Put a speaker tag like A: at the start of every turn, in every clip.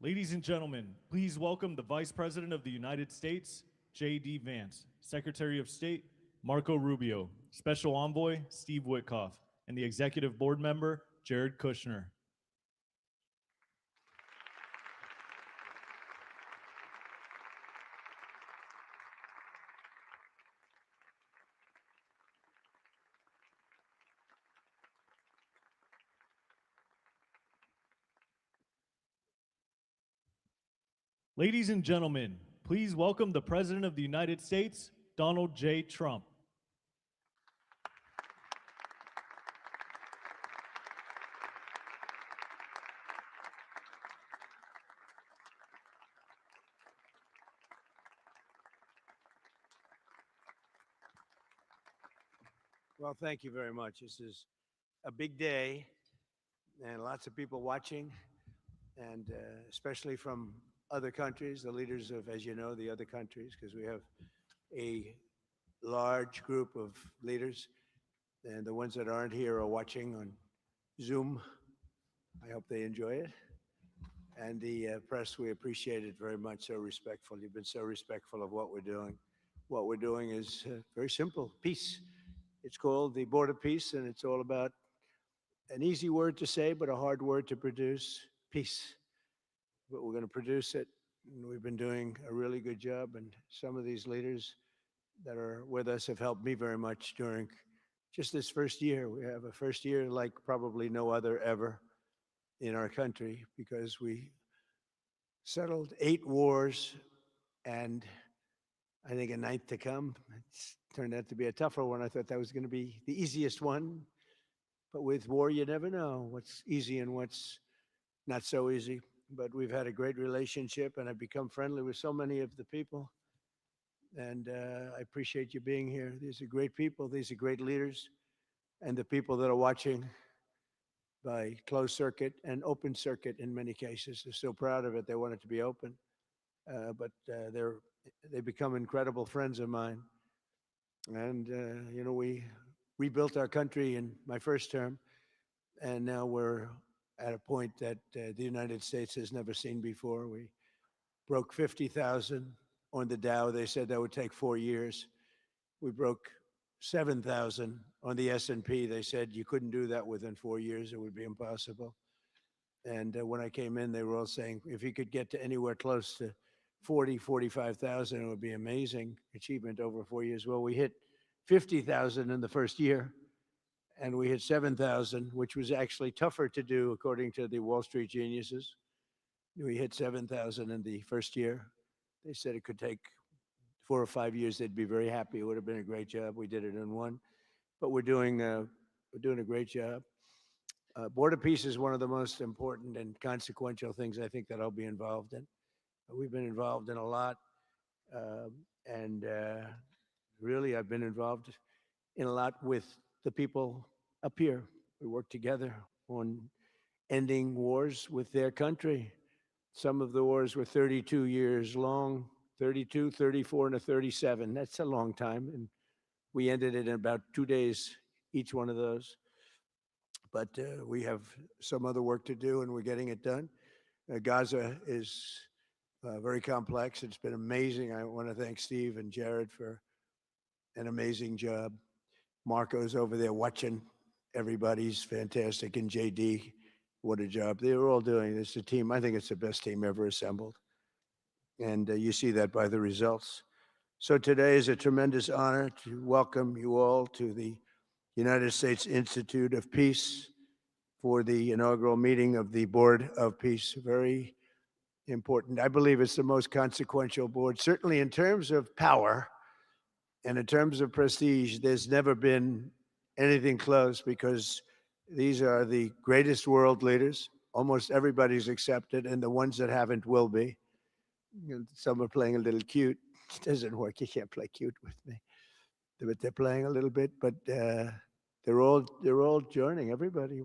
A: Ladies and gentlemen, please welcome the Vice President of the United States, J.D. Vance, Secretary of State, Marco Rubio, Special Envoy, Steve Witkoff, and the Executive Board Member, Jared Kushner. Ladies and gentlemen, please welcome the President of the United States, Donald J. Trump.
B: Well, thank you very much. This is a big day and lots of people watching, and especially from other countries, the leaders of, as you know, the other countries, because we have a large group of leaders, and the ones that aren't here are watching on Zoom. I hope they enjoy it. And the press, we appreciate it very much, so respectful. You've been so respectful of what we're doing. What we're doing is very simple, peace. It's called the Board of Peace, and it's all about an easy word to say, but a hard word to produce, peace. But we're going to produce it, and we've been doing a really good job, and some of these leaders that are with us have helped me very much during just this first year. We have a first year like probably no other ever in our country, because we settled 8 wars and I think a ninth to come. It's turned out to be a tougher one. I thought that was going to be the easiest one. But with war, you never know what's easy and what's not so easy. But we've had a great relationship, and I've become friendly with so many of the people. And I appreciate you being here. These are great people. These are great leaders. And the people that are watching by closed circuit and open circuit in many cases, they're so proud of it. They want it to be open. But they become incredible friends of mine. And, we rebuilt our country in my first term, and now we're at a point that the United States has never seen before. We broke 50,000 on the Dow. They said that would take 4 years. We broke 7,000 on the S&P. They said you couldn't do that within 4 years. It would be impossible. And when I came in, they were all saying, if you could get to anywhere close to 45,000, it would be amazing achievement over 4 years. Well, we hit 50,000 in the first year, and we hit 7,000, which was actually tougher to do according to the Wall Street geniuses. We hit 7,000 in the first year. They said it could take 4 or 5 years. They'd be very happy. It would have been a great job. We did it in one, but we're doing a great job. Board of Peace is one of the most important and consequential things I think that I'll be involved in. We've been involved in a lot, and really I've been involved in a lot with the people up here. We work together on ending wars with their country. Some of the wars were 32 years long, 32, 34, and a 37. That's a long time, and we ended it in about 2 days, each one of those. But we have some other work to do, and we're getting it done. Gaza is very complex. It's been amazing. I want to thank Steve and Jared for an amazing job. Marco's over there watching. Everybody's fantastic. And JD, what a job. They're all doing. It's a team. I think it's the best team ever assembled. And you see that by the results. So today is a tremendous honor to welcome you all to the United States Institute of Peace for the inaugural meeting of the Board of Peace. Very important. I believe it's the most consequential board, certainly in terms of power and in terms of prestige. There's never been anything close, because these are the greatest world leaders. Almost everybody's accepted, and the ones that haven't will be. Some are playing a little cute. It doesn't work. You can't play cute with me. But they're playing a little bit, but they're all joining. Everybody,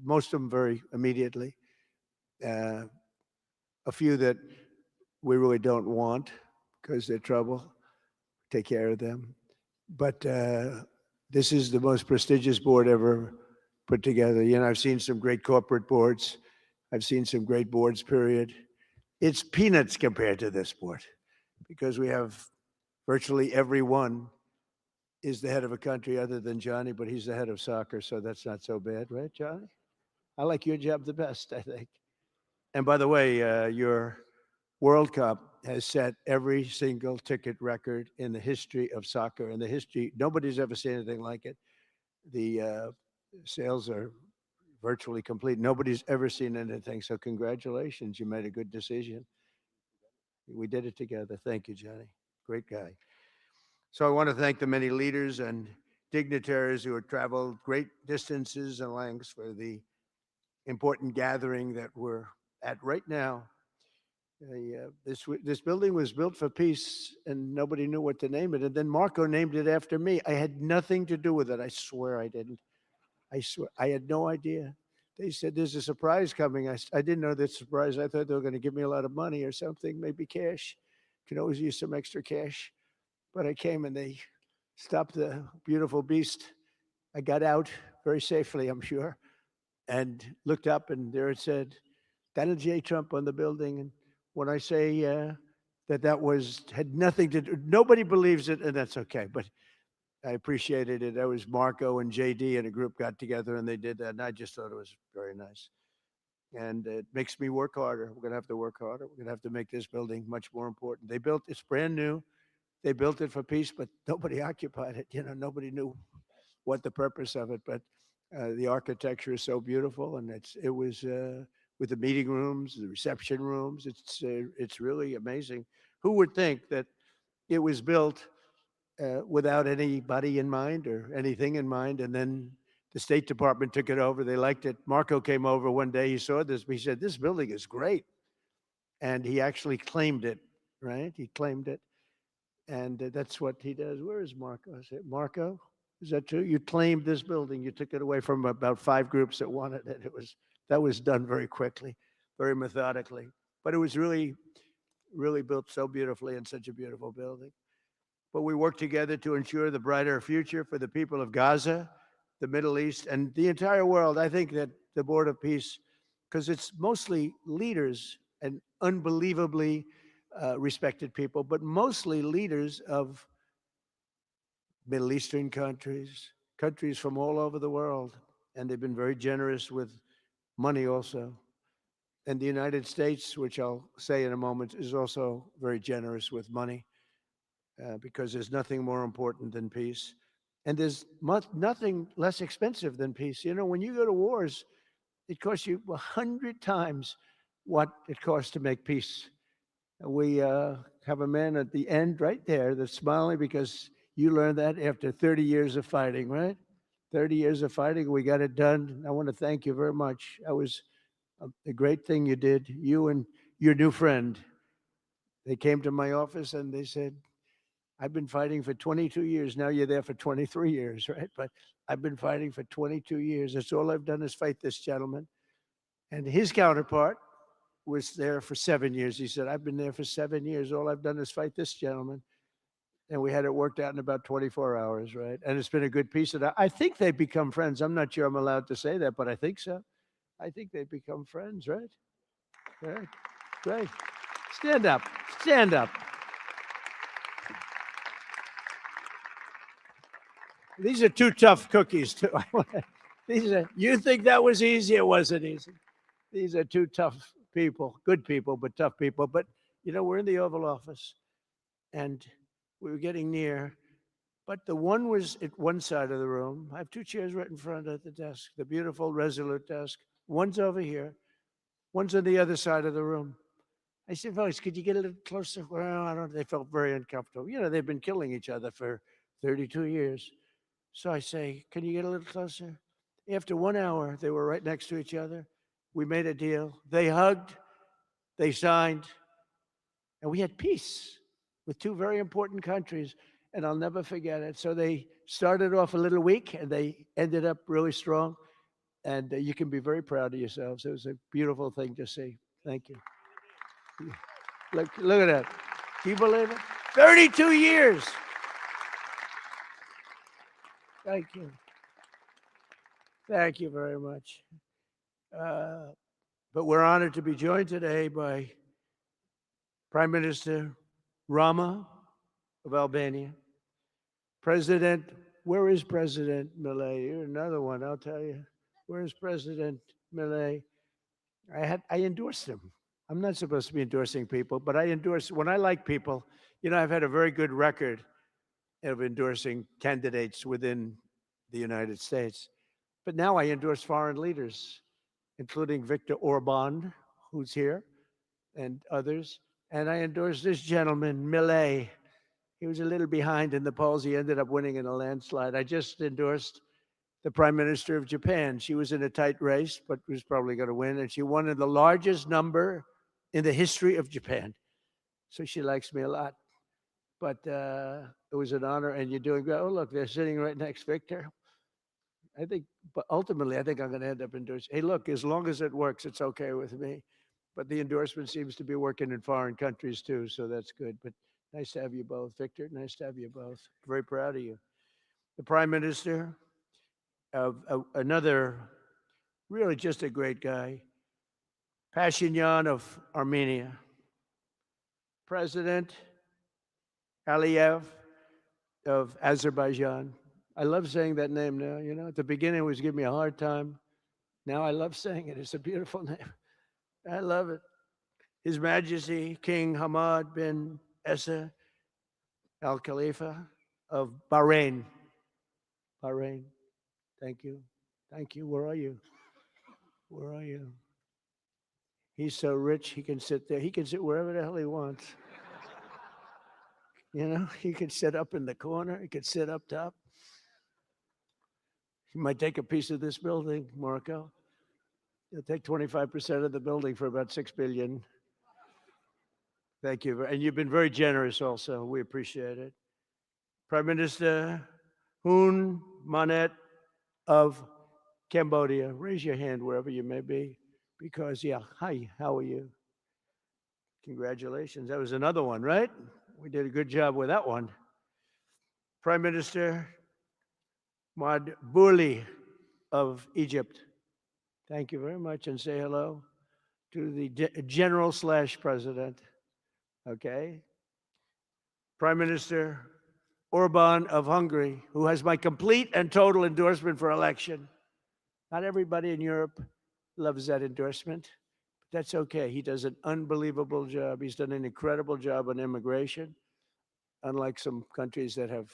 B: most of them very immediately. A few that we really don't want because they're trouble. Take care of them. But this is the most prestigious board ever put together. I've seen some great corporate boards. I've seen some great boards, period. it's peanuts compared to this sport because we have virtually everyone is the head of a country other than Johnny, but he's the head of soccer, so that's not so bad, right, Johnny? I like your job the best, I think. And by the way, your World Cup has set every single ticket record in the history of soccer. In the history, nobody's ever seen anything like it. The sales are virtually complete. Nobody's ever seen anything. So congratulations, you made a good decision. We did it together. Thank you, Johnny. Great guy. So I want to thank the many leaders and dignitaries who have traveled great distances and lengths for the important gathering that we're at right now. This building was built for peace, and nobody knew what to name it. And then Marco named it after me. I had nothing to do with it. I swear I didn't. I swear I had no idea. They said there's a surprise coming. I didn't know that surprise. I thought they were going to give me a lot of money or something, maybe cash. Can always use some extra cash. But I came and they stopped the beautiful beast. I got out very safely, I'm sure, and looked up, and there it said Donald J. Trump on the building. And when I say that had nothing to do, nobody believes it, and that's okay. But I appreciated it. That was Marco and JD and a group got together and they did that, and I just thought it was very nice. And it makes me work harder. We're going to have to work harder. We're going to have to make this building much more important. They built it's brand new. They built it for peace, but nobody occupied it. You know, nobody knew what the purpose of it. But the architecture is so beautiful, and it was with the meeting rooms, the reception rooms. It's really amazing. Who would think that it was built without anybody in mind or anything in mind? And then the State Department took it over. They liked it. Marco came over one day. He saw this. He said, "This building is great," and he actually claimed it. Right? He claimed it. And that's what he does. Where is Marco? I said, Marco, is that true? You claimed this building. You took it away from about 5 groups that wanted it. That was done very quickly, very methodically. But it was really, really built so beautifully in such a beautiful building. But we worked together to ensure the brighter future for the people of Gaza, the Middle East, and the entire world. I think that the Board of Peace, because it's mostly leaders and unbelievably respected people, but mostly leaders of Middle Eastern countries, countries from all over the world. And they've been very generous with money also. And the United States, which I'll say in a moment, is also very generous with money because there's nothing more important than peace. And there's nothing less expensive than peace. You know, when you go to wars, it costs you 100 times what it costs to make peace. We have a man at the end right there that's smiling because you learned that after 30 years of fighting, right? 30 years of fighting, we got it done. I want to thank you very much. That was a great thing you did. You and your new friend, they came to my office and they said, I've been fighting for 22 years. Now you're there for 23 years, right? But I've been fighting for 22 years. That's all I've done is fight this gentleman. And his counterpart was there for 7 years. He said, I've been there for 7 years. All I've done is fight this gentleman. And we had it worked out in about 24 hours, right? And it's been a good piece of that. I think they've become friends. I'm not sure I'm allowed to say that, but I think so. I think they've become friends, right? Right. Great. Stand up. Stand up. These are 2 tough cookies, too. You think that was easy? It wasn't easy. These are 2 tough people, good people, but tough people. But, you know, we're in the Oval Office, and we were getting near. But the one was at one side of the room. I have 2 chairs right in front of the desk, the beautiful, resolute desk. One's over here. One's on the other side of the room. I said, folks, could you get a little closer? Well, I don't. They felt very uncomfortable. You know, they've been killing each other for 32 years. So I say, can you get a little closer? After 1 hour, they were right next to each other. We made a deal. They hugged, they signed, and we had peace with 2 very important countries, and I'll never forget it. So they started off a little weak, and they ended up really strong, and you can be very proud of yourselves. It was a beautiful thing to see. Thank you. Look at that. Can you believe it? 32 years. Thank you. Thank you very much. But we're honored to be joined today by Prime Minister Rama of Albania. President, where is President Millet? You're another one, I'll tell you. Where is President Millet? I endorsed him. I'm not supposed to be endorsing people, but I endorse when I like people. I've had a very good record of endorsing candidates within the United States. But now I endorse foreign leaders, including Viktor Orban, who's here, and others. And I endorse this gentleman, Millet. He was a little behind in the polls. He ended up winning in a landslide. I just endorsed the Prime Minister of Japan. She was in a tight race, but was probably going to win. And she won in the largest number in the history of Japan. So she likes me a lot. But it was an honor, and you're doing great. Oh, look, they're sitting right next, Victor. But ultimately, I think I'm going to end up endorsing. Hey, look, as long as it works, it's okay with me. But the endorsement seems to be working in foreign countries too, so that's good. But nice to have you both, Victor. Nice to have you both. Very proud of you. The Prime Minister of another, really just a great guy, Pashinyan of Armenia. President Aliyev of Azerbaijan. I love saying that name now. At the beginning, it was giving me a hard time. Now I love saying it. It's a beautiful name. I love it. His Majesty King Hamad bin Essa Al Khalifa of Bahrain. Bahrain. Thank you. Thank you. Where are you? Where are you? He's so rich, he can sit there. He can sit wherever the hell he wants. He could sit up in the corner. He could sit up top. He might take a piece of this building, Marco. He'll take 25% of the building for about $6 billion. Thank you. And you've been very generous also. We appreciate it. Prime Minister Hun Manet of Cambodia. Raise your hand wherever you may be. Because, hi, how are you? Congratulations. That was another one, right? We did a good job with that one. Prime Minister Madbouli of Egypt. Thank you very much, and say hello to the General/President. Okay. Prime Minister Orban of Hungary, who has my complete and total endorsement for election. Not everybody in Europe loves that endorsement. But that's okay. He does an unbelievable job. He's done an incredible job on immigration, unlike some countries that have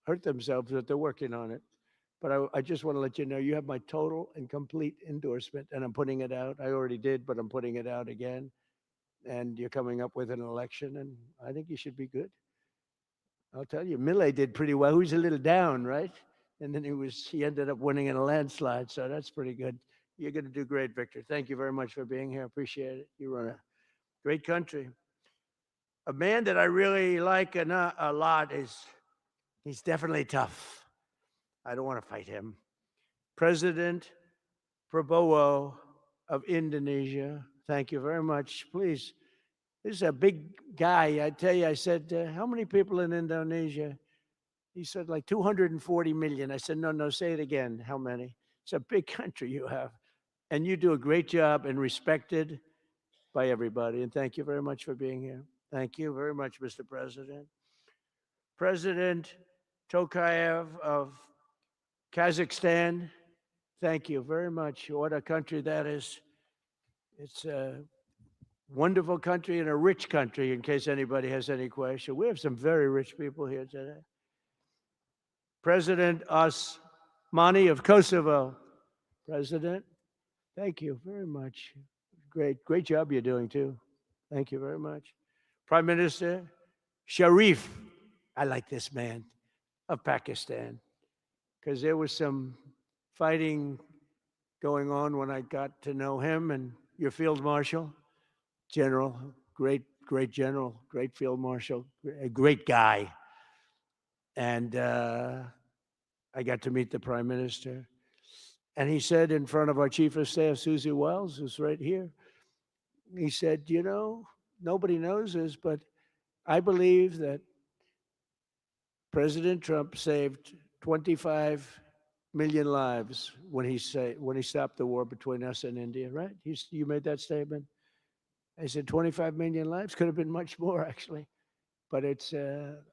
B: hurt themselves, but they're working on it. But I just want to let you know, you have my total and complete endorsement, and I'm putting it out. I already did, but I'm putting it out again. And you're coming up with an election, and I think you should be good. I'll tell you, Millet did pretty well. He was a little down, right? And then he ended up winning in a landslide, so that's pretty good. You're going to do great, Victor. Thank you very much for being here. Appreciate it. You run a great country. A man that I really like a lot he's definitely tough. I don't want to fight him. President Prabowo of Indonesia. Thank you very much. Please, this is a big guy. I tell you, I said, how many people in Indonesia? He said, like 240 million. I said, no, say it again. How many? It's a big country you have. And you do a great job and respected by everybody. And thank you very much for being here. Thank you very much, Mr. President. President Tokayev of Kazakhstan, thank you very much. What a country that is. It's a wonderful country and a rich country, in case anybody has any question. We have some very rich people here today. President Osmani of Kosovo. President, thank you very much. Great job you're doing too. Thank you very much. Prime Minister Sharif, I like this man, of Pakistan, because there was some fighting going on when I got to know him, and your Field Marshal, General, great general, great Field Marshal, a great guy. And I got to meet the Prime Minister. And he said in front of our Chief of Staff, Susie Wells, who's right here, he said, nobody knows this, but I believe that President Trump saved 25 million lives when he stopped the war between us and India, right? You made that statement. I said, 25 million lives could have been much more, actually. But it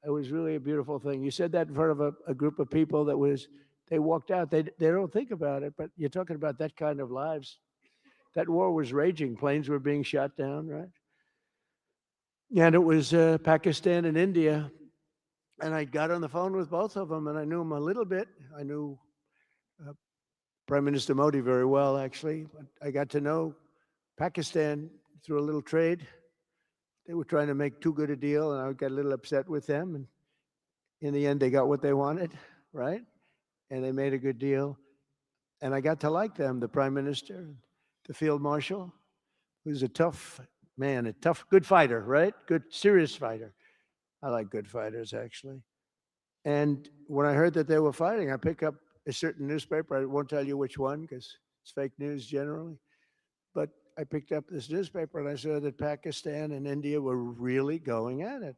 B: was really a beautiful thing. You said that in front of a group of people that was, they walked out. They don't think about it, but you're talking about that kind of lives. That war was raging. Planes were being shot down, right? And it was Pakistan and India. And I got on the phone with both of them, and I knew them a little bit. I knew uh, Prime Minister Modi very well, actually. But I got to know Pakistan through a little trade. They were trying to make too good a deal, and I got a little upset with them. And in the end, they got what they wanted, right? And they made a good deal. And I got to like them, the Prime Minister, the Field Marshal, who's a tough man, a tough, good fighter, right? Good, serious fighter. I like good fighters, actually. And when I heard that they were fighting, I picked up a certain newspaper. I won't tell you which one because it's fake news generally. But I picked up this newspaper and I saw that Pakistan and India were really going at it.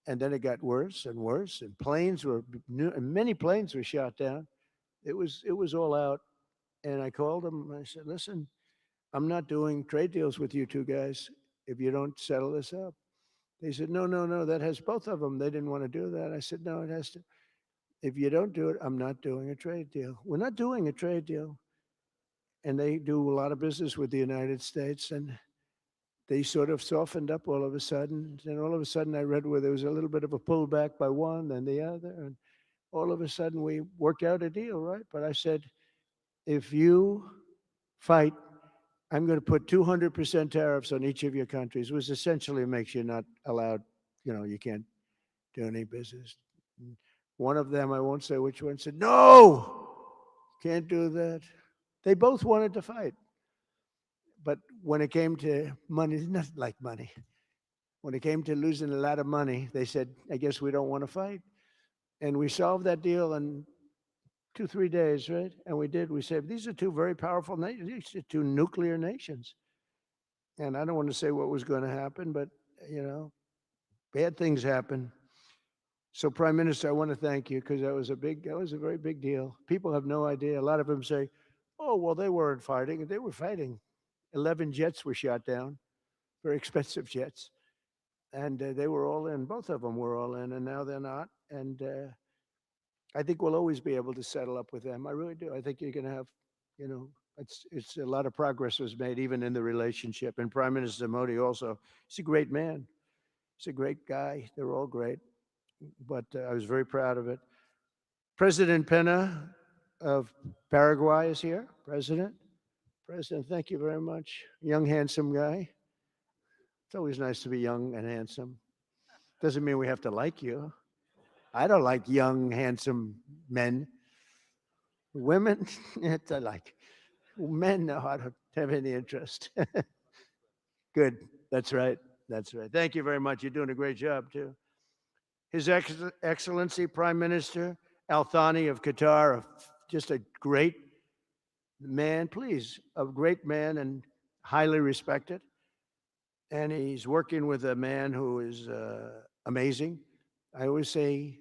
B: And then it got worse and worse, and many planes were shot down. It was all out. And I called them. And I said, "Listen, I'm not doing trade deals with you two guys if you don't settle this up." They said, "No, no, no. That has both of them." They didn't want to do that. I said, "No, it has to. If you don't do it, I'm not doing a trade deal. We're not doing a trade deal." And they do a lot of business with the United States, and they sort of softened up all of a sudden. And all of a sudden, I read where there was a little bit of a pullback by one and the other, and all of a sudden we worked out a deal, right? But I said, if you fight, I'm going to put 200% tariffs on each of your countries, which essentially makes you not allowed, you can't do any business. One of them, I won't say which one, said, "No, can't do that." They both wanted to fight. But when it came to money, it's nothing like money. When it came to losing a lot of money, they said, "I guess we don't want to fight." And we solved that deal in 2, 3 days, right? And we did. We said, these are two very powerful nations, these are two nuclear nations. And I don't want to say what was going to happen, but, bad things happen. So, Prime Minister, I want to thank you because that was a very big deal. People have no idea. A lot of them say, "Oh, well, they weren't fighting." They were fighting. 11 jets were shot down, very expensive jets. And they were all in. Both of them were all in, and now they're not. And I think we'll always be able to settle up with them. I really do. I think you're going to have, it's a lot of progress was made even in the relationship. And Prime Minister Modi also, he's a great man. He's a great guy. They're all great. But I was very proud of it. President Pena of Paraguay is here. President, thank you very much. Young, handsome guy. It's always nice to be young and handsome. Doesn't mean we have to like you. I don't like young, handsome men. Women, I like. Men, no, I don't have any interest. Good. That's right. That's right. Thank you very much. You're doing a great job, too. His Excellency Prime Minister Al Thani of Qatar, just a great man, please, a great man and highly respected. And he's working with a man who is amazing. I always say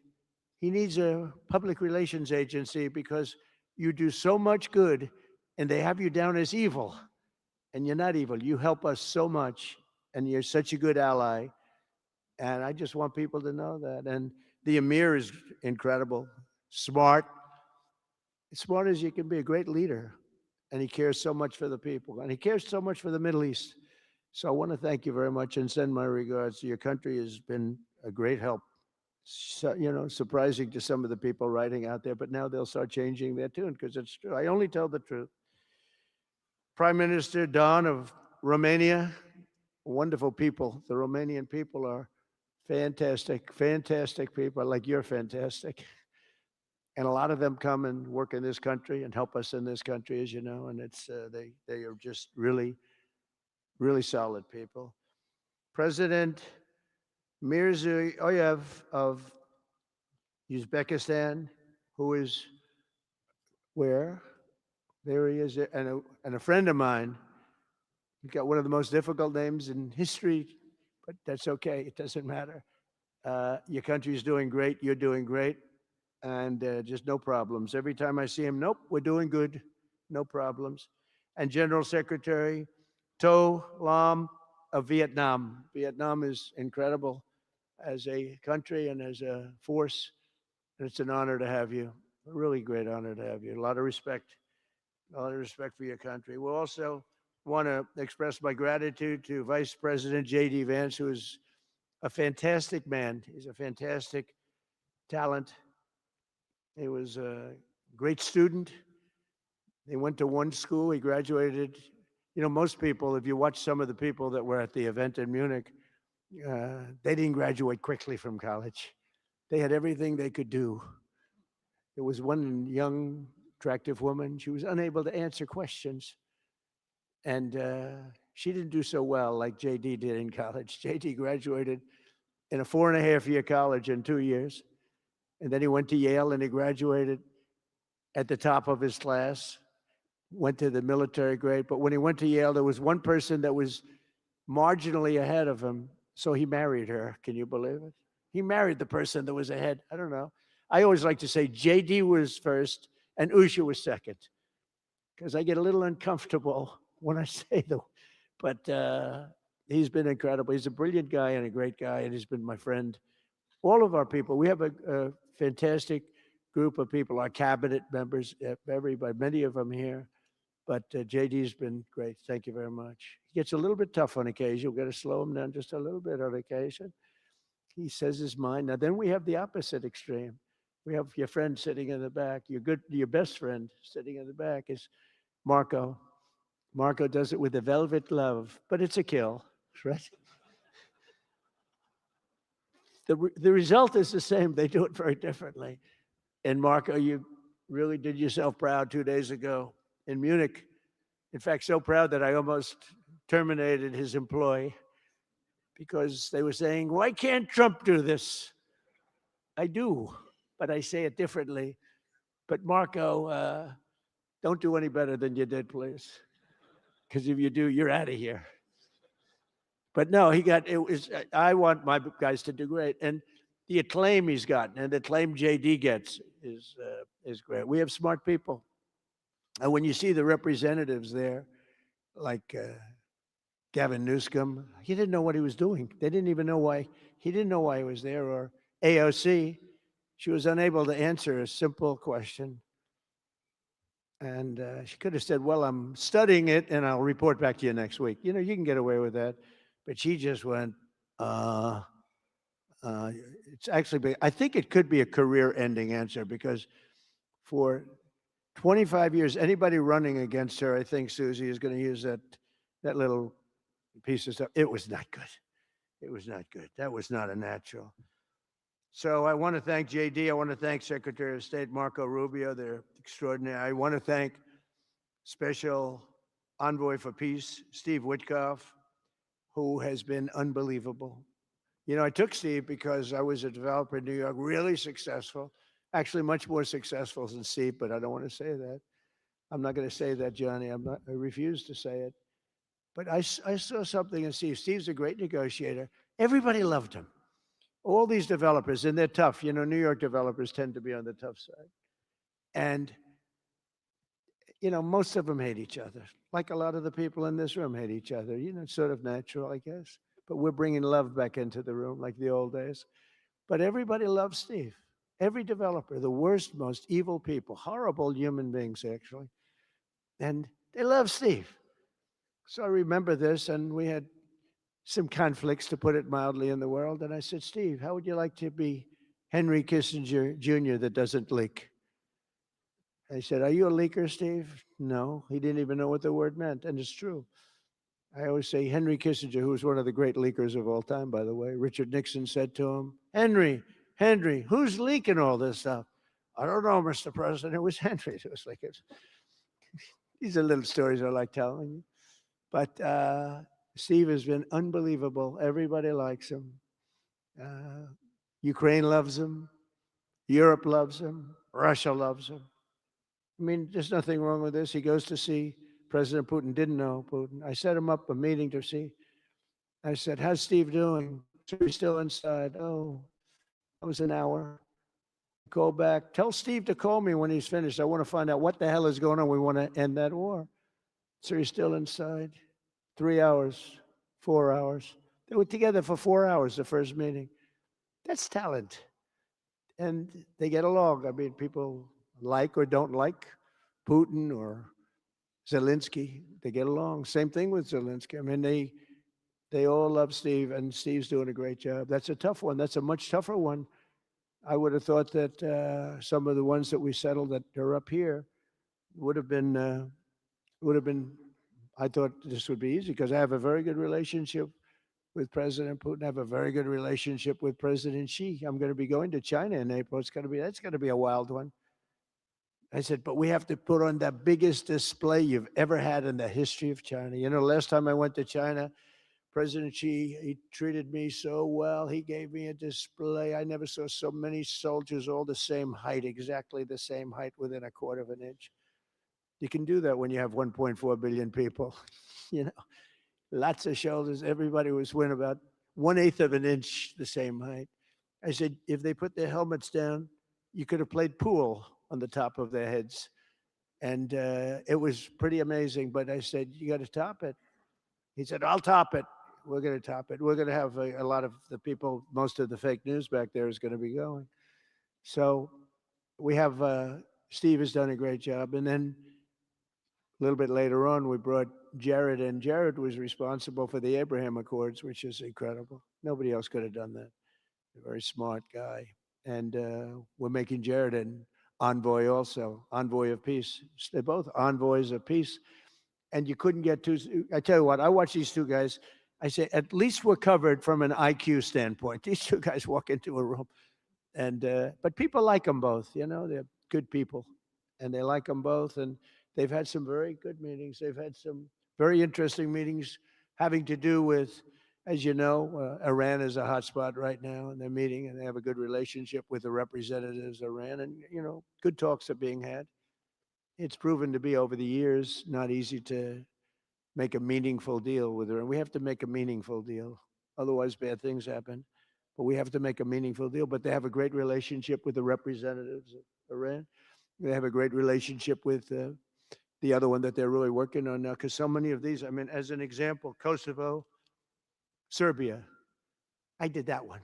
B: he needs a public relations agency because you do so much good and they have you down as evil. And you're not evil. You help us so much and you're such a good ally. And I just want people to know that. And the Emir is incredible, smart, as smart as you can be, a great leader. And he cares so much for the people. And he cares so much for the Middle East. So I want to thank you very much and send my regards. Your country has been a great help. So, surprising to some of the people writing out there, but now they'll start changing their tune because it's true. I only tell the truth. Prime Minister Don of Romania, wonderful people. The Romanian people are fantastic, fantastic people. Like you're fantastic. And a lot of them come and work in this country and help us in this country, as you know. And it's they are just really, really solid people. President Mirziyoyev of Uzbekistan, who is where? There he is, and a friend of mine. He got one of the most difficult names in history, but that's okay. It doesn't matter. Your country's doing great. You're doing great, and just no problems. Every time I see him, nope, we're doing good, no problems. And General Secretary To Lam of Vietnam. Vietnam is incredible as a country and as a force, and it's an honor to have you. A really great honor to have you. A lot of respect, a lot of respect for your country. We'll also want to express my gratitude to Vice President J.D. Vance, who is a fantastic man. He's a fantastic talent. He was a great student. He went to one school. He graduated. You know, most people, if you watch some of the people that were at the event in Munich, they didn't graduate quickly from college. They had everything they could do. There was one young, attractive woman. She was unable to answer questions. And she didn't do so well like JD did in college. JD graduated in a 4.5-year college in 2 years. And then he went to Yale and he graduated at the top of his class, went to the military grade. But when he went to Yale, there was one person that was marginally ahead of him. So he married her. Can you believe it? He married the person that was ahead. I don't know. I always like to say JD was first and Usha was second, because I get a little uncomfortable when I say them. But he's been incredible. He's a brilliant guy and a great guy, and he's been my friend. All of our people, we have a fantastic group of people, our cabinet members, everybody, many of them here. But JD's been great. Thank you very much. He gets a little bit tough on occasion. We've got to slow him down just a little bit on occasion. He says his mind. Now, then we have the opposite extreme. We have your friend sitting in the back. Your best friend sitting in the back is Marco. Marco does it with a velvet glove, but it's a kill, right? The result is the same. They do it very differently. And Marco, you really did yourself proud 2 days ago in Munich. In fact, so proud that I almost terminated his employ because they were saying, why can't Trump do this? I do, but I say it differently. But Marco, don't do any better than you did, please. Because if you do, you're out of here. But no, I want my guys to do great. And the acclaim he's gotten and the acclaim JD gets is great. We have smart people. And when you see the representatives there, like Gavin Newsom, he didn't know what he was doing. They didn't even know why. He didn't know why he was there. Or AOC, she was unable to answer a simple question. And she could have said, well, I'm studying it and I'll report back to you next week. You know, you can get away with that. But she just went, it's actually, I think it could be a career-ending answer because for 25 years, anybody running against her, I think Susie is going to use that little piece of stuff. It was not good. It was not good. That was not a natural. So I want to thank JD. I want to thank Secretary of State Marco Rubio. They're extraordinary. I want to thank Special Envoy for Peace, Steve Witkoff, who has been unbelievable. You know, I took Steve because I was a developer in New York, really successful, actually much more successful than Steve, but I don't want to say that. I'm not going to say that, Johnny. I refuse to say it. But I saw something in Steve. Steve's a great negotiator. Everybody loved him. All these developers, and they're tough. You know, New York developers tend to be on the tough side. And, you know, most of them hate each other. Like a lot of the people in this room hate each other. You know, it's sort of natural, I guess. But we're bringing love back into the room like the old days. But everybody loves Steve. Every developer, the worst, most evil people, horrible human beings, actually. And they love Steve. So I remember this, and we had some conflicts, to put it mildly, in the world. And I said, Steve, how would you like to be Henry Kissinger Jr. that doesn't leak? I said, are you a leaker, Steve? No. He didn't even know what the word meant. And it's true. I always say Henry Kissinger, who was one of the great leakers of all time, by the way, Richard Nixon said to him, Henry, who's leaking all this stuff? I don't know, Mr. President. It was Henry. It was like, these are little stories I like telling you. But Steve has been unbelievable. Everybody likes him. Ukraine loves him. Europe loves him. Russia loves him. I mean, there's nothing wrong with this. He goes to see President Putin. Didn't know Putin. I set him up a meeting to see. I said, how's Steve doing? So he's still inside. Oh, that was an hour. Go back. Tell Steve to call me when he's finished. I want to find out what the hell is going on. We want to end that war. So he's still inside. 3 hours, 4 hours. They were together for 4 hours, the first meeting. That's talent. And they get along. I mean, people like or don't like Putin or Zelensky. They get along. Same thing with Zelensky. I mean, they all love Steve, and Steve's doing a great job. That's a tough one. That's a much tougher one. I would have thought that some of the ones that we settled that are up here would have been would have been. I thought this would be easy because I have a very good relationship with President Putin. I have a very good relationship with President Xi. I'm going to be going to China in April. That's going to be a wild one. I said, but we have to put on the biggest display you've ever had in the history of China. You know, last time I went to China, President Xi, he treated me so well. He gave me a display. I never saw so many soldiers all the same height, exactly the same height within a quarter of an inch. You can do that when you have 1.4 billion people. You know, lots of shoulders. Everybody was within about 1/8 of an inch the same height. I said, if they put their helmets down, you could have played pool on the top of their heads. And it was pretty amazing. But I said, you got to top it. He said, I'll top it. We're going to top it. We're going to have a lot of the people, most of the fake news back there is going to be going. So we have, Steve has done a great job. And then a little bit later on, we brought Jared in. Jared was responsible for the Abraham Accords, which is incredible. Nobody else could have done that. A very smart guy. And we're making Jared an envoy also, envoy of peace. They're both envoys of peace. And you couldn't get two. I tell you what, I watch these two guys. I say, at least we're covered from an IQ standpoint. These two guys walk into a room. And, but people like them both, you know, they're good people. And they like them both. And they've had some very good meetings. They've had some very interesting meetings having to do with, as you know, Iran is a hot spot right now, and they're meeting, and they have a good relationship with the representatives of Iran, and you know, good talks are being had. It's proven to be over the years not easy to make a meaningful deal with Iran. We have to make a meaningful deal, otherwise bad things happen. But we have to make a meaningful deal. But they have a great relationship with the representatives of Iran. They have a great relationship with the other one that they're really working on now, because so many of these, I mean, as an example, Kosovo, Serbia. I did that one.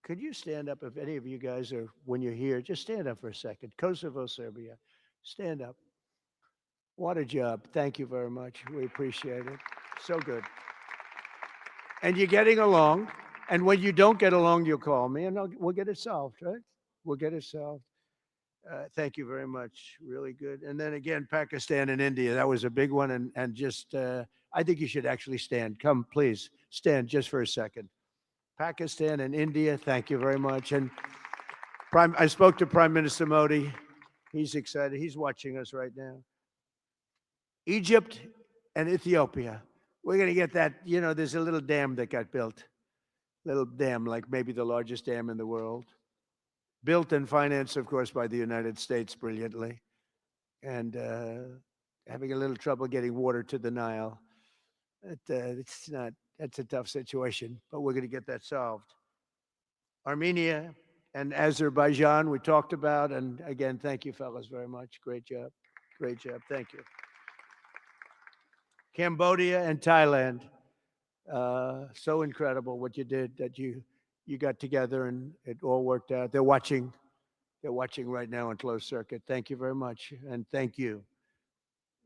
B: Could you stand up if any of you guys are, when you're here, just stand up for a second. Kosovo, Serbia. Stand up. What a job. Thank you very much. We appreciate it. So good. And you're getting along. And when you don't get along, you'll call me and we'll get it solved, right? We'll get it solved. Thank you very much. Really good. And then again, Pakistan and India. That was a big one. And just, I think you should actually stand. Come, please, stand just for a second. Pakistan and India, thank you very much. And I spoke to Prime Minister Modi. He's excited. He's watching us right now. Egypt and Ethiopia. We're going to get that. You know, there's a little dam that got built. Little dam, like maybe the largest dam in the world. Built and financed, of course, by the United States brilliantly. And having a little trouble getting water to the Nile. It's not, that's a tough situation, but we're going to get that solved. Armenia and Azerbaijan, we talked about. And again, thank you, fellas, very much. Great job. Great job. Thank you. Cambodia and Thailand. So incredible what you did, that you got together and it all worked out. They're watching right now on closed circuit. Thank you very much. And thank you.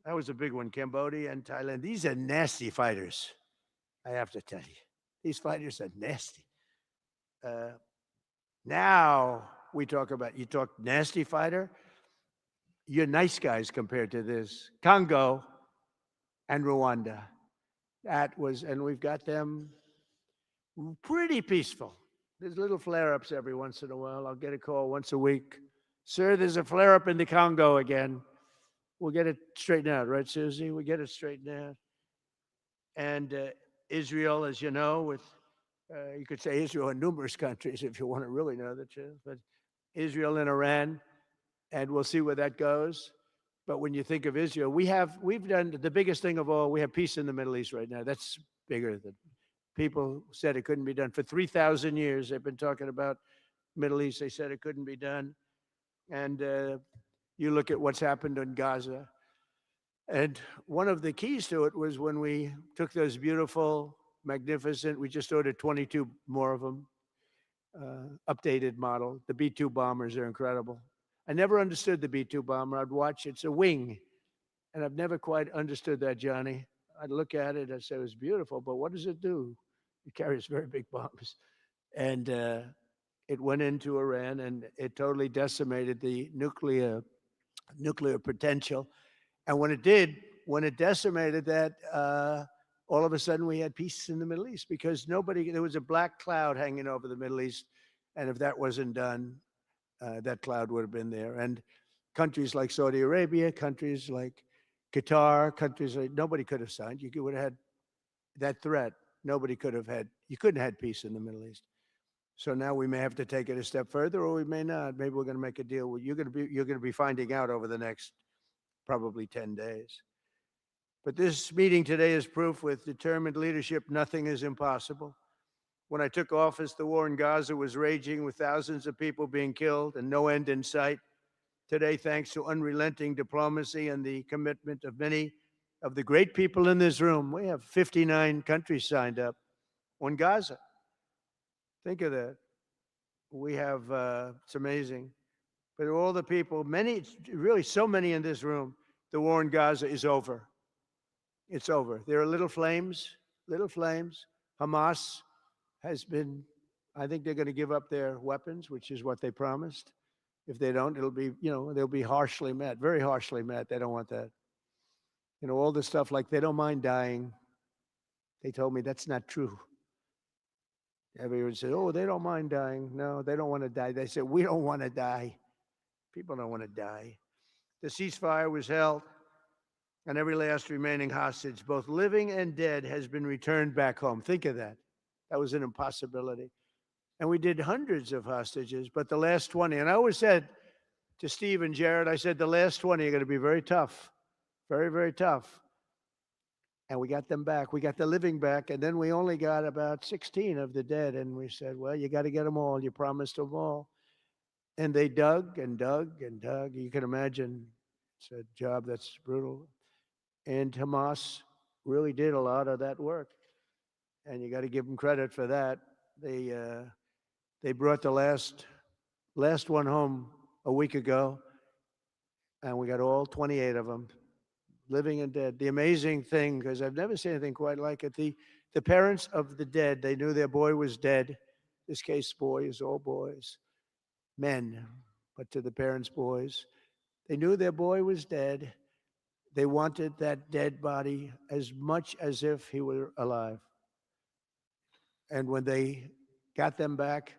B: That was a big one, Cambodia and Thailand. These are nasty fighters. I have to tell you, these fighters are nasty. Now we talk about, you talk nasty fighter, you're nice guys compared to this. Congo and Rwanda. That was, and we've got them pretty peaceful. There's little flare-ups every once in a while. I'll get a call once a week. Sir, there's a flare-up in the Congo again. We'll get it straightened out, right, Susie? We get it straightened out. And Israel, as you know, with, you could say Israel and numerous countries if you want to really know the truth, but Israel and Iran, and we'll see where that goes. But when you think of Israel, we've done the biggest thing of all. We have peace in the Middle East right now. That's bigger than people said it couldn't be done. For 3,000 years, they've been talking about Middle East. They said it couldn't be done. And you look at what's happened in Gaza. And one of the keys to it was when we took those beautiful magnificent. We just ordered 22 more of them, updated model. The B-2 bombers are incredible. I never understood the B-2 bomber. I'd watch, it's a wing. And I've never quite understood that, Johnny. I'd look at it and say it was beautiful, but what does it do? It carries very big bombs. And it went into Iran and it totally decimated the nuclear potential. And when it decimated that, all of a sudden we had peace in the Middle East because there was a black cloud hanging over the Middle East. And if that wasn't done, that cloud would have been there. And countries like Saudi Arabia, countries like Qatar, countries like nobody could have signed. You would have had that threat. Nobody could have had, you couldn't have had peace in the Middle East. So now we may have to take it a step further, or we may not. Maybe we're going to make a deal. You're going to be finding out over the next probably 10 days. But this meeting today is proof with determined leadership, nothing is impossible. When I took office, the war in Gaza was raging with thousands of people being killed and no end in sight. Today, thanks to unrelenting diplomacy and the commitment of many of the great people in this room, we have 59 countries signed up on Gaza. Think of that. We have, it's amazing. But all the people, many, really so many in this room, the war in Gaza is over. It's over. There are little flames. Hamas has been, I think they're going to give up their weapons, which is what they promised. If they don't, it'll be, they'll be harshly met, very harshly met. They don't want that. All the stuff like they don't mind dying. They told me that's not true. Everyone said, oh, they don't mind dying. No, they don't want to die. They said, we don't want to die. People don't want to die. The ceasefire was held, and every last remaining hostage, both living and dead, has been returned back home. Think of that. That was an impossibility. And we did hundreds of hostages, but the last 20, and I always said to Steve and Jared, I said, the last 20 are going to be very tough, very, very tough. And we got them back. We got the living back, and then we only got about 16 of the dead. And we said, well, you got to get them all. You promised them all. And they dug and dug and dug. You can imagine it's a job that's brutal. And Hamas really did a lot of that work. And you got to give them credit for that. They brought the last one home a week ago, and we got all 28 of them, living and dead. The amazing thing, because I've never seen anything quite like it, the parents of the dead, they knew their boy was dead. This case, boys, all boys, men, but to the parents' boys, they knew their boy was dead. They wanted that dead body as much as if he were alive. And when they got them back,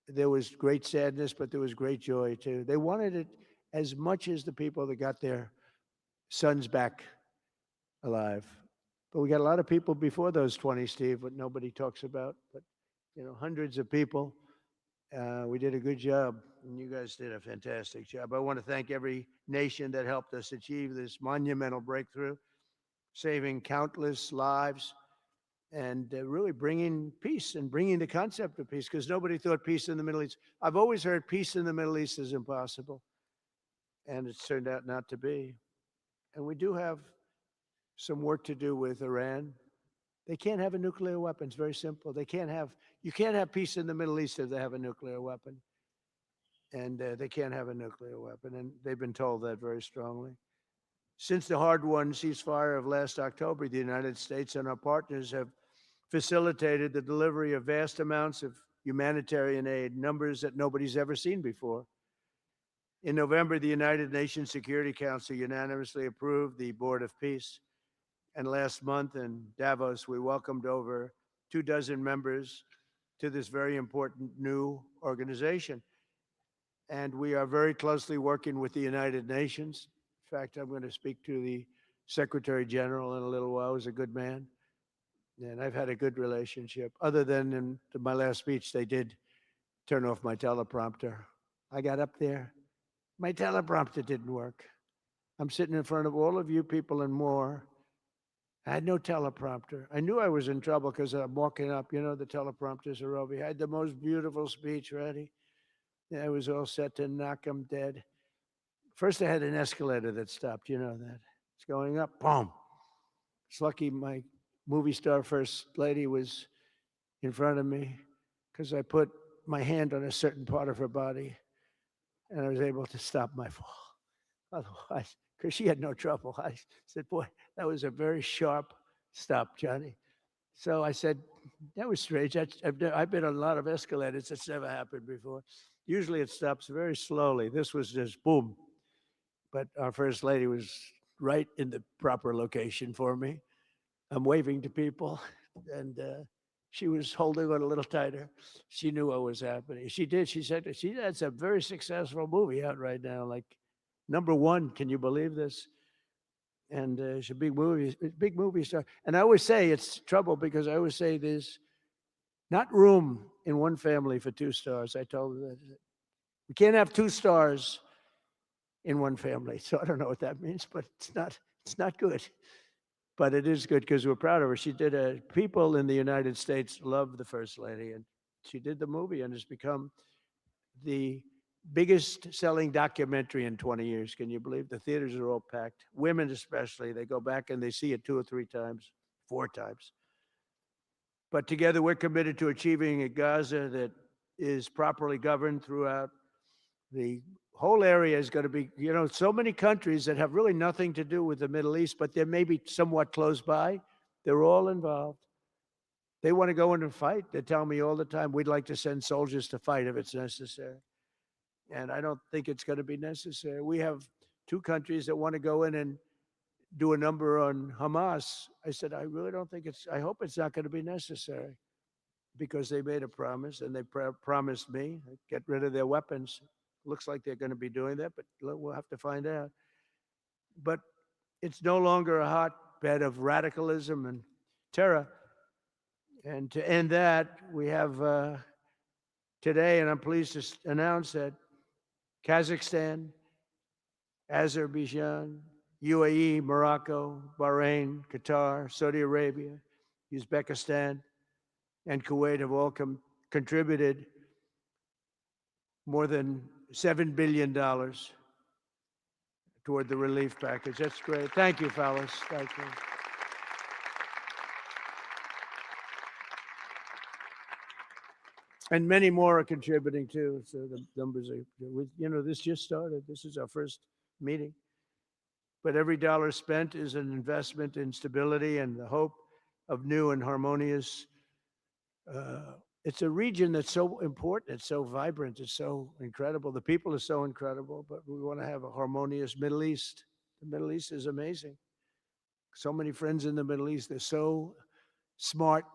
B: there was great sadness, but there was great joy too. They wanted it as much as the people that got their sons back alive. But we got a lot of people before those 20, Steve, but nobody talks about. But, hundreds of people. We did a good job, and you guys did a fantastic job. I want to thank every nation that helped us achieve this monumental breakthrough, saving countless lives, and really bringing peace and bringing the concept of peace, because nobody thought peace in the Middle East. I've always heard peace in the Middle East is impossible, and it's turned out not to be. And we do have some work to do with Iran. They can't have a nuclear weapon. It's very simple. You can't have peace in the Middle East if they have a nuclear weapon. And they can't have a nuclear weapon. And they've been told that very strongly. Since the hard-won ceasefire of last October, the United States and our partners have facilitated the delivery of vast amounts of humanitarian aid, numbers that nobody's ever seen before. In November, the United Nations Security Council unanimously approved the Board of Peace. And last month in Davos, we welcomed over 24 members to this very important new organization. And we are very closely working with the United Nations. In fact, I'm going to speak to the Secretary General in a little while. He's a good man. And I've had a good relationship. Other than in my last speech, they did turn off my teleprompter. I got up there. My teleprompter didn't work. I'm sitting in front of all of you people and more. I had no teleprompter. I knew I was in trouble because I'm walking up. The teleprompters are over here. I had the most beautiful speech ready. I was all set to knock them dead. First, I had an escalator that stopped. You know that. It's going up. Boom. It's lucky my movie star first lady was in front of me because I put my hand on a certain part of her body and I was able to stop my fall. Otherwise, because she had no trouble, I said, "Boy, that was a very sharp stop, Johnny." So I said, "That was strange. I've been on a lot of escalators. It's never happened before. Usually it stops very slowly. This was just boom." But our first lady was right in the proper location for me. I'm waving to people, and she was holding on a little tighter. She knew what was happening. She did. She said, that's a very successful movie out right now, like #1. Can you believe this?" And she's a big movie star. And I always say it's trouble because I always say there's not room in one family for 2 stars. I told her that we can't have 2 stars in one family. So I don't know what that means, but it's not good. But it is good because we're proud of her. She did a people in the United States love the first lady, and she did the movie, and it's become the biggest selling documentary in 20 years. Can you believe? The theaters are all packed. Women especially, they go back and they see it 2 or 3 times, 4 times. But together we're committed to achieving a Gaza that is properly governed throughout. The whole area is going to be, so many countries that have really nothing to do with the Middle East, but they're maybe somewhat close by. They're all involved. They want to go in and fight. They tell me all the time, we'd like to send soldiers to fight if it's necessary. And I don't think it's going to be necessary. We have 2 countries that want to go in and do a number on Hamas. I said, I really don't think I hope it's not going to be necessary because they made a promise and they promised me get rid of their weapons. Looks like they're going to be doing that, but we'll have to find out. But it's no longer a hotbed of radicalism and terror. And to end that, we have today, and I'm pleased to announce that Kazakhstan, Azerbaijan, UAE, Morocco, Bahrain, Qatar, Saudi Arabia, Uzbekistan, and Kuwait have all contributed more than $7 billion toward the relief package. That's great. Thank you, fellas. Thank you. And many more are contributing too. So the numbers are, this just started. This is our first meeting. But every dollar spent is an investment in stability and the hope of new and harmonious. It's a region that's so important. It's so vibrant. It's so incredible. The people are so incredible, but we want to have a harmonious Middle East. The Middle East is amazing. So many friends in the Middle East. They're so smart.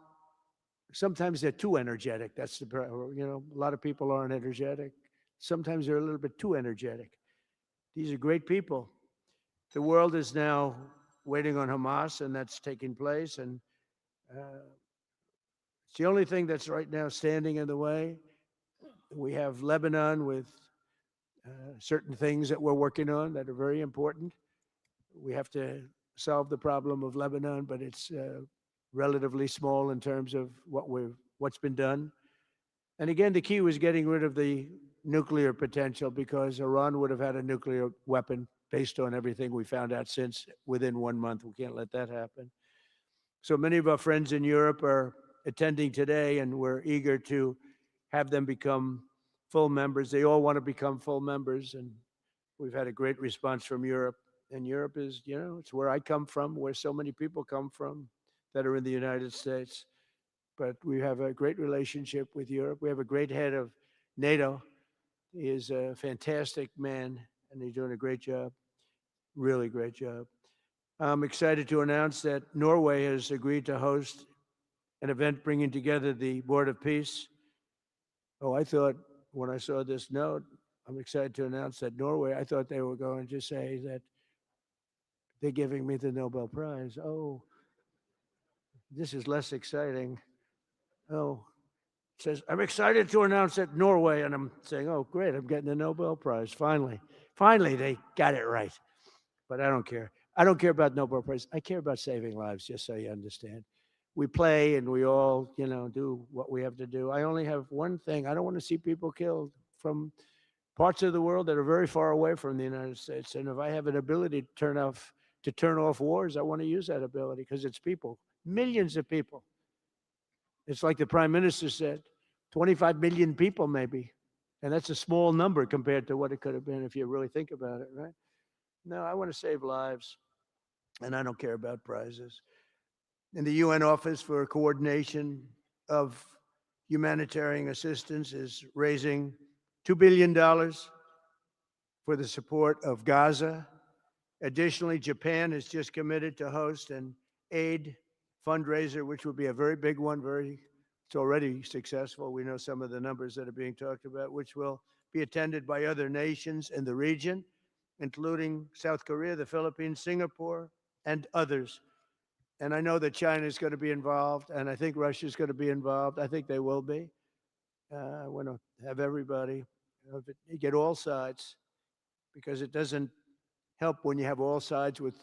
B: Sometimes they're too energetic. That's the a lot of people aren't energetic. Sometimes they're a little bit too energetic. These are great people. The world is now waiting on Hamas, and that's taking place. And it's the only thing that's right now standing in the way. We have Lebanon with certain things that we're working on that are very important. We have to solve the problem of Lebanon, but it's relatively small in terms of what's been done. And again, the key was getting rid of the nuclear potential because Iran would have had a nuclear weapon based on everything we found out since within 1 month. We can't let that happen. So many of our friends in Europe are attending today, and we're eager to have them become full members. They all want to become full members, and we've had a great response from Europe. And Europe is, it's where I come from, where so many people come from that are in the United States. But we have a great relationship with Europe. We have a great head of NATO. He is a fantastic man, and he's doing a great job, really great job. I'm excited to announce that Norway has agreed to host an event bringing together the Board of Peace. Oh, I thought when I saw this note, I'm excited to announce that Norway, I thought they were going to say that they're giving me the Nobel Prize. Oh, this is less exciting. Oh, it says, I'm excited to announce that Norway, and I'm saying, oh, great, I'm getting the Nobel Prize. Finally, they got it right. But I don't care. I don't care about Nobel Prize. I care about saving lives, just so you understand. We play and we all, do what we have to do. I only have one thing. I don't want to see people killed from parts of the world that are very far away from the United States. And if I have an ability to turn off wars, I want to use that ability because it's people. Millions of people. It's like the prime minister said, 25 million people maybe. And that's a small number compared to what it could have been if you really think about it, right? No, I want to save lives, and I don't care about prizes. In the UN Office for Coordination of Humanitarian Assistance is raising $2 billion for the support of Gaza. Additionally, Japan has just committed to host an aid fundraiser, which will be a very big one. It's already successful. We know some of the numbers that are being talked about, which will be attended by other nations in the region, including South Korea, the Philippines, Singapore, and others. And I know that China is going to be involved, and I think Russia is going to be involved. I think they will be. I want to have everybody, get all sides, because it doesn't help when you have all sides with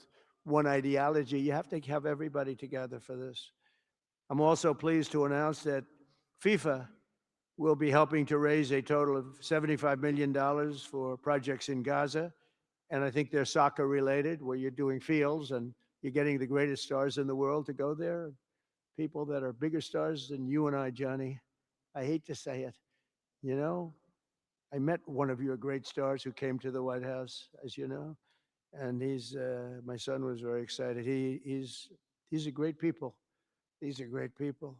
B: one ideology. You have to have everybody together for this. I'm also pleased to announce that FIFA will be helping to raise a total of $75 million for projects in Gaza. And I think they're soccer related, where you're doing fields and you're getting the greatest stars in the world to go there. People that are bigger stars than you and I, Johnny. I hate to say it. You know, I met one of your great stars who came to the White House, as you know. And my son was very excited. These are great people. These are great people.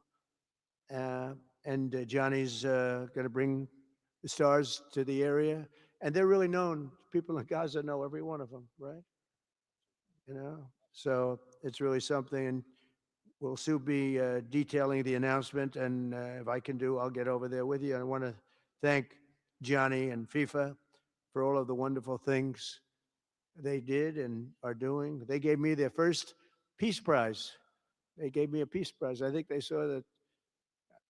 B: And Johnny's going to bring the stars to the area. And they're really known. People in Gaza know every one of them, right? You know, so it's really something. And we'll soon be detailing the announcement. And if I can do, I'll get over there with you. I want to thank Johnny and FIFA for all of the wonderful things they did and are doing. They gave me their first Peace Prize. They gave me a Peace Prize. I think they saw that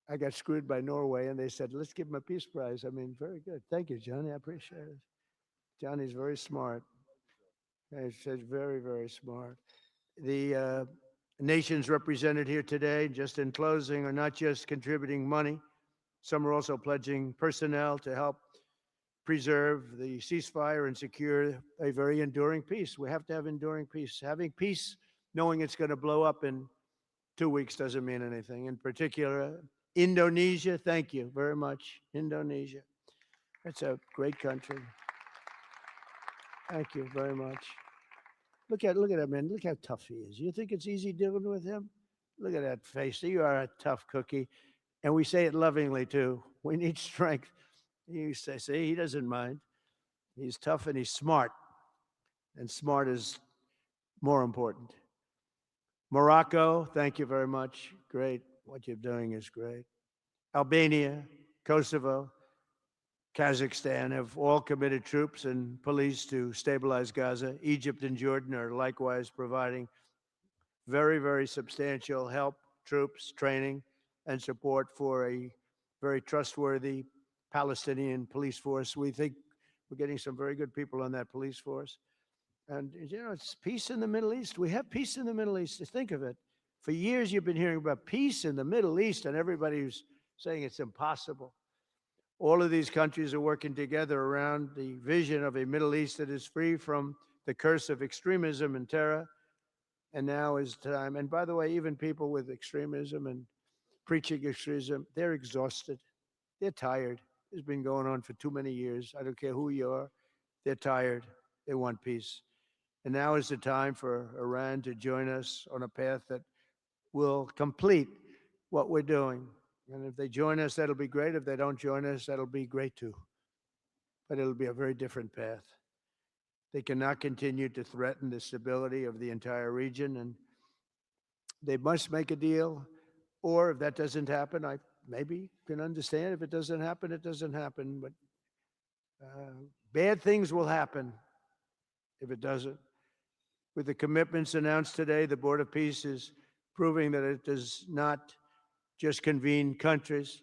B: I got screwed by Norway, and they said, let's give him a Peace Prize. I mean, very good. Thank you, Johnny. I appreciate it. Johnny's very smart. He's very, very smart. The nations represented here today, just in closing, are not just contributing money. Some are also pledging personnel to help preserve the ceasefire and secure a very enduring peace. We have to have enduring peace. Having peace, knowing it's going to blow up in 2 weeks, doesn't mean anything. In particular, Indonesia, thank you very much. Indonesia. It's a great country. Thank you very much. Look at him, man. Look how tough he is. You think it's easy dealing with him? Look at that face. You are a tough cookie. And we say it lovingly, too. We need strength. You say, see, he doesn't mind. He's tough and he's smart. And smart is more important. Morocco, thank you very much. Great. What you're doing is great. Albania, Kosovo, Kazakhstan have all committed troops and police to stabilize Gaza. Egypt and Jordan are likewise providing very, very substantial help, troops, training, and support for a very trustworthy Palestinian police force. We think we're getting some very good people on that police force. And, you know, it's peace in the Middle East. We have peace in the Middle East. Think of it. For years, you've been hearing about peace in the Middle East, and everybody's saying it's impossible. All of these countries are working together around the vision of a Middle East that is free from the curse of extremism and terror. And now is time. And by the way, even people with extremism and preaching extremism, they're exhausted. They're tired. It's been going on for too many years. I don't care who you are. They're tired. They want peace. And now is the time for Iran to join us on a path that will complete what we're doing. And if they join us, that'll be great. If they don't join us, that'll be great too. But it'll be a very different path. They cannot continue to threaten the stability of the entire region, and they must make a deal. Or if that doesn't happen, I maybe can understand. If it doesn't happen, it doesn't happen. But bad things will happen if it doesn't. With the commitments announced today, the Board of Peace is proving that it does not just convene countries,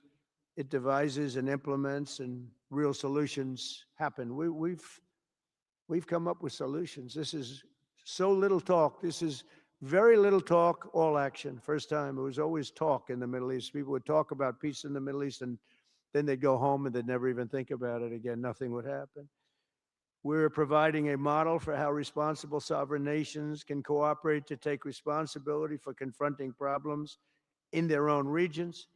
B: it devises and implements, and real solutions happen. We've come up with solutions. This is so little talk. This is very little talk, all action. First time, it was always talk in the Middle East. People would talk about peace in the Middle East, and then they'd go home and they'd never even think about it again. Nothing would happen. We're providing a model for how responsible sovereign nations can cooperate to take responsibility for confronting problems in their own regions.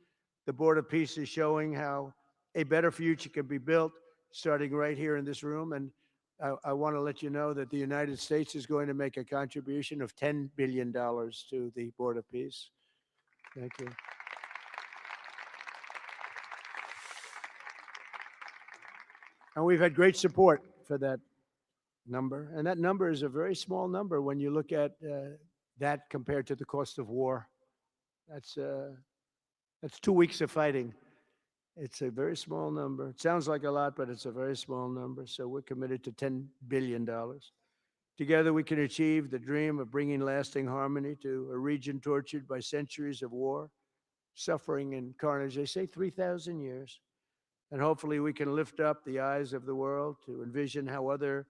B: The Board of Peace is showing how a better future can be built starting right here in this room. And I want to let you know that the United States is going to make a contribution of $10 billion to the Board of Peace. Thank you. And we've had great support for that number. And that number is a very small number when you look at that compared to the cost of war. That's 2 weeks of fighting. It's a very small number. It sounds like a lot, but it's a very small number. So we're committed to $10 billion. Together, we can achieve the dream of bringing lasting harmony to a region tortured by centuries of war, suffering, and carnage. They say 3,000 years. And hopefully, we can lift up the eyes of the world to envision how other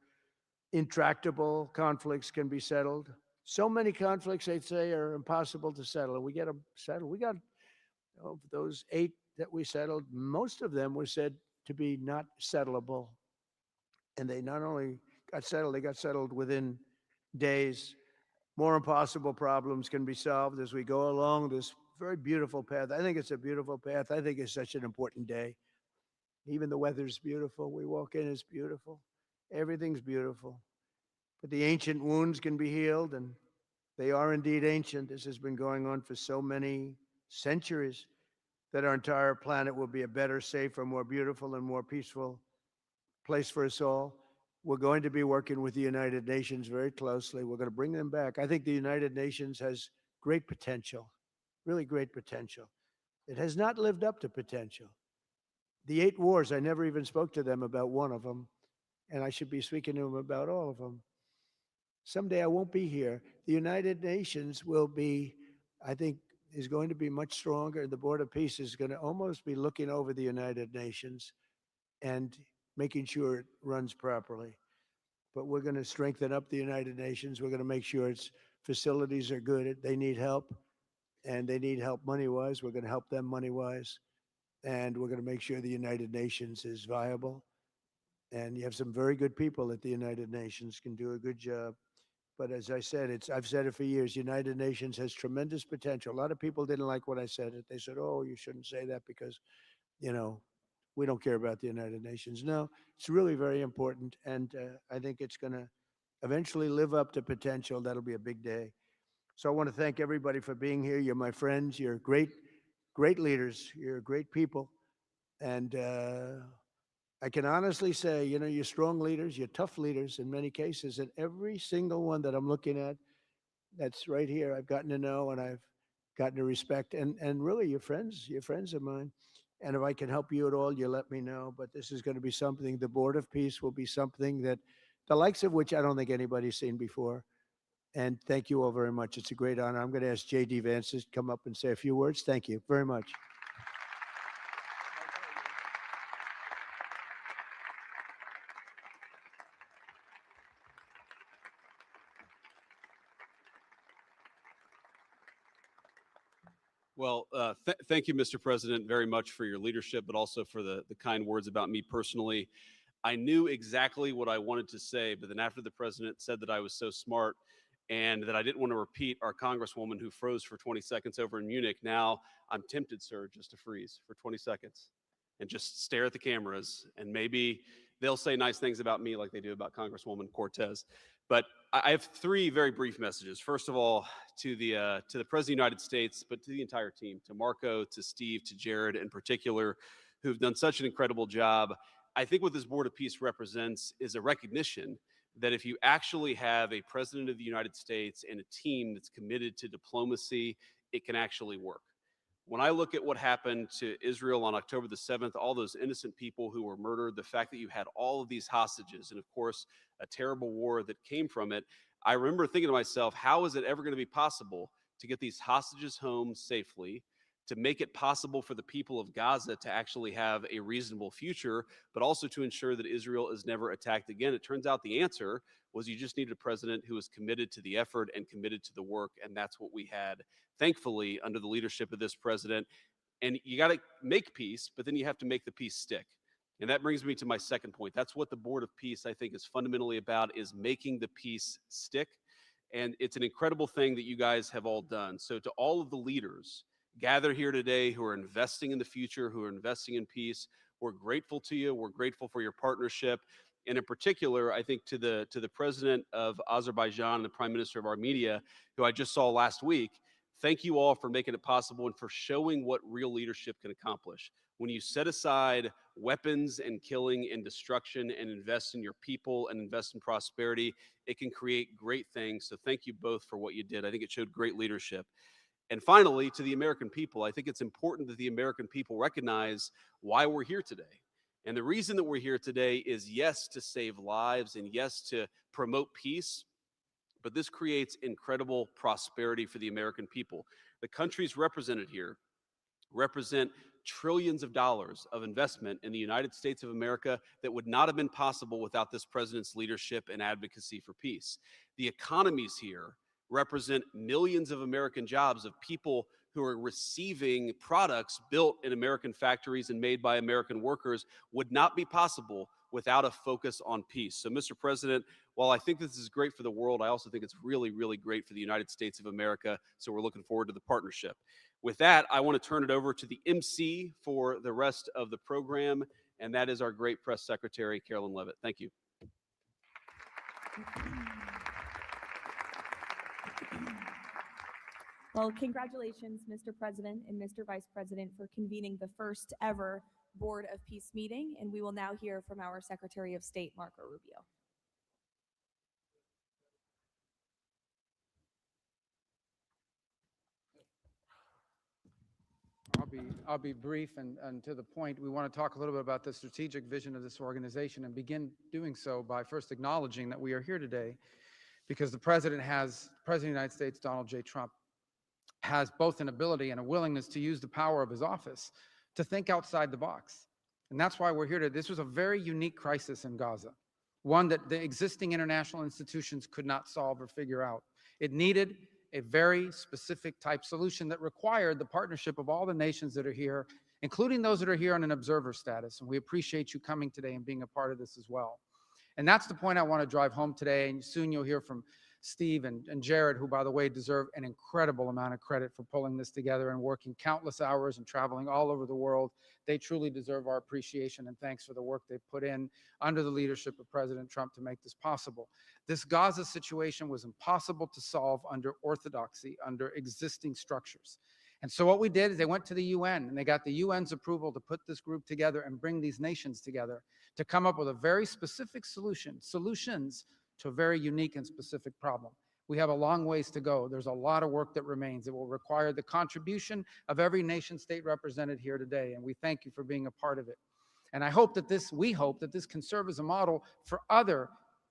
B: intractable conflicts can be settled. So many conflicts, they'd say, are impossible to settle, and we get them settled. We got, of those 8 that we settled, most of them were said to be not settlable. And they not only got settled, they got settled within days. More impossible problems can be solved as we go along this very beautiful path. I think it's a beautiful path. I think it's such an important day. Even the weather's beautiful. We walk in, it's beautiful. Everything's beautiful. But the ancient wounds can be healed, and they are indeed ancient. This has been going on for so many centuries that our entire planet will be a better, safer, more beautiful, and more peaceful place for us all. We're going to be working with the United Nations very closely. We're going to bring them back. I think the United Nations has great potential, really great potential. It has not lived up to potential. The 8 wars, I never even spoke to them about one of them, and I should be speaking to them about all of them. Someday I won't be here. The United Nations will be, I think, is going to be much stronger. The Board of Peace is going to almost be looking over the United Nations and making sure it runs properly. But we're going to strengthen up the United Nations. We're going to make sure its facilities are good. They need help, and they need help money-wise. We're going to help them money-wise. And we're going to make sure the United Nations is viable. And you have some very good people at the United Nations, can do a good job. But as I said, I've said it for years, United Nations has tremendous potential. A lot of people didn't like what I said. They said, oh, you shouldn't say that because, we don't care about the United Nations. No, it's really very important. And I think it's going to eventually live up to potential. That'll be a big day. So I want to thank everybody for being here. You're my friends. You're great, great leaders. You're great people. And I can honestly say, you're strong leaders, you're tough leaders in many cases, and every single one that I'm looking at that's right here, I've gotten to know and I've gotten to respect, and really you're friends of mine. And if I can help you at all, you let me know. But this is going to be something, the Board of Peace will be something that the likes of which I don't think anybody's seen before. And thank you all very much. It's a great honor. I'm going to ask J.D. Vance to come up and say a few words. Thank you very much.
C: Well, thank you, Mr. President, very much for your leadership, but also for the kind words about me personally. I knew exactly what I wanted to say, but then after the president said that I was so smart and that I didn't want to repeat our congresswoman who froze for 20 seconds over in Munich, now I'm tempted, sir, just to freeze for 20 seconds and just stare at the cameras, and maybe they'll say nice things about me like they do about Congresswoman Cortez. But I have 3 very brief messages. First of all, to the President of the United States, but to the entire team, to Marco, to Steve, to Jared in particular, who've done such an incredible job. I think what this Board of Peace represents is a recognition that if you actually have a President of the United States and a team that's committed to diplomacy, it can actually work. When I look at what happened to Israel on October the 7th, all those innocent people who were murdered, the fact that you had all of these hostages, and of course, a terrible war that came from it, I remember thinking to myself, how is it ever going to be possible to get these hostages home safely, to make it possible for the people of Gaza to actually have a reasonable future, but also to ensure that Israel is never attacked again? It turns out the answer was you just needed a president who was committed to the effort and committed to the work, and that's what we had, thankfully, under the leadership of this president. And you got to make peace, but then you have to make the peace stick. And that brings me to my second point. That's what the Board of Peace, I think, is fundamentally about, is making the peace stick. And it's an incredible thing that you guys have all done. So to all of the leaders gathered here today who are investing in the future, who are investing in peace, we're grateful to you. We're grateful for your partnership. And in particular, I think to the president of Azerbaijan and the prime minister of Armenia, who I just saw last week, thank you all for making it possible and for showing what real leadership can accomplish. When you set aside weapons and killing and destruction and invest in your people and invest in prosperity, it can create great things. So thank you both for what you did. I think it showed great leadership. And finally, to the American people, I think it's important that the American people recognize why we're here today. And the reason that we're here today is, yes, to save lives and yes, to promote peace, but this creates incredible prosperity for the American people. The countries represented here represent trillions of dollars of investment in the United States of America that would not have been possible without this president's leadership and advocacy for peace. The economies here represent millions of American jobs of people who are receiving products built in American factories and made by American workers would not be possible without a focus on peace. So, Mr. President, while I think this is great for the world, I also think it's really, really great for the United States of America. So we're looking forward to the partnership. With that, I want to turn it over to the MC for the rest of the program, and that is our great press secretary, Carolyn Levitt. Thank you.
D: Well, congratulations, Mr. President and Mr. Vice President, for convening the first ever Board of Peace meeting. And we will now hear from our Secretary of State, Marco Rubio.
E: I'll be brief and to the point. We want to talk a little bit about the strategic vision of this organization and begin doing so by first acknowledging that we are here today because the President of the United States, Donald J. Trump, has both an ability and a willingness to use the power of his office to think outside the box. And that's why we're here today. This was a very unique crisis in Gaza, one that the existing international institutions could not solve or figure out. It needed a very specific type solution that required the partnership of all the nations that are here, including those that are here on an observer status. And we appreciate you coming today and being a part of this as well. And that's the point I want to drive home today. And soon you'll hear from Steve and Jared, who, by the way, deserve an incredible amount of credit for pulling this together and working countless hours and traveling all over the world. They truly deserve our appreciation and thanks for the work they've put in under the leadership of President Trump to make this possible. This Gaza situation was impossible to solve under orthodoxy, under existing structures. And so what we did is they went to the UN and they got the UN's approval to put this group together and bring these nations together to come up with a very specific solutions to a very unique and specific problem. We have a long ways to go. There's a lot of work that remains. It will require the contribution of every nation state represented here today, and we thank you for being a part of it. And we hope that this can serve as a model for other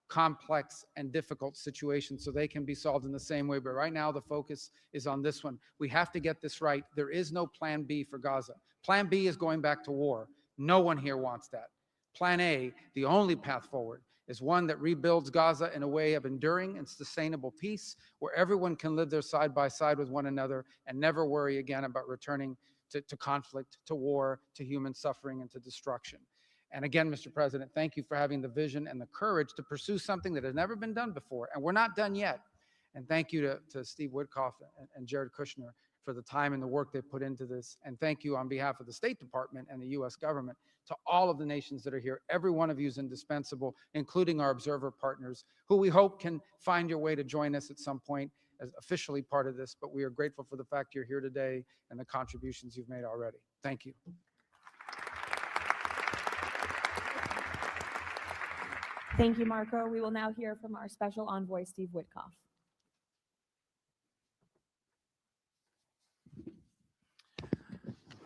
E: complex and difficult situations so they can be solved in the same way. But right now, the focus is on this one. We have to get this right. There is no plan B for Gaza. Plan B is going back to war. No one here wants that. Plan A, the only path forward, is one that rebuilds Gaza in a way of enduring and sustainable peace, where everyone can live there side by side with one another and never worry again about returning to conflict, to war, to human suffering, and to destruction. And again, Mr. President, thank you for having the vision and the courage to pursue something that has never been done before, and we're not done yet. And thank you to Steve Witkoff and Jared Kushner for the time and the work they put into this. And thank you on behalf of the State Department and the U.S. government to all of the nations that are here. Every one of you is indispensable, including our observer partners, who we hope can find your way to join us at some point as officially part of this. But we are grateful for the fact you're here today and the contributions you've made already. Thank you.
D: Thank you, Marco. We will now hear from our special envoy, Steve Witkoff.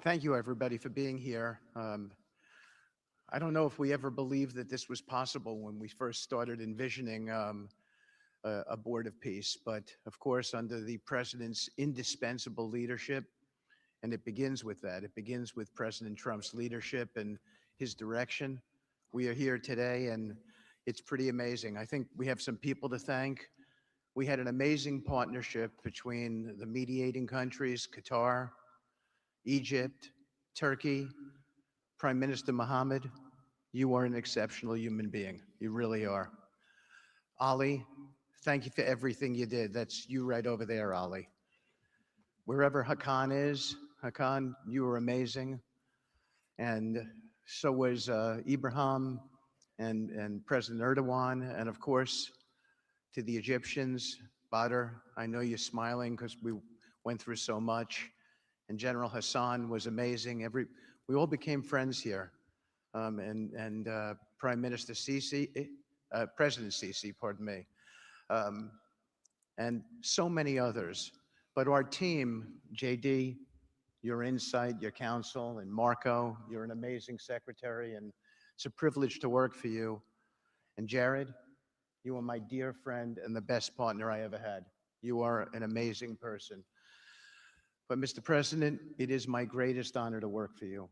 B: Thank you, everybody, for being here. I don't know if we ever believed that this was possible when we first started envisioning a board of peace, but of course, under the president's indispensable leadership, and it begins with that. It begins with President Trump's leadership and his direction. We are here today, and it's pretty amazing. I think we have some people to thank. We had an amazing partnership between the mediating countries, Qatar, Egypt, Turkey, Prime Minister Mohammed, You are an exceptional human being. You really are. Ali, thank you for everything you did. That's you right over there, Ali. Wherever Hakan is, Hakan, you were amazing. And so was Ibrahim and President Erdogan. And of course, to the Egyptians, Badr, I know you're smiling because we went through so much. And General Hassan was amazing. We all became friends here. And Prime Minister Sisi, President Sisi, pardon me, and so many others. But our team, JD, your insight, your counsel, and Marco, you're an amazing secretary, and it's a privilege to work for you. And Jared, you are my dear friend and the best partner I ever had. You are an amazing person. But Mr. President, it is my greatest honor to work for you.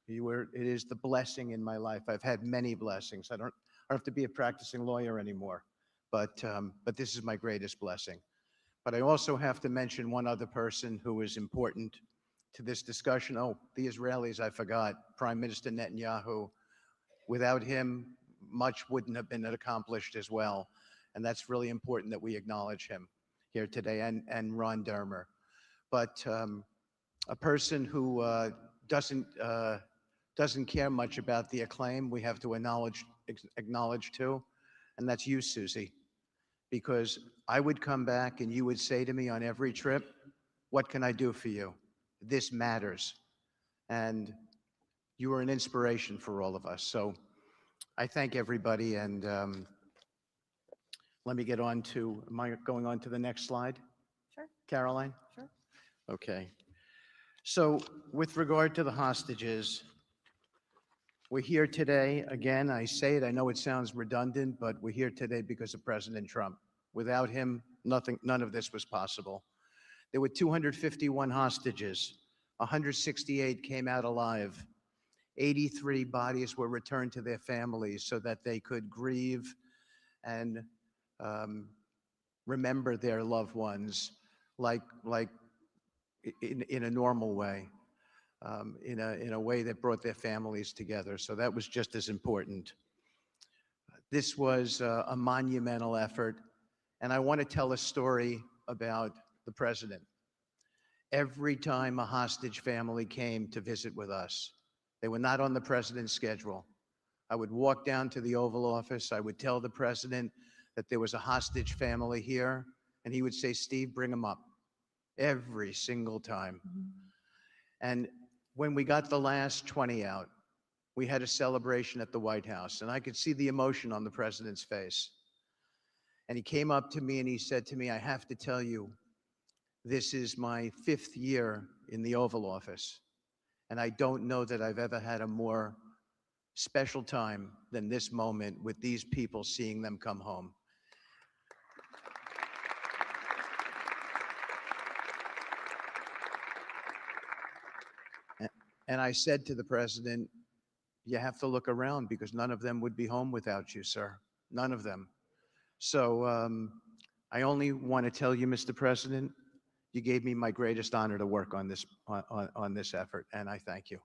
B: It is the blessing in my life. I've had many blessings. I don't have to be a practicing lawyer anymore, but this is my greatest blessing. But I also have to mention one other person who is important to this discussion. Oh, the Israelis, I forgot. Prime Minister Netanyahu. Without him, much wouldn't have been accomplished as well. And that's really important that we acknowledge him here today, and Ron Dermer. But a person who doesn't care much about the acclaim, we have to acknowledge too, and that's you, Susie. Because I would come back and you would say to me on every trip, what can I do for you? This matters. And you are an inspiration for all of us. So I thank everybody, and let me get on to, am I going on to the next slide?
D: Sure.
B: Caroline?
D: Sure.
B: Okay. So with regard to the hostages, we're here today, again, I say it, I know it sounds redundant, but we're here today because of President Trump. Without him, none of this was possible. There were 251 hostages. 168 came out alive. 83 bodies were returned to their families so that they could grieve and remember their loved ones like in a normal way. In a way that brought their families together. So that was just as important. This was a monumental effort, and I want to tell a story about the president. Every time a hostage family came to visit with us, they were not on the president's schedule. I would walk down to the Oval Office, I would tell the president that there was a hostage family here, and he would say, Steve, bring them up. Every single time. And when we got the last 20 out, we had a celebration at the White House, and I could see the emotion on the president's face. And he came up to me and he said to me, I have to tell you, this is my 5th year in the Oval Office, and I don't know that I've ever had a more special time than this moment with these people, seeing them come home. And I said to the president, you have to look around because none of them would be home without you, sir. None of them. So I only want to tell you, Mr. President, you gave me my greatest honor to work on this effort, and I thank you.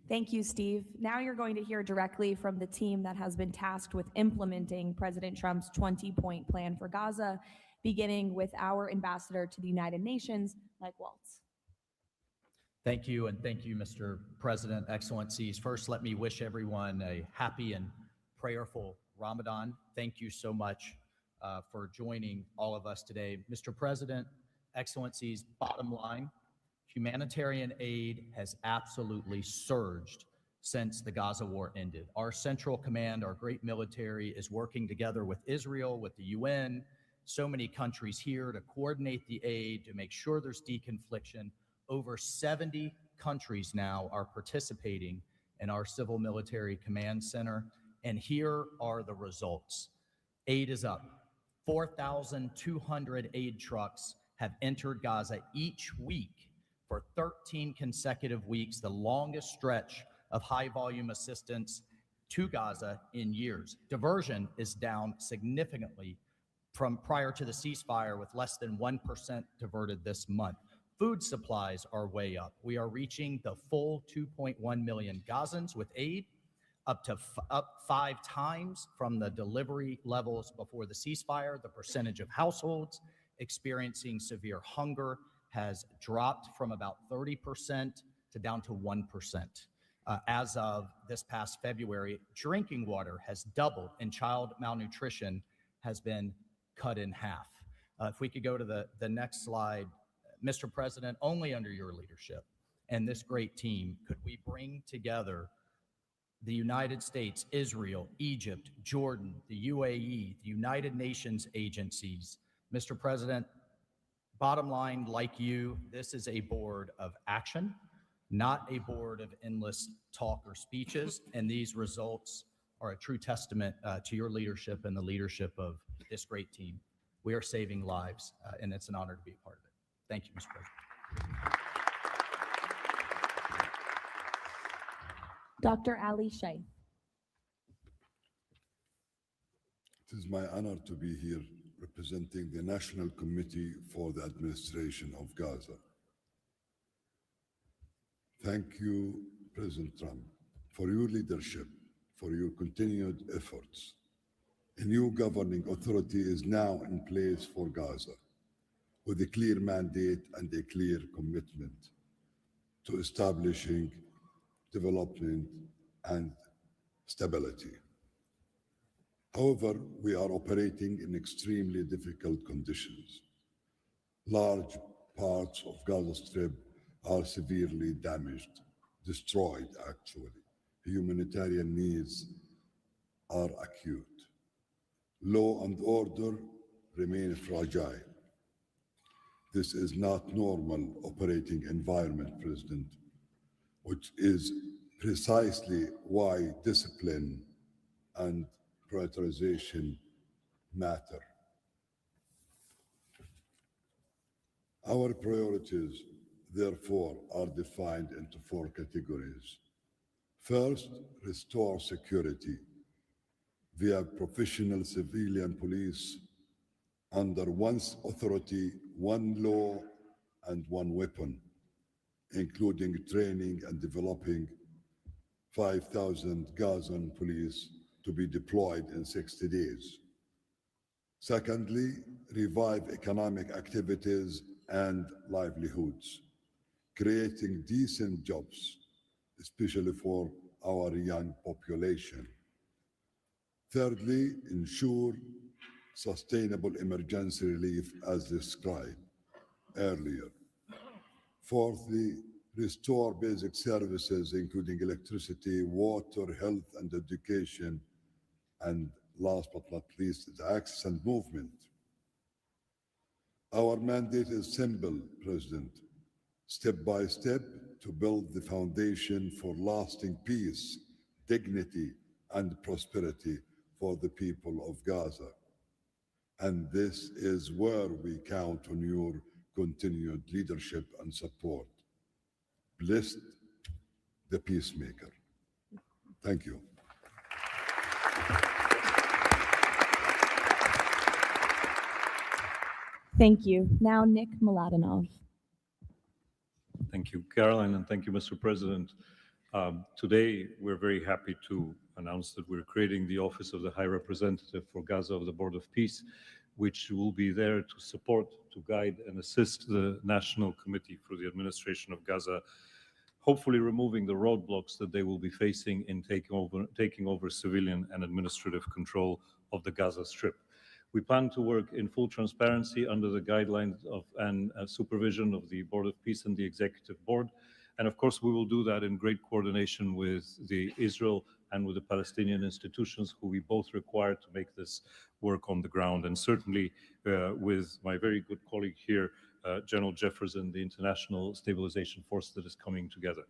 D: Thank you, Steve. Now you're going to hear directly from the team that has been tasked with implementing President Trump's 20-point plan for Gaza, beginning with our ambassador to the United Nations, Mike Waltz.
F: Thank you, and thank you, Mr. President, Excellencies. First, let me wish everyone a happy and prayerful Ramadan. Thank you so much for joining all of us today. Mr. President, Excellencies, bottom line, humanitarian aid has absolutely surged since the Gaza war ended. Our Central Command, our great military, is working together with Israel, with the UN, so many countries here to coordinate the aid, to make sure there's deconfliction. Over 70 countries now are participating in our Civil Military Command Center, and here are the results. Aid is up. 4,200 aid trucks have entered Gaza each week for 13 consecutive weeks, the longest stretch of high-volume assistance to Gaza in years. Diversion is down significantly from prior to the ceasefire, with less than 1% diverted this month. Food supplies are way up. We are reaching the full 2.1 million Gazans with aid, up 5 times from the delivery levels before the ceasefire. The percentage of households experiencing severe hunger has dropped from about 30% to down to 1%. As of this past February, drinking water has doubled and child malnutrition has been cut in half. If we could go to the next slide, Mr. President, only under your leadership and this great team could we bring together the United States, Israel, Egypt, Jordan, the UAE, the United Nations agencies. Mr. President, bottom line, like you, this is a board of action, not a board of endless talk or speeches, and these results are a true testament to your leadership and the leadership of this great team. We are saving lives, and it's an honor to be a part of it. Thank you, Mr. President.
D: Dr. Ali Sheikh.
G: It is my honor to be here representing the National Committee for the Administration of Gaza. Thank you, President Trump, for your leadership, for your continued efforts. A new governing authority is now in place for Gaza, with a clear mandate and a clear commitment to establishing development and stability. However, we are operating in extremely difficult conditions. Large parts of Gaza Strip are severely damaged, destroyed actually. Humanitarian needs are acute. Law and order remain fragile. This is not normal operating environment, President, which is precisely why discipline and prioritization matter. Our priorities, therefore, are defined into 4 categories. First, restore security via professional civilian police under one authority, one law, and one weapon, including training and developing 5,000 Gazan police to be deployed in 60 days. Secondly, revive economic activities and livelihoods, creating decent jobs, especially for our young population. Thirdly, ensure sustainable emergency relief as described earlier. Fourthly, restore basic services, including electricity, water, health, and education. And last but not least, the access and movement. Our mandate is simple, President. Step by step, to build the foundation for lasting peace, dignity, and prosperity for the people of Gaza. And this is where we count on your continued leadership and support. Blessed the peacemaker. Thank you.
D: Thank you. Now, Nick Mladenov.
H: Thank you, Caroline, and thank you, Mr. President. Today, we're very happy to announce that we're creating the Office of the High Representative for Gaza of the Board of Peace, which will be there to support, to guide, and assist the National Committee for the Administration of Gaza, hopefully removing the roadblocks that they will be facing in taking over civilian and administrative control of the Gaza Strip. We plan to work in full transparency under the guidelines of and supervision of the Board of Peace and the Executive Board. And of course, we will do that in great coordination with the Israel and with the Palestinian institutions, who we both require to make this work on the ground. And certainly with my very good colleague here, General Jefferson, the International Stabilization Force that is coming together.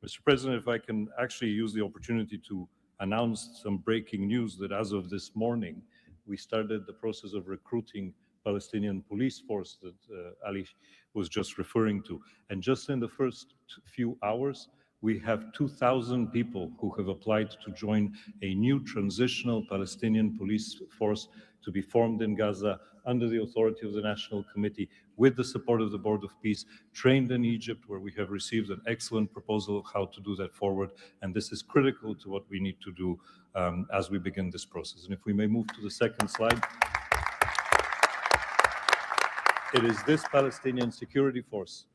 H: Mr. President, if I can actually use the opportunity to announce some breaking news that as of this morning, we started the process of recruiting Palestinian police force that Ali was just referring to. And just in the first few hours, We have 2,000 people who have applied to join a new transitional Palestinian police force to be formed in Gaza under the authority of the National Committee with the support of the Board of Peace, trained in Egypt, where we have received an excellent proposal of how to do that forward. And this is critical to what we need to do as we begin this process. And if we may move to the second slide. It is this Palestinian security force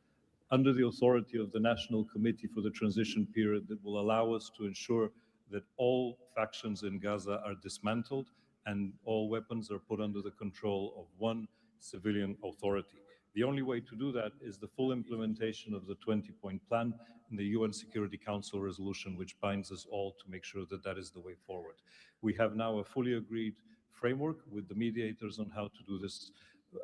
H: under the authority of the National Committee for the Transition Period that will allow us to ensure that all factions in Gaza are dismantled and all weapons are put under the control of one civilian authority. The only way to do that is the full implementation of the 20-point plan in the UN Security Council resolution, which binds us all to make sure that that is the way forward. We have now a fully agreed framework with the mediators on how to do this,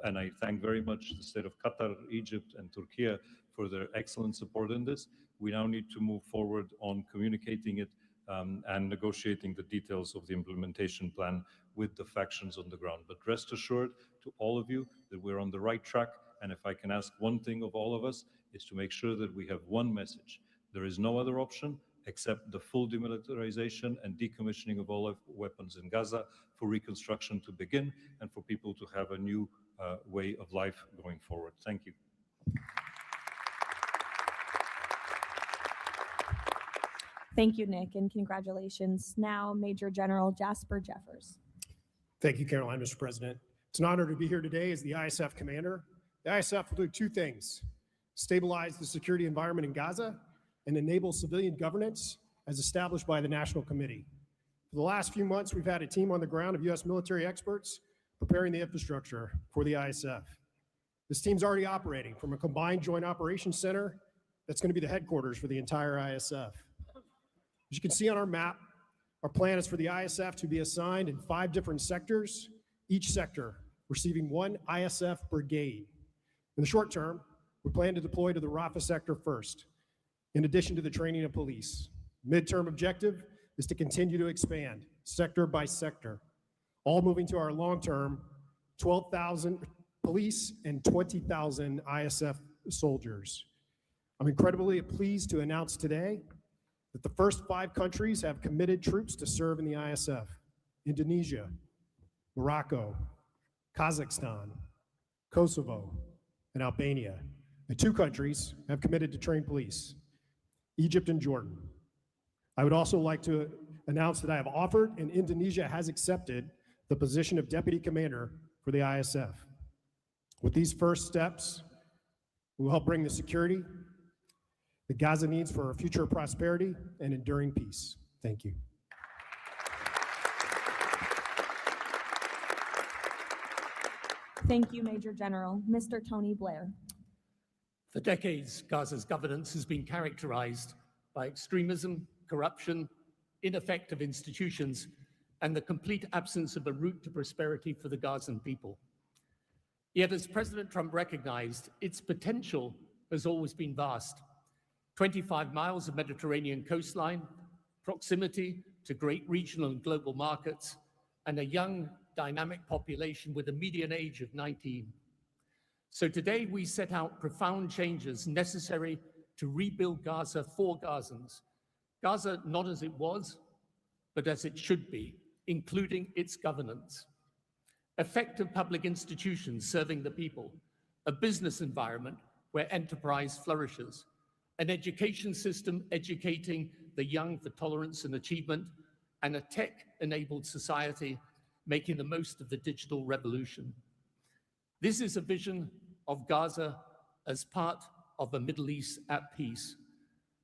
H: and I thank very much the state of Qatar, Egypt, and Turkey for their excellent support in this. We now need to move forward on communicating it and negotiating the details of the implementation plan with the factions on the ground. But rest assured to all of you that we're on the right track. And if I can ask one thing of all of us, is to make sure that we have one message. There is no other option except the full demilitarization and decommissioning of all weapons in Gaza for reconstruction to begin and for people to have a new way of life going forward. Thank you.
D: Thank you, Nick, and congratulations. Now, Major General Jasper Jeffers.
I: Thank you, Caroline, Mr. President. It's an honor to be here today as the ISF commander. The ISF will do two things: stabilize the security environment in Gaza and enable civilian governance as established by the National Committee. For the last few months, we've had a team on the ground of U.S. military experts preparing the infrastructure for the ISF. This team's already operating from a combined joint operations center that's going to be the headquarters for the entire ISF. As you can see on our map, our plan is for the ISF to be assigned in 5 different sectors, each sector receiving 1 ISF brigade. In the short term, we plan to deploy to the Rafah sector first, in addition to the training of police. Midterm objective is to continue to expand sector by sector, all moving to our long-term 12,000 police and 20,000 ISF soldiers. I'm incredibly pleased to announce today that the first 5 countries have committed troops to serve in the ISF: Indonesia, Morocco, Kazakhstan, Kosovo, and Albania. And 2 countries have committed to train police: Egypt and Jordan. I would also like to announce that I have offered and Indonesia has accepted the position of Deputy Commander for the ISF. With these first steps, we will help bring the security that Gaza needs for our future prosperity and enduring peace. Thank you.
D: Thank you, Major General. Mr. Tony Blair.
J: For decades, Gaza's governance has been characterized by extremism, corruption, ineffective institutions, and the complete absence of a route to prosperity for the Gazan people. Yet, as President Trump recognized, its potential has always been vast. 25 miles of Mediterranean coastline, proximity to great regional and global markets, and a young, dynamic population with a median age of 19. So today we set out profound changes necessary to rebuild Gaza for Gazans. Gaza not as it was, but as it should be, including its governance. Effective public institutions serving the people, a business environment where enterprise flourishes, an education system educating the young for tolerance and achievement, and a tech-enabled society making the most of the digital revolution. This is a vision of Gaza as part of a Middle East at peace,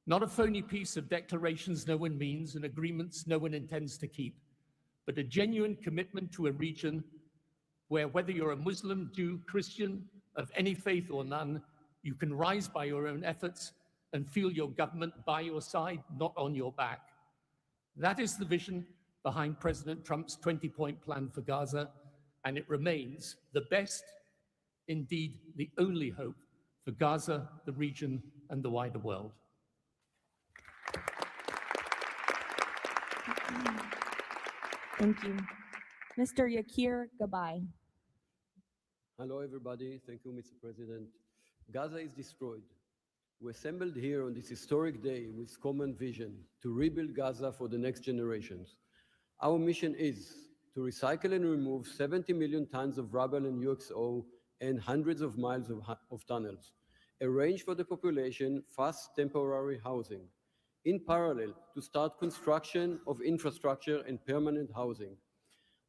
J: not a phony piece of declarations no one means and agreements no one intends to keep, but a genuine commitment to a region where, whether you're a Muslim, Jew, Christian, of any faith or none, you can rise by your own efforts and feel your government by your side, not on your back. That is the vision behind President Trump's 20-point plan for Gaza, and it remains the best, indeed the only hope for Gaza, the region, and the wider world.
D: Thank you. Mr. Yakir Gabay.
K: Hello, everybody. Thank you, Mr. President. Gaza is destroyed. We assembled here on this historic day with common vision to rebuild Gaza for the next generations. Our mission is to recycle and remove 70 million tons of rubble and UXO and hundreds of miles of tunnels, arrange for the population fast temporary housing. In parallel, to start construction of infrastructure and permanent housing.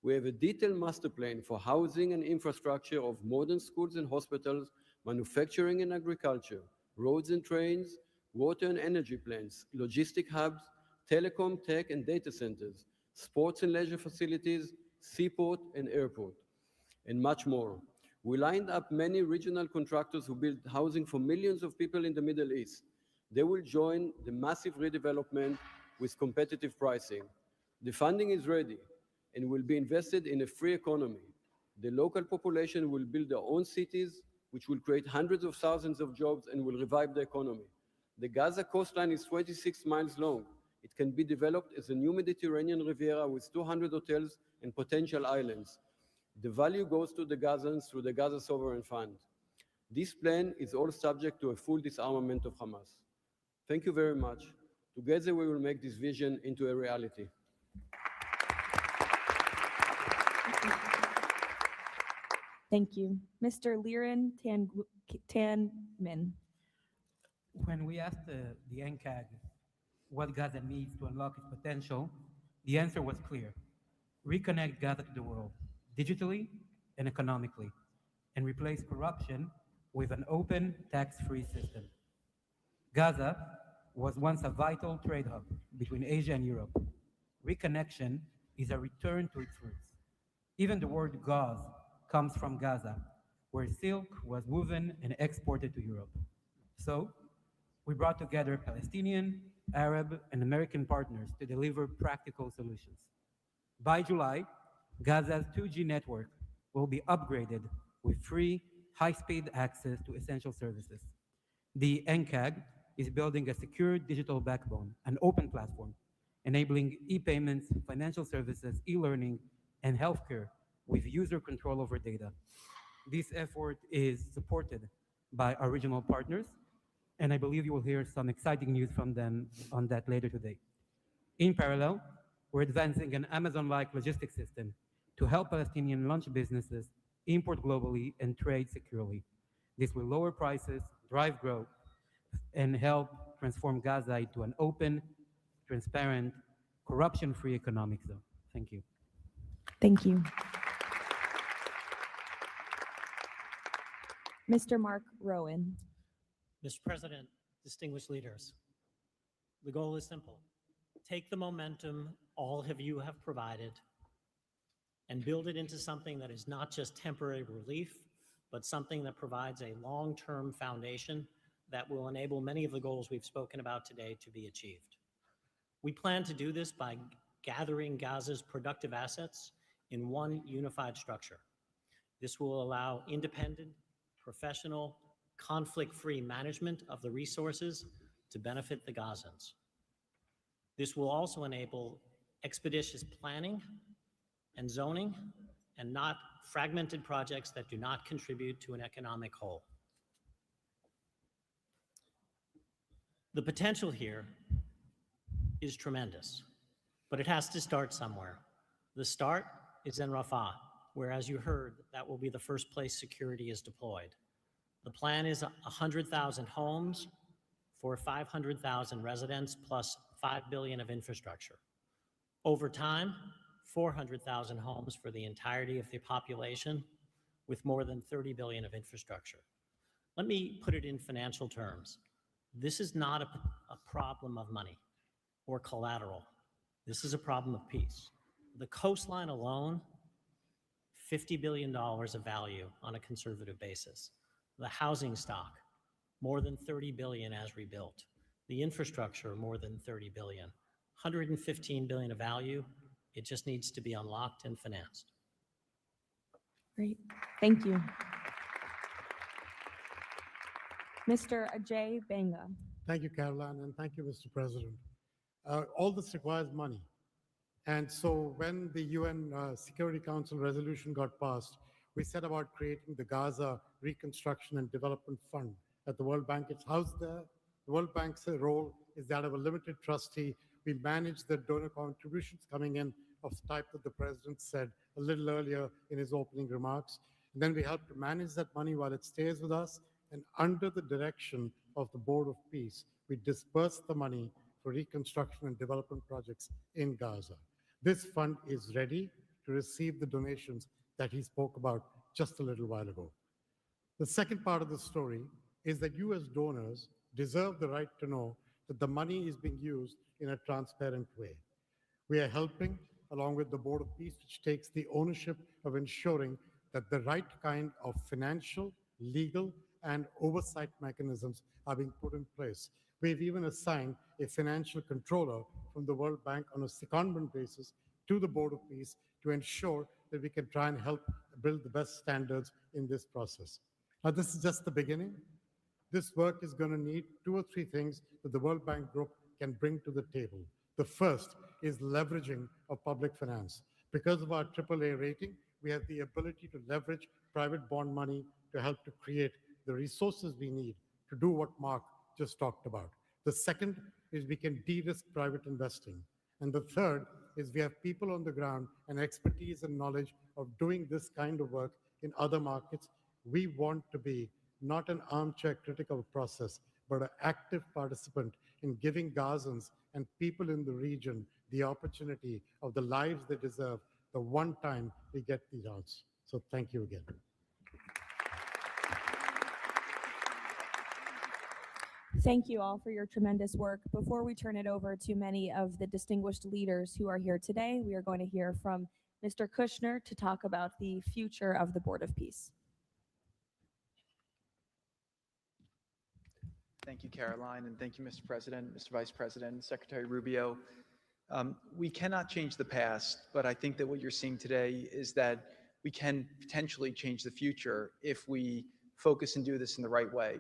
K: We have a detailed master plan for housing and infrastructure of modern schools and hospitals, manufacturing and agriculture, roads and trains, water and energy plants, logistic hubs, telecom, tech and data centers, sports and leisure facilities, seaport and airport, and much more. We lined up many regional contractors who build housing for millions of people in the Middle East. They will join the massive redevelopment with competitive pricing. The funding is ready and will be invested in a free economy. The local population will build their own cities, which will create hundreds of thousands of jobs and will revive the economy. The Gaza coastline is 26 miles long. It can be developed as a new Mediterranean Riviera with 200 hotels and potential islands. The value goes to the Gazans through the Gaza Sovereign Fund. This plan is all subject to a full disarmament of Hamas. Thank you very much. Together we will make this vision into a reality.
D: Thank you. Mr. Liren Tanman.
L: When we asked the NCAG what Gaza needs to unlock its potential, the answer was clear. Reconnect Gaza to the world, digitally and economically, and replace corruption with an open, tax-free system. Gaza was once a vital trade hub between Asia and Europe. Reconnection is a return to its roots. Even the word gauze comes from Gaza, where silk was woven and exported to Europe. So, we brought together Palestinian, Arab, and American partners to deliver practical solutions. By July, Gaza's 2G network will be upgraded with free, high-speed access to essential services. The NCAG is building a secure digital backbone, an open platform, enabling e-payments, financial services, e-learning, and healthcare with user control over data. This effort is supported by our regional partners, and I believe you will hear some exciting news from them on that later today. In parallel, we're advancing an Amazon-like logistics system to help Palestinian launch businesses import globally and trade securely. This will lower prices, drive growth, and help transform Gaza into an open, transparent, corruption-free economic zone. Thank you.
D: Thank you. Mr. Mark Rowan.
M: Mr. President, distinguished leaders, the goal is simple. Take the momentum all of you have provided and build it into something that is not just temporary relief, but something that provides a long-term foundation that will enable many of the goals we've spoken about today to be achieved. We plan to do this by gathering Gaza's productive assets in one unified structure. This will allow independent, professional, conflict-free management of the resources to benefit the Gazans. This will also enable expeditious planning and zoning and not fragmented projects that do not contribute to an economic whole. The potential here is tremendous, but it has to start somewhere. The start is in Rafah, where, as you heard, that will be the first place security is deployed. The plan is 100,000 homes for 500,000 residents plus $5 billion of infrastructure. Over time, 400,000 homes for the entirety of the population with more than $30 billion of infrastructure. Let me put it in financial terms. This is not a problem of money or collateral. This is a problem of peace. The coastline alone, $50 billion of value on a conservative basis. The housing stock, more than $30 billion as rebuilt. The infrastructure, more than $30 billion. $115 billion of value. It just needs to be unlocked and financed.
D: Great, thank you. Mr. Ajay Banga.
N: Thank you, Caroline, and thank you, Mr. President. All this requires money. And so when the UN Security Council resolution got passed, we set about creating the Gaza Reconstruction and Development Fund at the World Bank. It's housed there. The World Bank's role is that of a limited trustee. We manage the donor contributions coming in of the type that the president said a little earlier in his opening remarks. And then we help to manage that money while it stays with us. And under the direction of the Board of Peace, we disperse the money for reconstruction and development projects in Gaza. This fund is ready to receive the donations that he spoke about just a little while ago. The second part of the story is that you as donors deserve the right to know that the money is being used in a transparent way. We are helping, along with the Board of Peace, which takes the ownership of ensuring that the right kind of financial, legal, and oversight mechanisms are being put in place. We've even assigned a financial controller from the World Bank on a secondment basis to the Board of Peace to ensure that we can try and help build the best standards in this process. Now, this is just the beginning. This work is going to need 2 or 3 things that the World Bank Group can bring to the table. The first is leveraging of public finance. Because of our AAA rating, we have the ability to leverage private bond money to help to create the resources we need to do what Mark just talked about. The second is we can de-risk private investing. And the third is we have people on the ground and expertise and knowledge of doing this kind of work in other markets. We want to be not an armchair critic of a process, but an active participant in giving Gazans and people in the region the opportunity of the lives they deserve the one time we get the chance. So thank you again.
D: Thank you all for your tremendous work. Before we turn it over to many of the distinguished leaders who are here today, we are going to hear from Mr. Kushner to talk about the future of the Board of Peace.
O: Thank you, Caroline, and thank you, Mr. President, Mr. Vice President, Secretary Rubio. We cannot change the past, but I think that what you're seeing today is that we can potentially change the future if we focus and do this in the right way.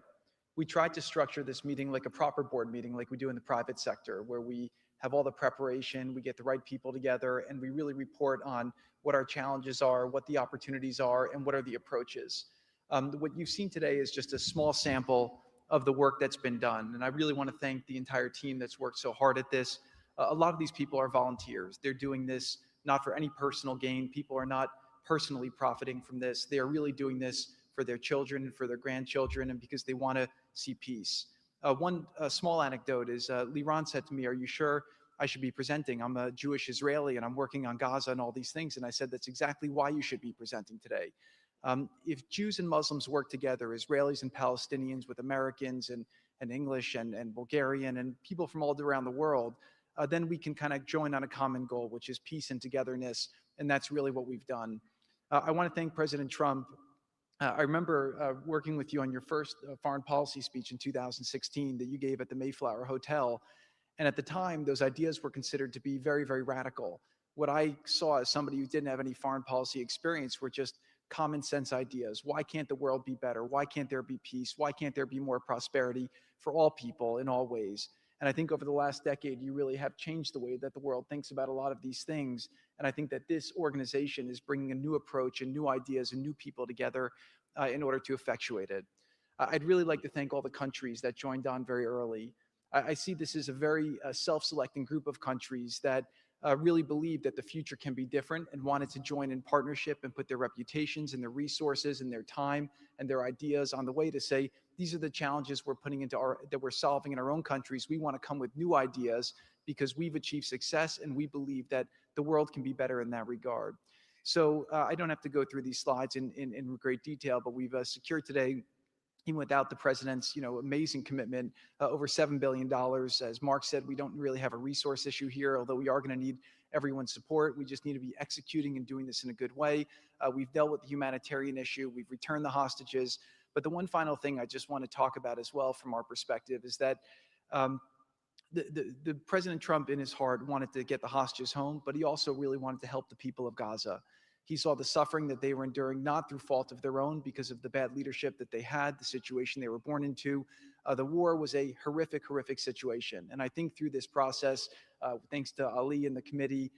O: We tried to structure this meeting like a proper board meeting, like we do in the private sector, where we have all the preparation, we get the right people together, and we really report on what our challenges are, what the opportunities are, and what are the approaches. What you've seen today is just a small sample of the work that's been done. And I really want to thank the entire team that's worked so hard at this. A lot of these people are volunteers. They're doing this not for any personal gain. People are not personally profiting from this. They are really doing this for their children and for their grandchildren and because they want to see peace. One small anecdote is Liran said to me, "Are you sure I should be presenting? I'm a Jewish Israeli and I'm working on Gaza and all these things." And I said, "That's exactly why you should be presenting today." If Jews and Muslims work together, Israelis and Palestinians with Americans and English and Bulgarian and people from all around the world, then we can kind of join on a common goal, which is peace and togetherness. And that's really what we've done. I want to thank President Trump. I remember working with you on your first foreign policy speech in 2016 that you gave at the Mayflower Hotel. And at the time, those ideas were considered to be very, very radical. What I saw as somebody who didn't have any foreign policy experience were just common sense ideas. Why can't the world be better? Why can't there be peace? Why can't there be more prosperity for all people in all ways? And I think over the last decade, you really have changed the way that the world thinks about a lot of these things. And I think that this organization is bringing a new approach and new ideas and new people together in order to effectuate it. I'd really like to thank all the countries that joined on very early. I see this as a very self-selecting group of countries that really believe that the future can be different and wanted to join in partnership and put their reputations and their resources and their time and their ideas on the way to say, these are the challenges we're putting into that we're solving in our own countries. We want to come with new ideas because we've achieved success and we believe that the world can be better in that regard. So I don't have to go through these slides in great detail, but we've secured today, even without the president's amazing commitment, over $7 billion. As Mark said, we don't really have a resource issue here, although we are going to need everyone's support. We just need to be executing and doing this in a good way. We've dealt with the humanitarian issue. We've returned the hostages. But the one final thing I just want to talk about as well from our perspective is that the President Trump in his heart wanted to get the hostages home, but he also really wanted to help the people of Gaza. He saw the suffering that they were enduring, not through fault of their own, because of the bad leadership that they had, the situation they were born into. The war was a horrific, horrific situation. And I think through this process, thanks to Ali and the committee,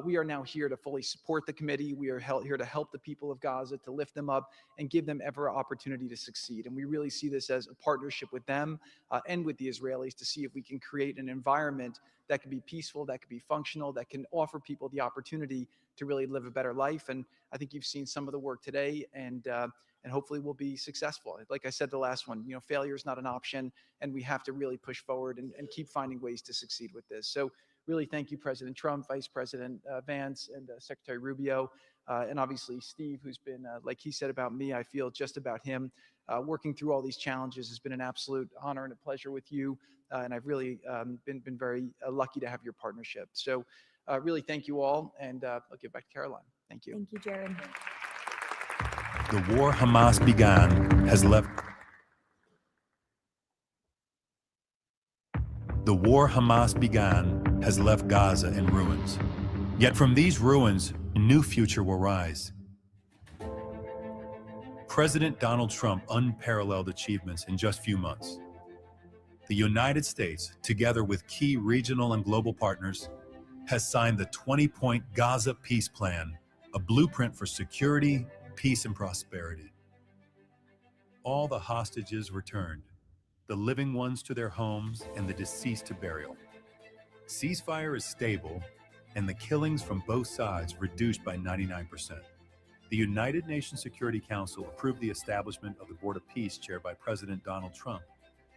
O: we are now here to fully support the committee. We are here to help the people of Gaza, to lift them up and give them every opportunity to succeed. And we really see this as a partnership with them and with the Israelis to see if we can create an environment that can be peaceful, that can be functional, that can offer people the opportunity to really live a better life. And I think you've seen some of the work today, and hopefully we'll be successful. Like I said, the last one, failure is not an option, and we have to really push forward and keep finding ways to succeed with this. So really thank you, President Trump, Vice President Vance, and Secretary Rubio, and obviously Steve, who's been, like he said about me, I feel just about him. Working through all these challenges has been an absolute honor and a pleasure with you, and I've really been very lucky to have your partnership. So really thank you all, and I'll give back to Caroline. Thank you.
D: Thank you, Jared.
P: The war Hamas began has left Gaza in ruins. Yet from these ruins, a new future will rise. President Donald Trump unparalleled achievements in just a few months. The United States, together with key regional and global partners, has signed the 20-point Gaza Peace Plan, a blueprint for security, peace, and prosperity. All the hostages returned, the living ones to their homes and the deceased to burial. Ceasefire is stable, and the killings from both sides reduced by 99%. The United Nations Security Council approved the establishment of the Board of Peace chaired by President Donald Trump,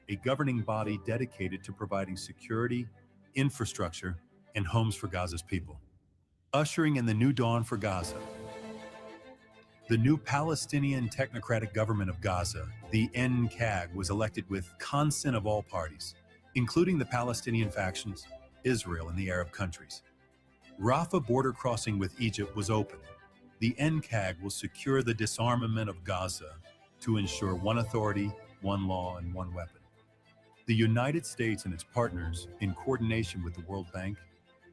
P: a governing body dedicated to providing security, infrastructure, and homes for Gaza's people. Ushering in the new dawn for Gaza, the new Palestinian Technocratic Government of Gaza, the NCAG, was elected with consent of all parties, including the Palestinian factions, Israel, and the Arab countries. Rafah border crossing with Egypt was open. The NCAG will secure the disarmament of Gaza to ensure one authority, one law, and one weapon. The United States and its partners, in coordination with the World Bank,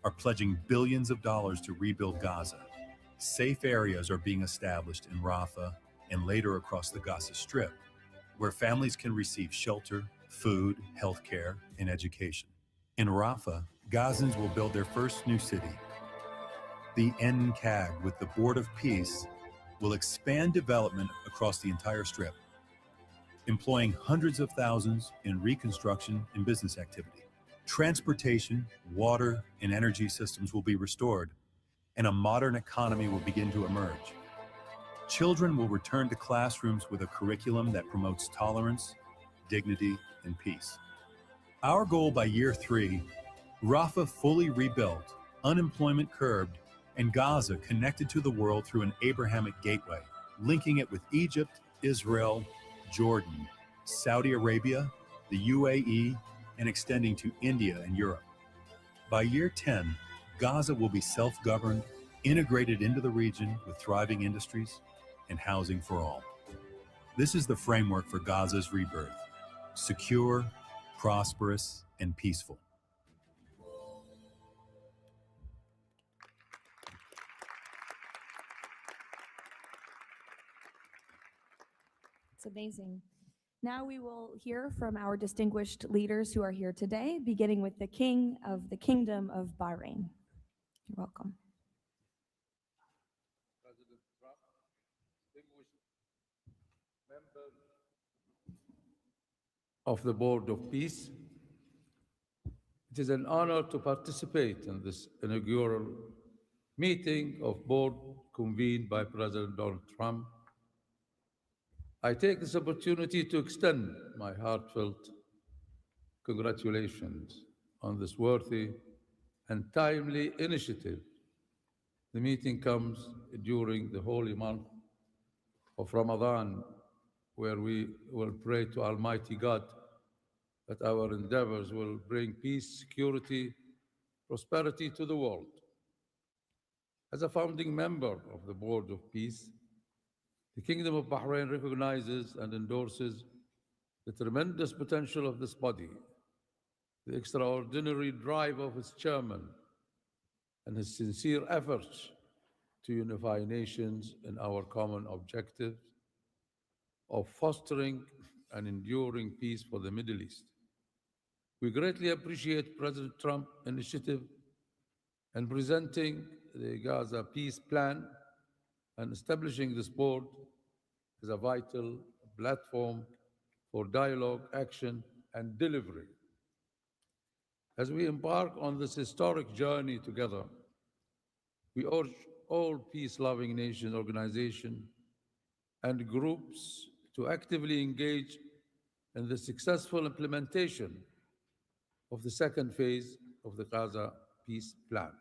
P: are pledging billions of dollars to rebuild Gaza. Safe areas are being established in Rafah and later across the Gaza Strip, where families can receive shelter, food, healthcare, and education. In Rafah, Gazans will build their first new city. The NCAG, with the Board of Peace, will expand development across the entire Strip, employing hundreds of thousands in reconstruction and business activity. Transportation, water, and energy systems will be restored, and a modern economy will begin to emerge. Children will return to classrooms with a curriculum that promotes tolerance, dignity, and peace. Our goal by year 3, Rafah fully rebuilt, unemployment curbed, and Gaza connected to the world through an Abrahamic gateway, linking it with Egypt, Israel, Jordan, Saudi Arabia, the UAE, and extending to India and Europe. By year 10, Gaza will be self-governed, integrated into the region with thriving industries and housing for all. This is the framework for Gaza's rebirth: secure, prosperous, and peaceful.
D: It's amazing. Now we will hear from our distinguished leaders who are here today, beginning with the King of the Kingdom of Bahrain. You're welcome.
Q: President Trump, distinguished members of the Board of Peace, it is an honor to participate in this inaugural meeting of board convened by President Donald Trump. I take this opportunity to extend my heartfelt congratulations on this worthy and timely initiative. The meeting comes during the holy month of Ramadan, where we will pray to Almighty God that our endeavors will bring peace, security, prosperity to the world. As a founding member of the Board of Peace, the Kingdom of Bahrain recognizes and endorses the tremendous potential of this body, the extraordinary drive of its chairman, and his sincere efforts to unify nations in our common objective of fostering and enduring peace for the Middle East. We greatly appreciate President Trump's initiative in presenting the Gaza Peace Plan, and establishing this board is a vital platform for dialogue, action, and delivery. As we embark on this historic journey together, we urge all peace-loving nation organizations and groups to actively engage in the successful implementation of the second phase of the Gaza Peace Plan.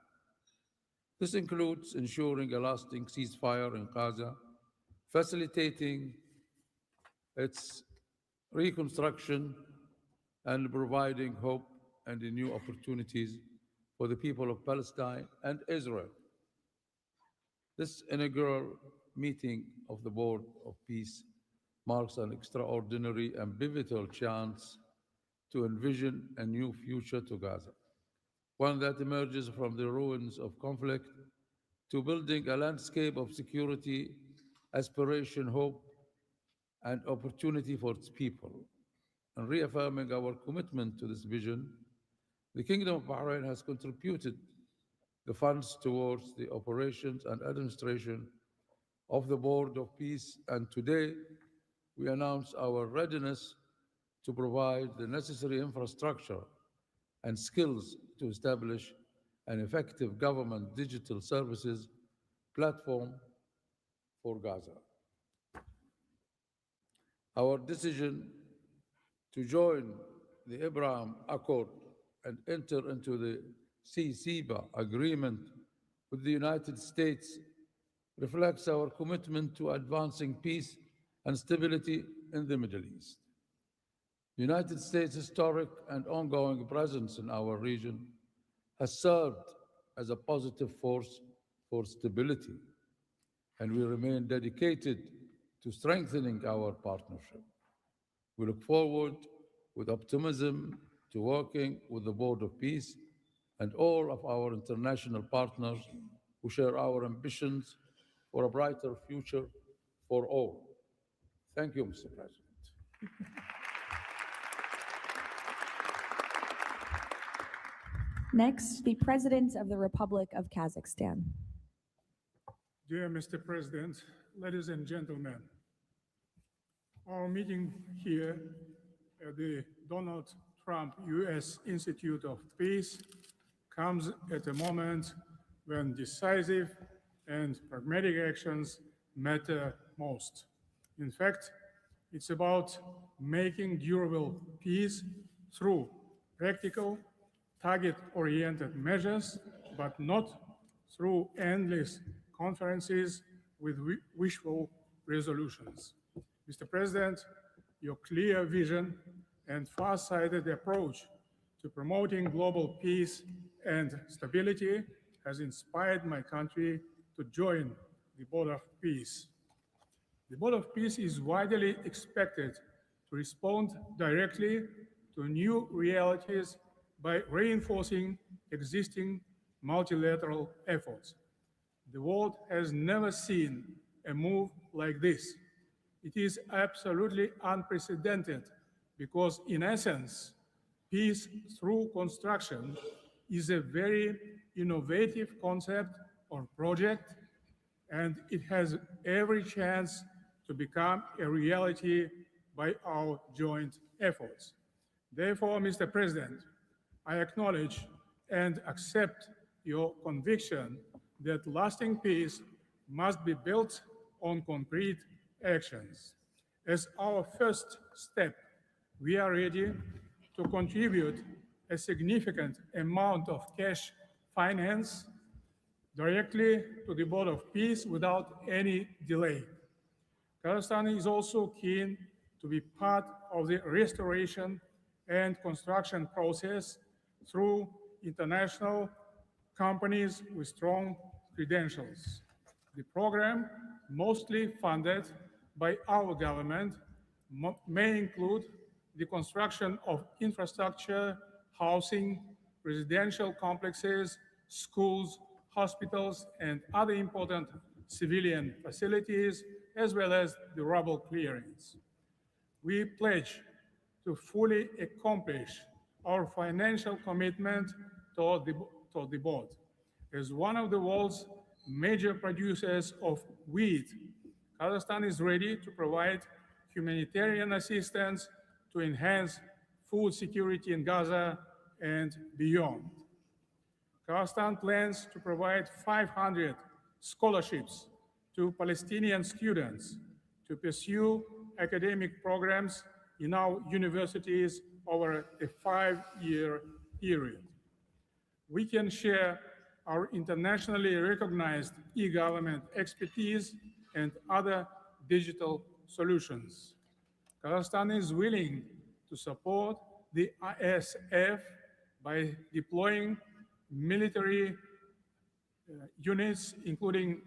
Q: This includes ensuring a lasting ceasefire in Gaza, facilitating its reconstruction, and providing hope and new opportunities for the people of Palestine and Israel. This inaugural meeting of the Board of Peace marks an extraordinary and pivotal chance to envision a new future to Gaza, one that emerges from the ruins of conflict to building a landscape of security, aspiration, hope, and opportunity for its people. And reaffirming our commitment to this vision, the Kingdom of Bahrain has contributed the funds towards the operations and administration of the Board of Peace, and today we announce our readiness to provide the necessary infrastructure and skills to establish an effective government digital services platform for Gaza. Our decision to join the Abraham Accord and enter into the CCBA agreement with the United States reflects our commitment to advancing peace and stability in the Middle East. The United States' historic and ongoing presence in our region has served as a positive force for stability, and we remain dedicated to strengthening our partnership. We look forward with optimism to working with the Board of Peace and all of our international partners who share our ambitions for a brighter future for all. Thank you, Mr. President.
D: Next, the President of the Republic of Kazakhstan.
R: Dear Mr. President, ladies and gentlemen, our meeting here at the Donald Trump U.S. Institute of Peace comes at a moment when decisive and pragmatic actions matter most. In fact, it's about making durable peace through practical, target-oriented measures, but not through endless conferences with wishful resolutions. Mr. President, your clear vision and far-sighted approach to promoting global peace and stability has inspired my country to join the Board of Peace. The Board of Peace is widely expected to respond directly to new realities by reinforcing existing multilateral efforts. The world has never seen a move like this. It is absolutely unprecedented because, in essence, peace through construction is a very innovative concept or project, and it has every chance to become a reality by our joint efforts. Therefore, Mr. President, I acknowledge and accept your conviction that lasting peace must be built on concrete actions. As our first step, we are ready to contribute a significant amount of cash finance directly to the Board of Peace without any delay. Kazakhstan is also keen to be part of the restoration and construction process through international companies with strong credentials. The program, mostly funded by our government, may include the construction of infrastructure, housing, residential complexes, schools, hospitals, and other important civilian facilities, as well as the rubble clearance. We pledge to fully accomplish our financial commitment toward the board. As one of the world's major producers of wheat, Kazakhstan is ready to provide humanitarian assistance to enhance food security in Gaza and beyond. Kazakhstan plans to provide 500 scholarships to Palestinian students to pursue academic programs in our universities over a 5-year period. We can share our internationally recognized e-government expertise and other digital solutions. Kazakhstan is willing to support the ISF by deploying military units, including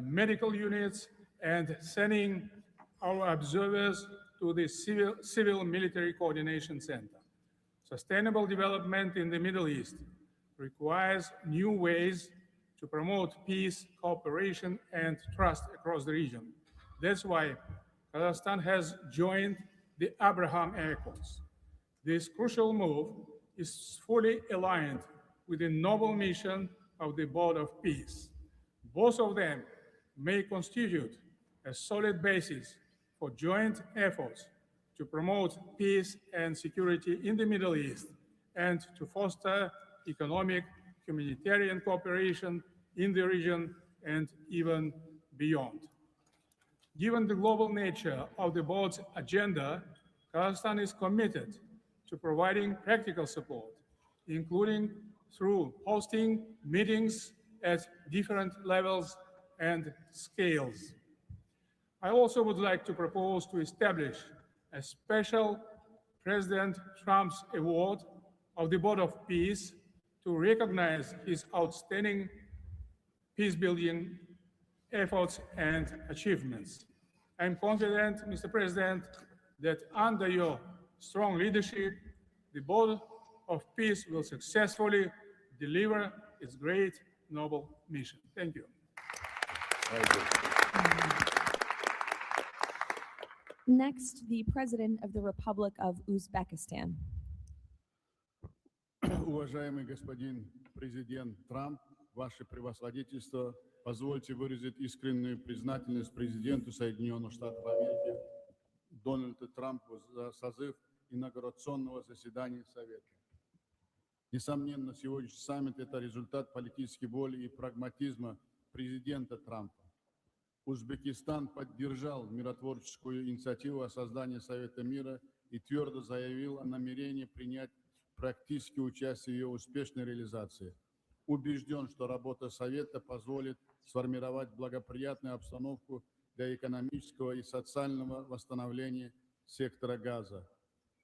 R: medical units, and sending our observers to the Civil Military Coordination Center. Sustainable development in the Middle East requires new ways to promote peace, cooperation, and trust across the region. That's why Kazakhstan has joined the Abraham Accords. This crucial move is fully aligned with the noble mission of the Board of Peace. Both of them may constitute a solid basis for joint efforts to promote peace and security in the Middle East and to foster economic, humanitarian cooperation in the region and even beyond. Given the global nature of the board's agenda, Kazakhstan is committed to providing practical support, including through hosting meetings at different levels and scales. I also would like to propose to establish a special President Trump's Award of the Board of Peace to recognize his outstanding peace-building efforts and achievements. I'm confident, Mr. President, that under your strong leadership, the Board of Peace will successfully deliver its great noble mission. Thank you.
D: Next, the President of the Republic of Uzbekistan.
S: Уважаемый господин президент Трамп, ваше превосходительство, позвольте выразить искреннюю признательность президенту Соединенных Штатов Америки Дональду Трампу за созыв инаугурационного заседания Совета. Несомненно, сегодняшний саммит – это результат политической воли и прагматизма президента Трампа. Узбекистан поддержал миротворческую инициативу о создании Совета мира и твердо заявил о намерении принять практическое участие в ее успешной реализации. Убежден, что работа Совета позволит сформировать благоприятную обстановку для экономического и социального восстановления сектора Газа.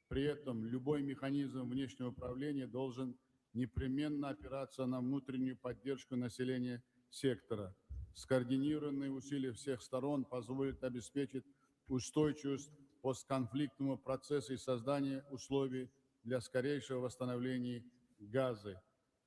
S: При этом любой механизм внешнего управления должен непременно опираться на внутреннюю поддержку населения сектора. Скоординированные усилия всех сторон позволят обеспечить устойчивость постконфликтного процесса и создание условий для скорейшего восстановления Газы.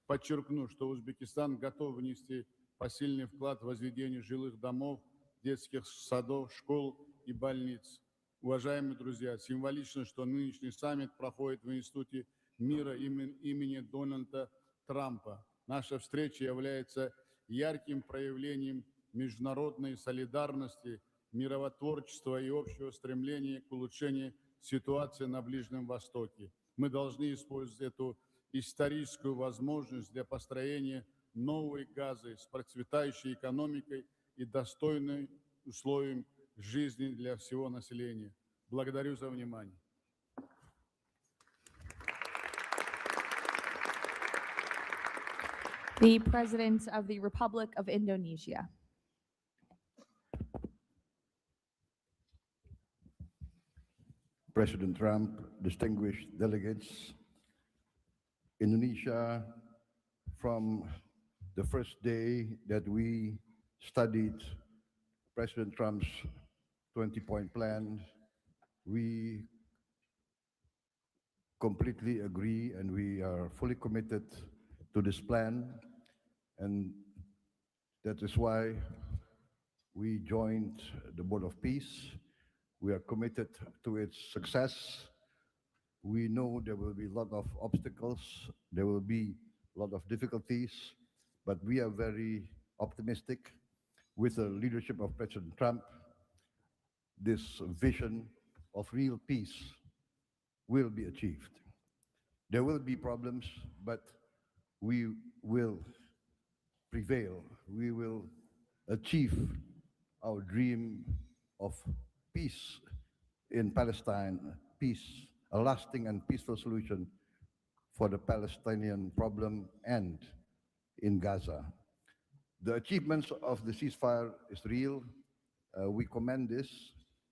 S: Подчеркну, что Узбекистан готов внести посильный вклад в возведение жилых домов, детских садов, школ и больниц. Уважаемые друзья, символично, что нынешний саммит проходит в Институте мира имени Дональда Трампа. Наша встреча является ярким проявлением международной солидарности, миротворчества и общего стремления к улучшению ситуации на Ближнем Востоке. Мы должны использовать эту историческую возможность для построения новой Газы с процветающей экономикой и достойным условием жизни для всего населения. Благодарю за внимание.
D: The President of the Republic of Indonesia.
T: President Trump, distinguished delegates, Indonesia, from the first day that we studied President Trump's 20-point plan, we completely agree and we are fully committed to this plan, and that is why we joined the Board of Peace. We are committed to its success. We know there will be a lot of obstacles, there will be a lot of difficulties, but we are very optimistic with the leadership of President Trump. This vision of real peace will be achieved. There will be problems, but we will prevail. We will achieve our dream of peace in Palestine, peace, a lasting and peaceful solution for the Palestinian problem and in Gaza. The achievements of the ceasefire is real. We commend this,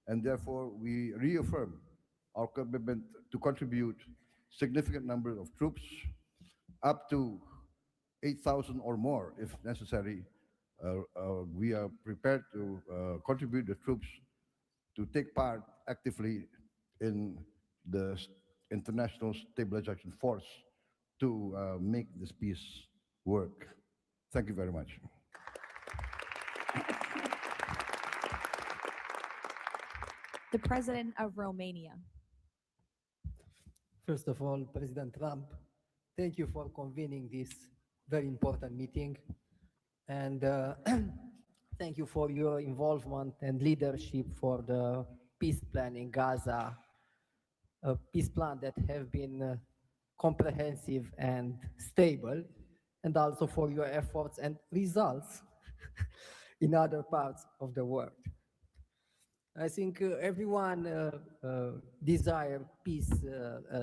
T: and therefore we reaffirm our commitment to contribute significant number of troops, up to 8,000 or more if necessary. We are prepared to contribute the troops to take part actively in the international stabilization force to make this peace work. Thank you very much.
D: The President of Romania.
U: First of all, President Trump, thank you for convening this very important meeting. And thank you for your involvement and leadership for the peace plan in Gaza, a peace plan that have been comprehensive and stable, and also for your efforts and results in other parts of the world. I think everyone desires peace,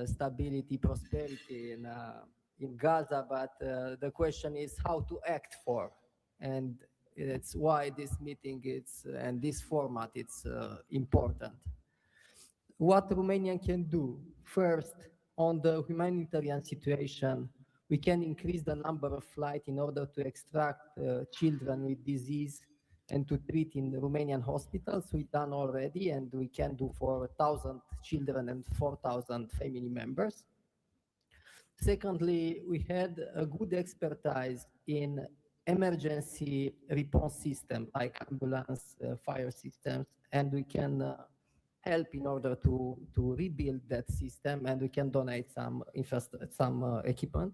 U: stability, prosperity in Gaza, but the question is how to act for. And that's why this meeting and this format is important. What Romania can do, first, on the humanitarian situation, we can increase the number of flights in order to extract children with disease and to treat in the Romanian hospitals. We've done already, and we can do for 1,000 children and 4,000 family members. Secondly, we had a good expertise in emergency response system like ambulance, fire systems, and we can help in order to rebuild that system, and we can donate some equipment.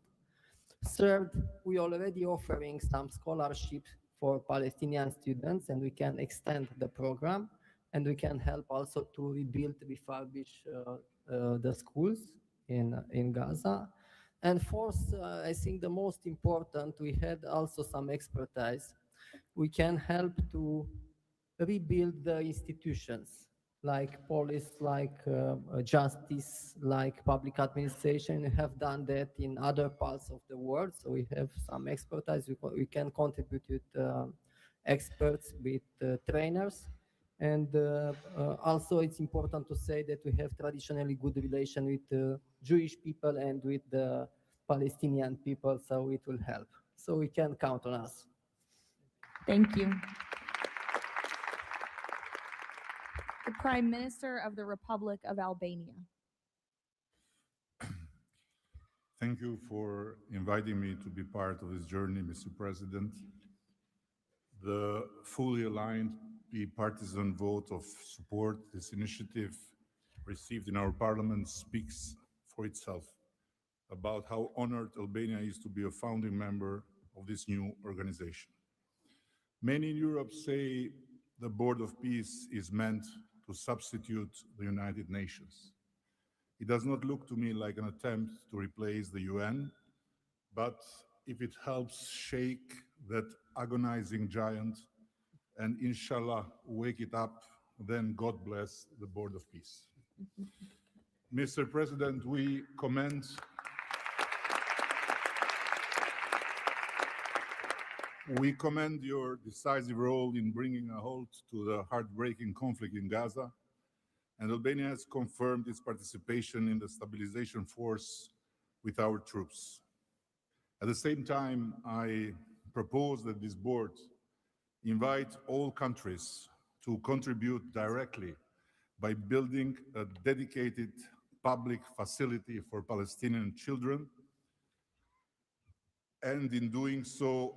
U: Third, we already offering some scholarships for Palestinian students, and we can extend the program, and we can help also to rebuild, refurbish the schools in Gaza. And fourth, I think the most important, we had also some expertise. We can help to rebuild the institutions like police, like justice, like public administration. We have done that in other parts of the world, so we have some expertise. We can contribute with experts, with trainers. And also it's important to say that we have traditionally good relation with Jewish people and with the Palestinian people, so it will help. So we can count on us.
D: Thank you. The Prime Minister of the Republic of Albania.
V: Thank you for inviting me to be part of this journey, Mr. President. The fully aligned bipartisan vote of support this initiative received in our parliament speaks for itself about how honored Albania is to be a founding member of this new organization. Many in Europe say the Board of Peace is meant to substitute the United Nations. It does not look to me like an attempt to replace the UN, but if it helps shake that agonizing giant and inshallah wake it up, then God bless the Board of Peace. Mr. President, we commend your decisive role in bringing a halt to the heartbreaking conflict in Gaza, and Albania has confirmed its participation in the stabilization force with our troops. At the same time, I propose that this board invite all countries to contribute directly by building a dedicated public facility for Palestinian children, and in doing so,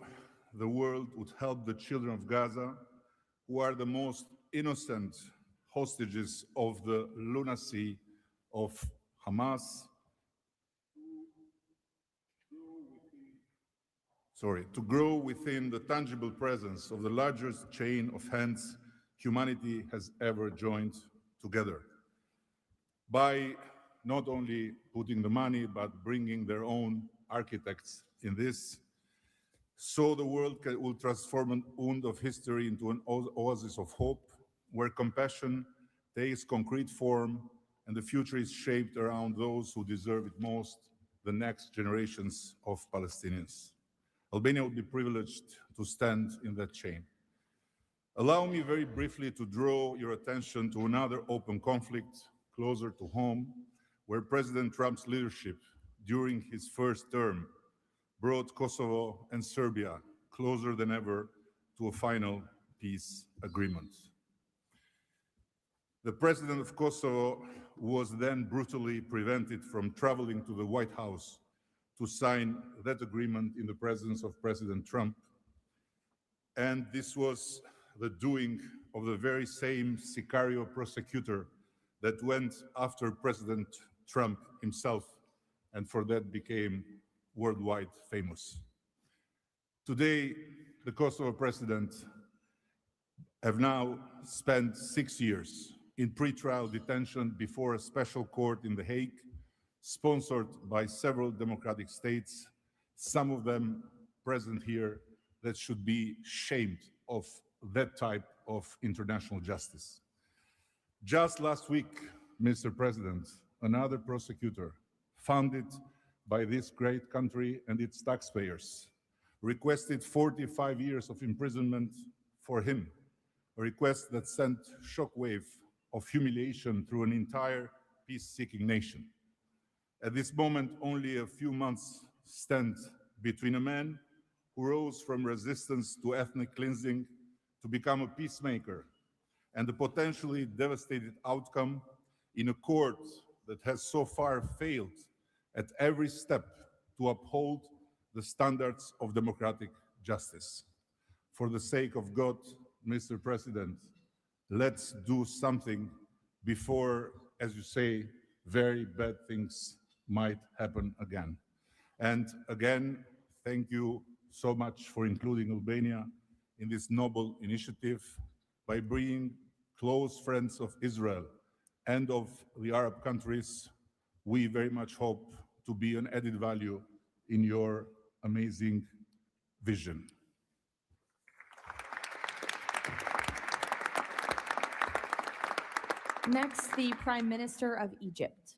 V: the world would help the children of Gaza, who are the most innocent hostages of the lunacy of Hamas. to grow within the tangible presence of the largest chain of hands humanity has ever joined together, by not only putting the money, but bringing their own architects in this, so the world will transform an wound of history into an oasis of hope, where compassion takes concrete form and the future is shaped around those who deserve it most, the next generations of Palestinians. Albania will be privileged to stand in that chain. Allow me very briefly to draw your attention to another open conflict closer to home, where President Trump's leadership during his first term brought Kosovo and Serbia closer than ever to a final peace agreement. The president of Kosovo was then brutally prevented from traveling to the White House to sign that agreement in the presence of President Trump. And this was the doing of the very same Sicario prosecutor that went after President Trump himself, and for that became worldwide famous. Today, the Kosovo president have now spent 6 years in pretrial detention before a special court in The Hague, sponsored by several democratic states, some of them present here, that should be shamed of that type of international justice. Just last week, Mr. President, another prosecutor funded by this great country and its taxpayers requested 45 years of imprisonment for him, a request that sent shockwave of humiliation through an entire peace-seeking nation. At this moment, only a few months stand between a man who rose from resistance to ethnic cleansing to become a peacemaker and the potentially devastating outcome in a court that has so far failed at every step to uphold the standards of democratic justice. For the sake of God, Mr. President, let's do something before, as you say, very bad things might happen again. And again, thank you so much for including Albania in this noble initiative by bringing close friends of Israel and of the Arab countries. We very much hope to be an added value in your amazing vision.
D: Next, the Prime Minister of Egypt.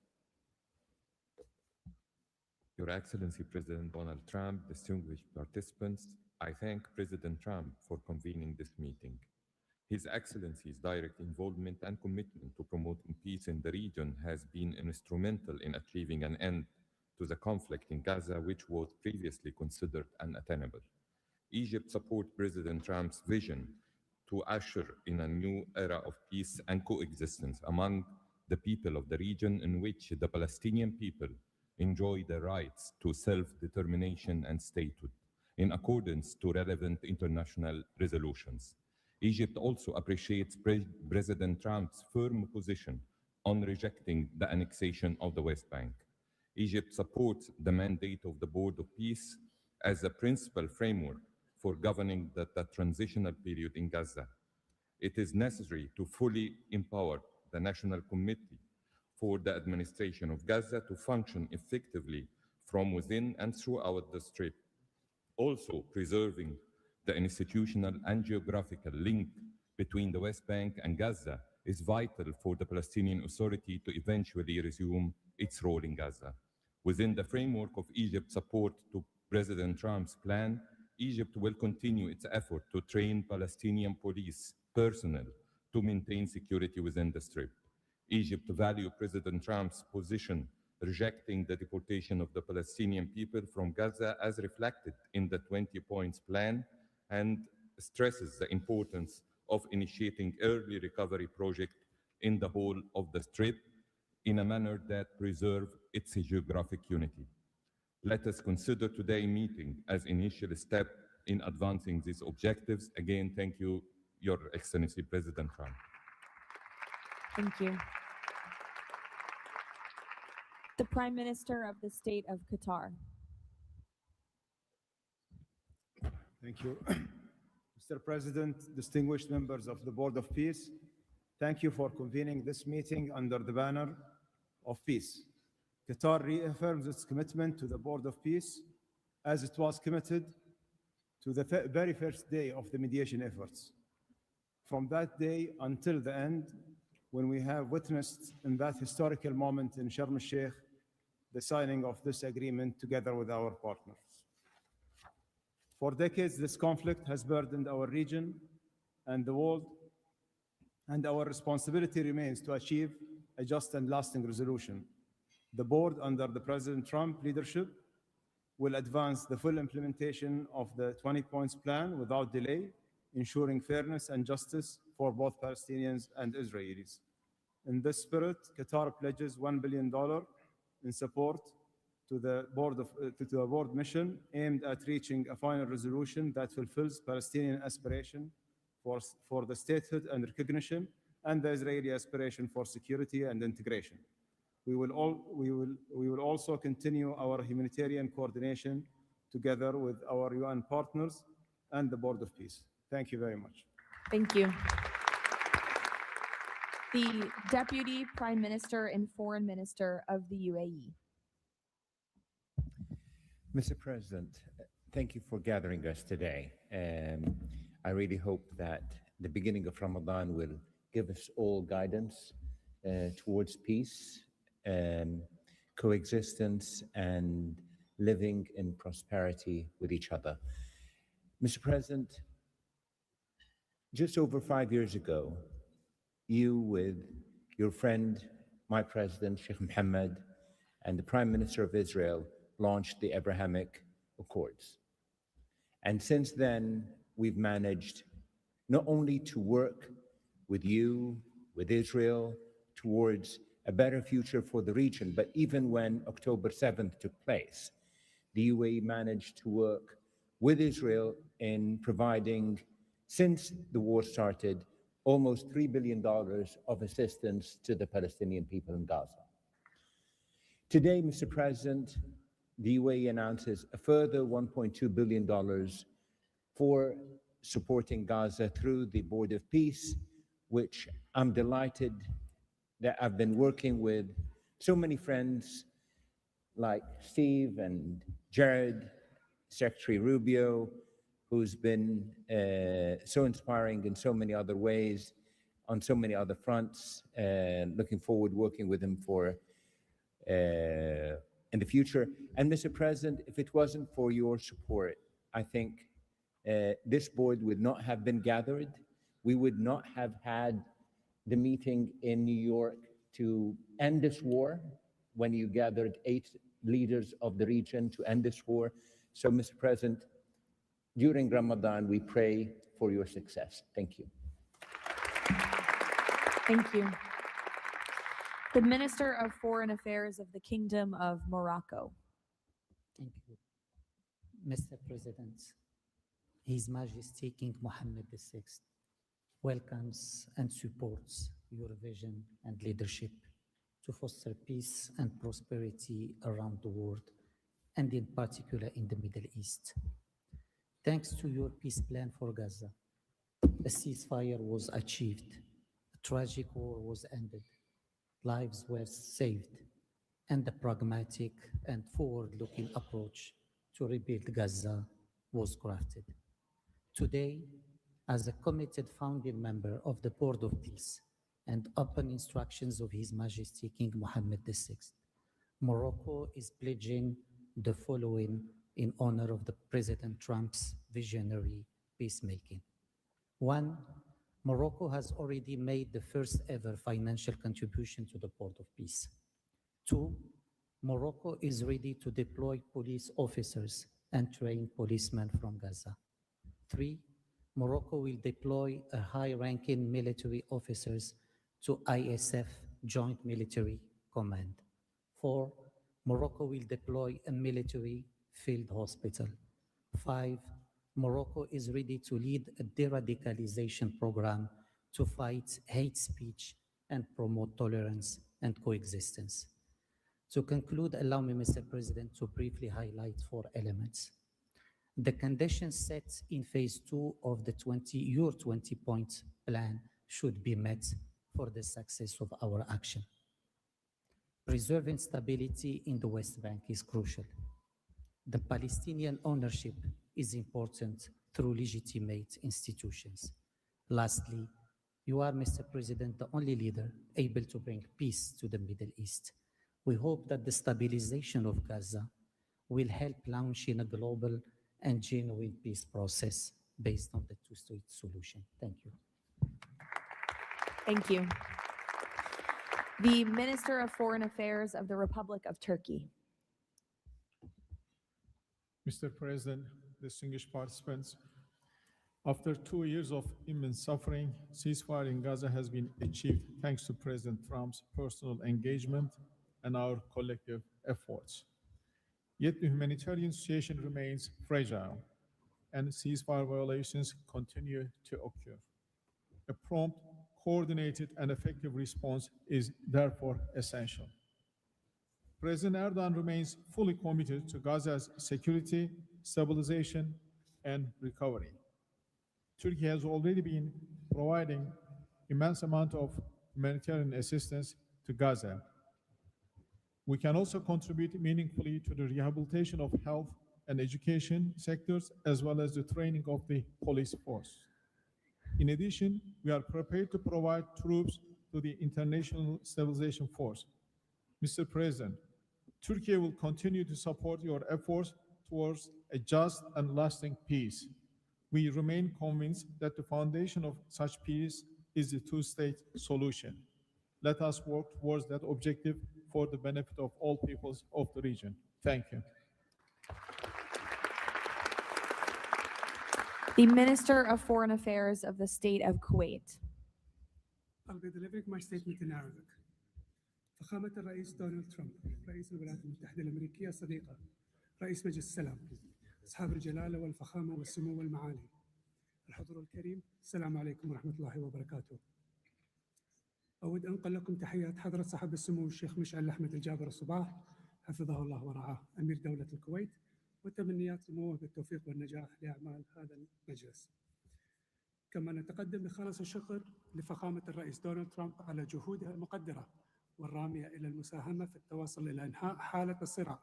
A: Your Excellency President Donald Trump, distinguished participants, I thank President Trump for convening this meeting. His Excellency's direct involvement and commitment to promoting peace in the region has been instrumental in achieving an end to the conflict in Gaza, which was previously considered unattainable. Egypt supports President Trump's vision to usher in a new era of peace and coexistence among the people of the region, in which the Palestinian people enjoy the rights to self-determination and statehood, in accordance to relevant international resolutions. Egypt also appreciates President Trump's firm position on rejecting the annexation of the West Bank. Egypt supports the mandate of the Board of Peace as a principal framework for governing the transitional period in Gaza. It is necessary to fully empower the National Committee for the Administration of Gaza to function effectively from within and throughout the Strip. Also, preserving the institutional and geographical link between the West Bank and Gaza is vital for the Palestinian Authority to eventually resume its role in Gaza. Within the framework of Egypt's support to President Trump's plan, Egypt will continue its effort to train Palestinian police personnel to maintain security within the Strip. Egypt values President Trump's position rejecting the deportation of the Palestinian people from Gaza as reflected in the 20 points plan, and stresses the importance of initiating early recovery projects in the whole of the Strip in a manner that preserves its geographic unity. Let us consider today's meeting as initial step in advancing these objectives. Again, thank you, Your Excellency President Trump.
D: Thank you. The Prime Minister of the State of Qatar.
C: Thank you. Mr. President, distinguished members of the Board of Peace, thank you for convening this meeting under the banner of peace. Qatar reaffirms its commitment to the Board of Peace as it was committed to the very first day of the mediation efforts. From that day until the end, when we have witnessed in that historical moment in Sharm el-Sheikh, the signing of this agreement together with our partners. For decades, this conflict has burdened our region and the world, and our responsibility remains to achieve a just and lasting resolution. The board, under the President Trump leadership, will advance the full implementation of the 20 points plan without delay, ensuring fairness and justice for both Palestinians and Israelis. In this spirit, Qatar pledges $1 billion in support to the board mission aimed at reaching a final resolution that fulfills Palestinian aspiration for the statehood and recognition, and the Israeli aspiration for security and integration. We will also continue our humanitarian coordination together with our UN partners and the Board of Peace. Thank you very much.
D: Thank you. The Deputy Prime Minister and Foreign Minister of the UAE.
E: Mr. President, thank you for gathering us today. I really hope that the beginning of Ramadan will give us all guidance towards peace, coexistence, and living in prosperity with each other. Mr. President, just over 5 years ago, you with your friend, my president, Sheikh Mohammed, and the Prime Minister of Israel launched the Abrahamic Accords. And since then, we've managed not only to work with you, with Israel, towards a better future for the region, but even when October 7th took place, the UAE managed to work with Israel in providing, since the war started, almost $3 billion of assistance to the Palestinian people in Gaza. Today, Mr. President, the UAE announces a further $1.2 billion for supporting Gaza through the Board of Peace, which I'm delighted that I've been working with so many friends like Steve and Jared, Secretary Rubio, who's been so inspiring in so many other ways, on so many other fronts, and looking forward working with him for in the future. And Mr. President, if it wasn't for your support, I think this board would not have been gathered. We would not have had the meeting in New York to end this war when you gathered 8 leaders of the region to end this war. So, Mr. President, during Ramadan, we pray for your success. Thank you.
D: Thank you. The Minister of Foreign Affairs of the Kingdom of Morocco.
W: Thank you. Mr. President, His Majesty King Mohammed VI welcomes and supports your vision and leadership to foster peace and prosperity around the world, and in particular in the Middle East. Thanks to your peace plan for Gaza, a ceasefire was achieved, a tragic war was ended, lives were saved, and a pragmatic and forward-looking approach to rebuild Gaza was crafted. Today, as a committed founding member of the Board of Peace and upon instructions of His Majesty King Mohammed VI, Morocco is pledging the following in honor of the President Trump's visionary peacemaking. 1, Morocco has already made the first ever financial contribution to the Board of Peace. 2, Morocco is ready to deploy police officers and train policemen from Gaza. 3, Morocco will deploy a high-ranking military officers to ISF Joint Military Command. 4, Morocco will deploy a military field hospital. 5, Morocco is ready to lead a de-radicalization program to fight hate speech and promote tolerance and coexistence. To conclude, allow me, Mr. President, to briefly highlight 4 elements. The conditions set in phase 2 of the your 20-point plan should be met for the success of our action. Preserving stability in the West Bank is crucial. The Palestinian ownership is important through legitimate institutions. Lastly, you are, Mr. President, the only leader able to bring peace to the Middle East. We hope that the stabilization of Gaza will help launching a global and genuine peace process based on the two-state solution. Thank you.
D: Thank you. The Minister of Foreign Affairs of the Republic of Turkey.
R: Mr. President, distinguished participants, after 2 years of immense suffering, ceasefire in Gaza has been achieved thanks to President Trump's personal engagement and our collective efforts. Yet the humanitarian situation remains fragile, and ceasefire violations continue to occur. A prompt, coordinated, and effective response is therefore essential. President Erdogan remains fully committed to Gaza's security, stabilization, and recovery. Turkey has already been providing immense amount of humanitarian assistance to Gaza. We can also contribute meaningfully to the rehabilitation of health and education sectors, as well as the training of the police force. In addition, we are prepared to provide troops to the International Stabilization Force. Mr. President, Turkey will continue to support your efforts towards a just and lasting peace. We remain convinced that the foundation of such peace is the two-state solution. Let us work towards that objective for the benefit of all peoples of the region. Thank you.
D: The Minister of Foreign Affairs of the State of Kuwait.
B: I'll be delivering my statement in Arabic. فخامة الرئيس دونالد ترامب، رئيس الولايات المتحدة الأمريكية الصديقة، رئيس مجلس السلام، أصحاب الجلالة والفخامة والسمو والمعالي، الحضور الكريم، السلام عليكم ورحمة الله وبركاته. أود أن أنقل لكم تحيات حضرة صاحب السمو الشيخ مشعل أحمد الجابر الصباح، حفظه الله ورعاه، أمير دولة الكويت، وتمنيات سموه بالتوفيق والنجاح لأعمال هذا المجلس. كما نتقدم بخالص الشكر لفخامة الرئيس دونالد ترامب على جهودها المقدرة والرامية إلى المساهمة في التوصل إلى إنهاء حالة الصراع،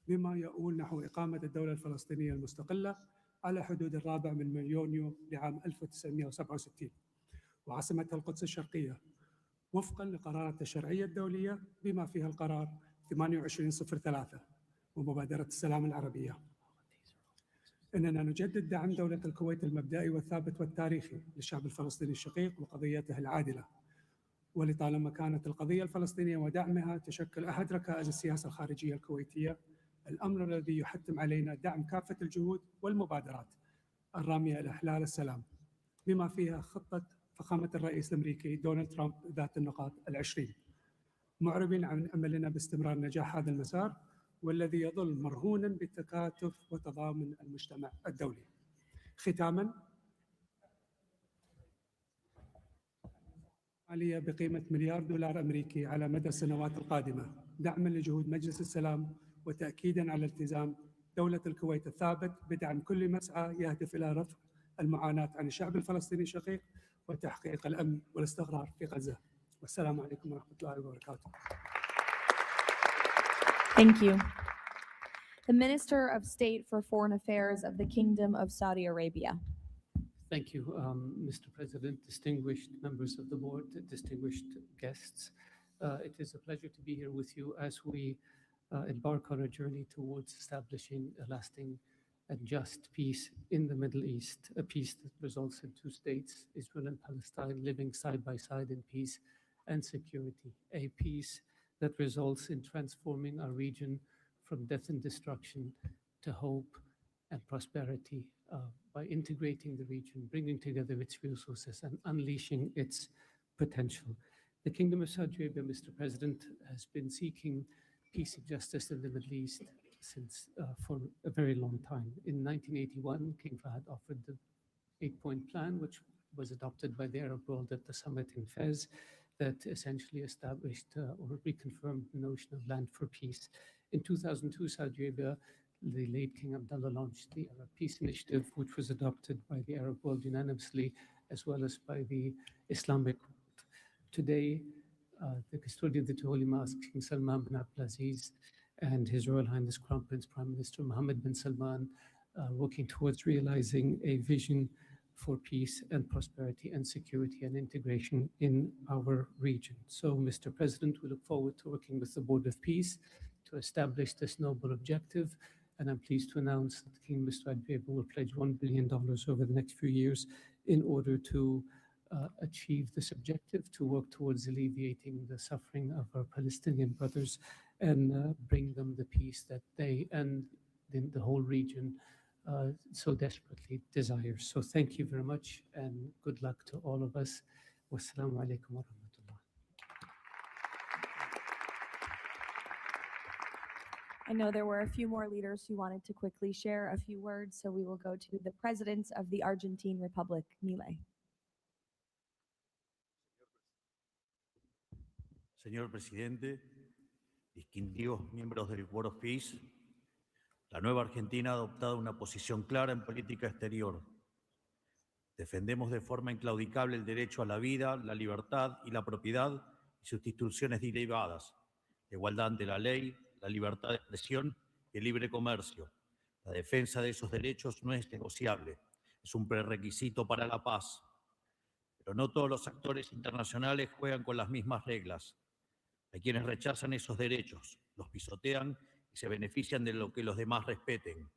B: بما يؤول نحو إقامة الدولة الفلسطينية المستقلة على حدود 4 من يونيو لعام 1967 وعاصمتها القدس الشرقية، وفقا لقرارات الشرعية الدولية بما فيها القرار 2803 ومبادرة السلام العربية. إننا نجدد دعم دولة الكويت المبدئي والثابت والتاريخي للشعب الفلسطيني الشقيق وقضيته العادلة، ولطالما كانت القضية الفلسطينية ودعمها تشكل أحد ركائز السياسة الخارجية الكويتية، الأمر الذي يحتم علينا دعم كافة الجهود والمبادرات الرامية إلى إحلال السلام، بما فيها خطة فخامة الرئيس الأمريكي دونالد ترامب ذات النقاط 20، معربين عن أملنا باستمرار نجاح هذا المسار، والذي يظل مرهونا بالتكاتف وتضامن المجتمع الدولي. ختاما، مالية بقيمة $1 مليار أمريكي على مدى السنوات القادمة، دعما لجهود مجلس السلام وتأكيدا على التزام دولة الكويت الثابت بدعم كل مسعى يهدف إلى رفع المعاناة عن الشعب الفلسطيني الشقيق وتحقيق الأمن والاستقرار في غزة. والسلام عليكم ورحمة الله وبركاته.
D: Thank you. The Minister of State for Foreign Affairs of the Kingdom of Saudi Arabia.
F: Thank you, Mr. President, distinguished members of the board, distinguished guests. It is a pleasure to be here with you as we embark on a journey towards establishing a lasting and just peace in the Middle East, a peace that results in two states, Israel and Palestine, living side by side in peace and security, a peace that results in transforming our region from death and destruction to hope and prosperity by integrating the region, bringing together its resources and unleashing its potential. The Kingdom of Saudi Arabia, Mr. President, has been seeking peace and justice in the Middle East since for a very long time. In 1981, King Fahd offered the 8-point plan, which was adopted by the Arab world at the summit in Fez, that essentially established or reconfirmed the notion of land for peace. In 2002, Saudi Arabia the late King Abdullah launched the Arab Peace Initiative, which was adopted by the Arab world unanimously, as well as by the Islamic world. Today, the custodian of the Holy Mosque, King Salman bin Abdulaziz, and His Royal Highness Crown Prince Prime Minister Mohammed bin Salman working towards realizing a vision for peace and prosperity and security and integration in our region. So, Mr. President, we look forward to working with the Board of Peace to establish this noble objective. And I'm pleased to announce that King Mr. Adbeba will pledge $1 billion over the next few years in order to achieve this objective, to work towards alleviating the suffering of our Palestinian brothers and bring them the peace that they and the whole region so desperately desires. So thank you very much and good luck to all of us. Wassalamu alaikum wa rahmatullah.
D: I know there were a few more leaders who wanted to quickly share a few words, so we will go to the President of the Argentine Republic, Milei.
G: Señor Presidente, distinguidos miembros del Board of Peace, la nueva Argentina ha adoptado una posición clara en política exterior. Defendemos de forma inclaudicable el derecho a la vida, la libertad y la propiedad y sus instituciones derivadas, la igualdad ante la ley, la libertad de expresión y el libre comercio. La defensa de esos derechos no es negociable, es un prerequisito para la paz. Pero no todos los actores internacionales juegan con las mismas reglas. Hay quienes rechazan esos derechos, los pisotean y se benefician de lo que los demás respeten.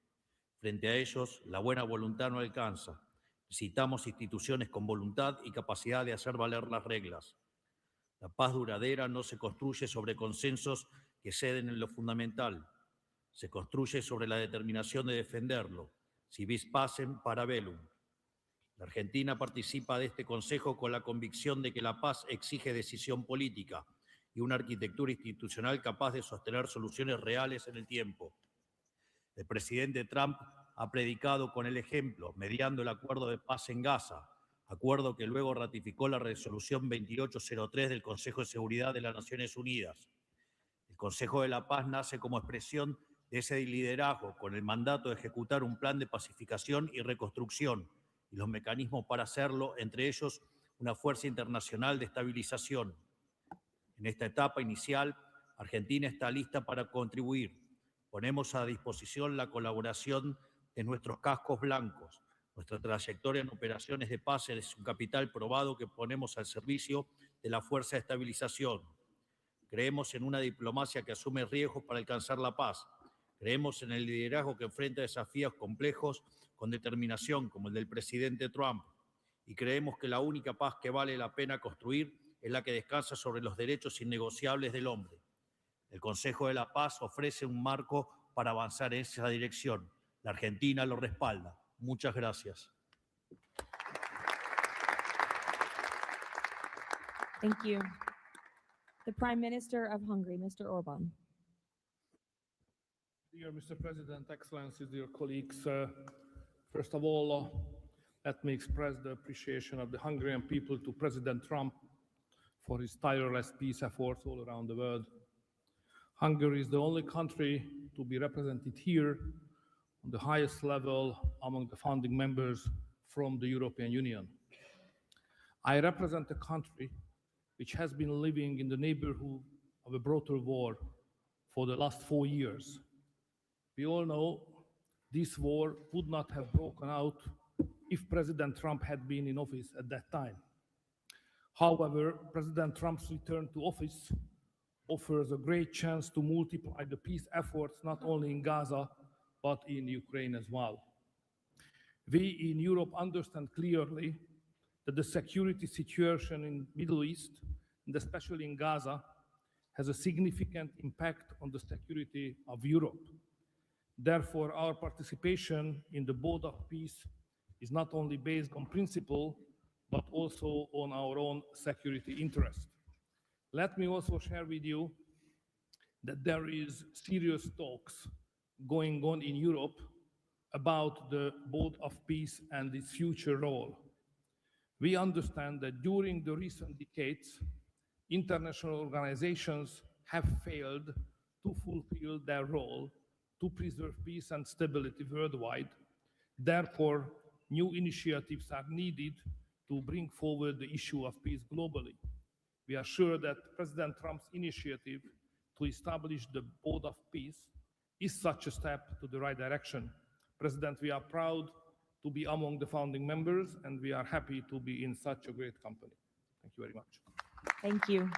G: Frente a ellos, la buena voluntad no alcanza. Necesitamos instituciones con voluntad y capacidad de hacer valer las reglas. La paz duradera no se construye sobre consensos que ceden en lo fundamental. Se construye sobre la determinación de defenderlo. Si vis pacem, para bellum. La Argentina participa de este Consejo con la convicción de que la paz exige decisión política y una arquitectura institucional capaz de sostener soluciones reales en el tiempo. El presidente Trump ha predicado con el ejemplo, mediando el acuerdo de paz en Gaza, acuerdo que luego ratificó la resolución 2803 del Consejo de Seguridad de las Naciones Unidas. El Consejo de la Paz nace como expresión de ese liderazgo, con el mandato de ejecutar un plan de pacificación y reconstrucción, y los mecanismos para hacerlo, entre ellos una fuerza internacional de estabilización. En esta etapa inicial, Argentina está lista para contribuir. Ponemos a disposición la colaboración de nuestros cascos blancos. Nuestra trayectoria en operaciones de paz es un capital probado que ponemos al servicio de la fuerza de estabilización. Creemos en una diplomacia que asume riesgos para alcanzar la paz. Creemos en el liderazgo que enfrenta desafíos complejos con determinación, como el del presidente Trump. Y creemos que la única paz que vale la pena construir es la que descansa sobre los derechos innegociables del hombre. El Consejo de la Paz ofrece un marco para avanzar en esa dirección. La Argentina lo respalda. Muchas gracias.
D: Thank you. The Prime Minister of Hungary, Mr. Orbán.
R: Dear Mr. President, Excellencies, dear colleagues, first of all, let me express the appreciation of the Hungarian people to President Trump for his tireless peace efforts all around the world. Hungary is the only country to be represented here on the highest level among the founding members from the European Union. I represent a country which has been living in the neighborhood of a brutal war for the last 4 years. We all know this war would not have broken out if President Trump had been in office at that time. However, President Trump's return to office offers a great chance to multiply the peace efforts not only in Gaza, but in Ukraine as well. We in Europe understand clearly that the security situation in the Middle East, and especially in Gaza, has a significant impact on the security of Europe. Therefore, our participation in the Board of Peace is not only based on principle, but also on our own security interest. Let me also share with you that there is serious talks going on in Europe about the Board of Peace and its future role. We understand that during the recent decades, international organizations have failed to fulfill their role
H: to preserve peace and stability worldwide. Therefore, new initiatives are needed to bring forward the issue of peace globally. We are sure that President Trump's initiative to establish the Board of Peace is such a step to the right direction. President, we are proud to be among the founding members, and we are happy to be in such a great company. Thank you very much.
D: Thank you.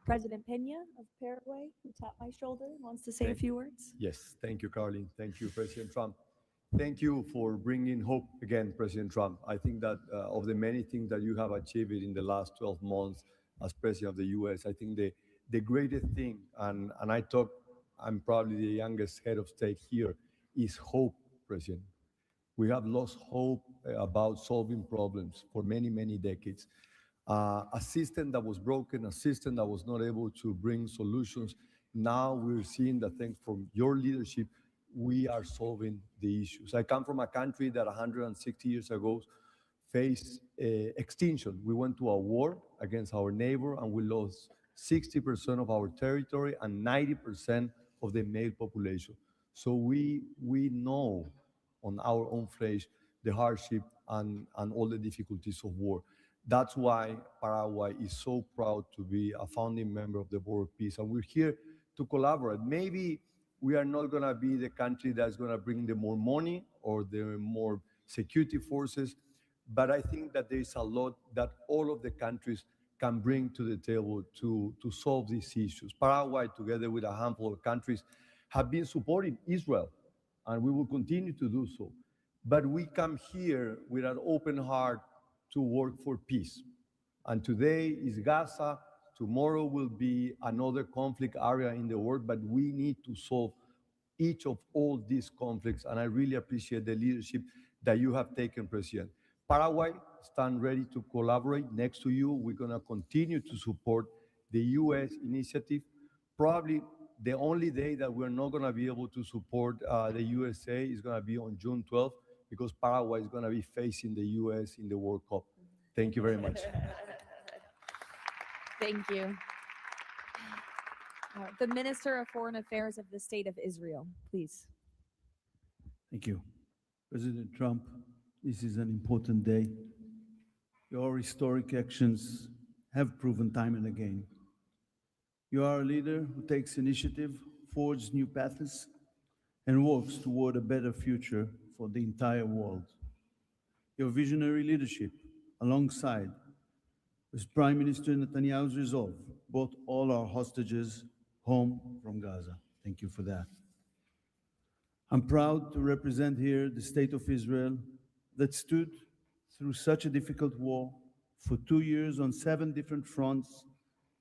D: President Peña of Paraguay, who tapped my shoulder, wants to say a few words.
I: Yes, thank you, Caroline. Thank you, President Trump. Thank you for bringing hope again, President Trump. I think that of the many things that you have achieved in the last 12 months as President of the US, I think the greatest thing, and I'm probably the youngest head of state here, is hope, President. We have lost hope about solving problems for many, many decades. A system that was broken, a system that was not able to bring solutions. Now we're seeing that thanks from your leadership, we are solving the issues. I come from a country that 160 years ago faced extinction. We went to a war against our neighbor and we lost 60% of our territory and 90% of the male population. So we know on our own flesh the hardship and all the difficulties of war. That's why Paraguay is so proud to be a founding member of the Board of Peace. And we're here to collaborate. Maybe we are not going to be the country that's going to bring the more money or the more security forces, but I think that there is a lot that all of the countries can bring to the table to solve these issues. Paraguay, together with a handful of countries, have been supporting Israel, and we will continue to do so. But we come here with an open heart to work for peace. And today is Gaza, tomorrow will be another conflict area in the world, but we need to solve each of all these conflicts, and I really appreciate the leadership that you have taken, President. Paraguay stand ready to collaborate next to you. We're gonna continue to support the US initiative. Probably the only day that we're not gonna be able to support the USA is gonna be on June 12th, because Paraguay is gonna be facing the US in the World Cup. Thank you very much.
D: Thank you. The Minister of Foreign Affairs of the State of Israel, please.
J: Thank you. President Trump, this is an important day. Your historic actions have proven time and again. You are a leader who takes initiative, forges new paths, and works toward a better future for the entire world. Your visionary leadership, alongside with Prime Minister Netanyahu's resolve, brought all our hostages home from Gaza. Thank you for that. I'm proud to represent here the State of Israel that stood through such a difficult war for 2 years on 7 different fronts,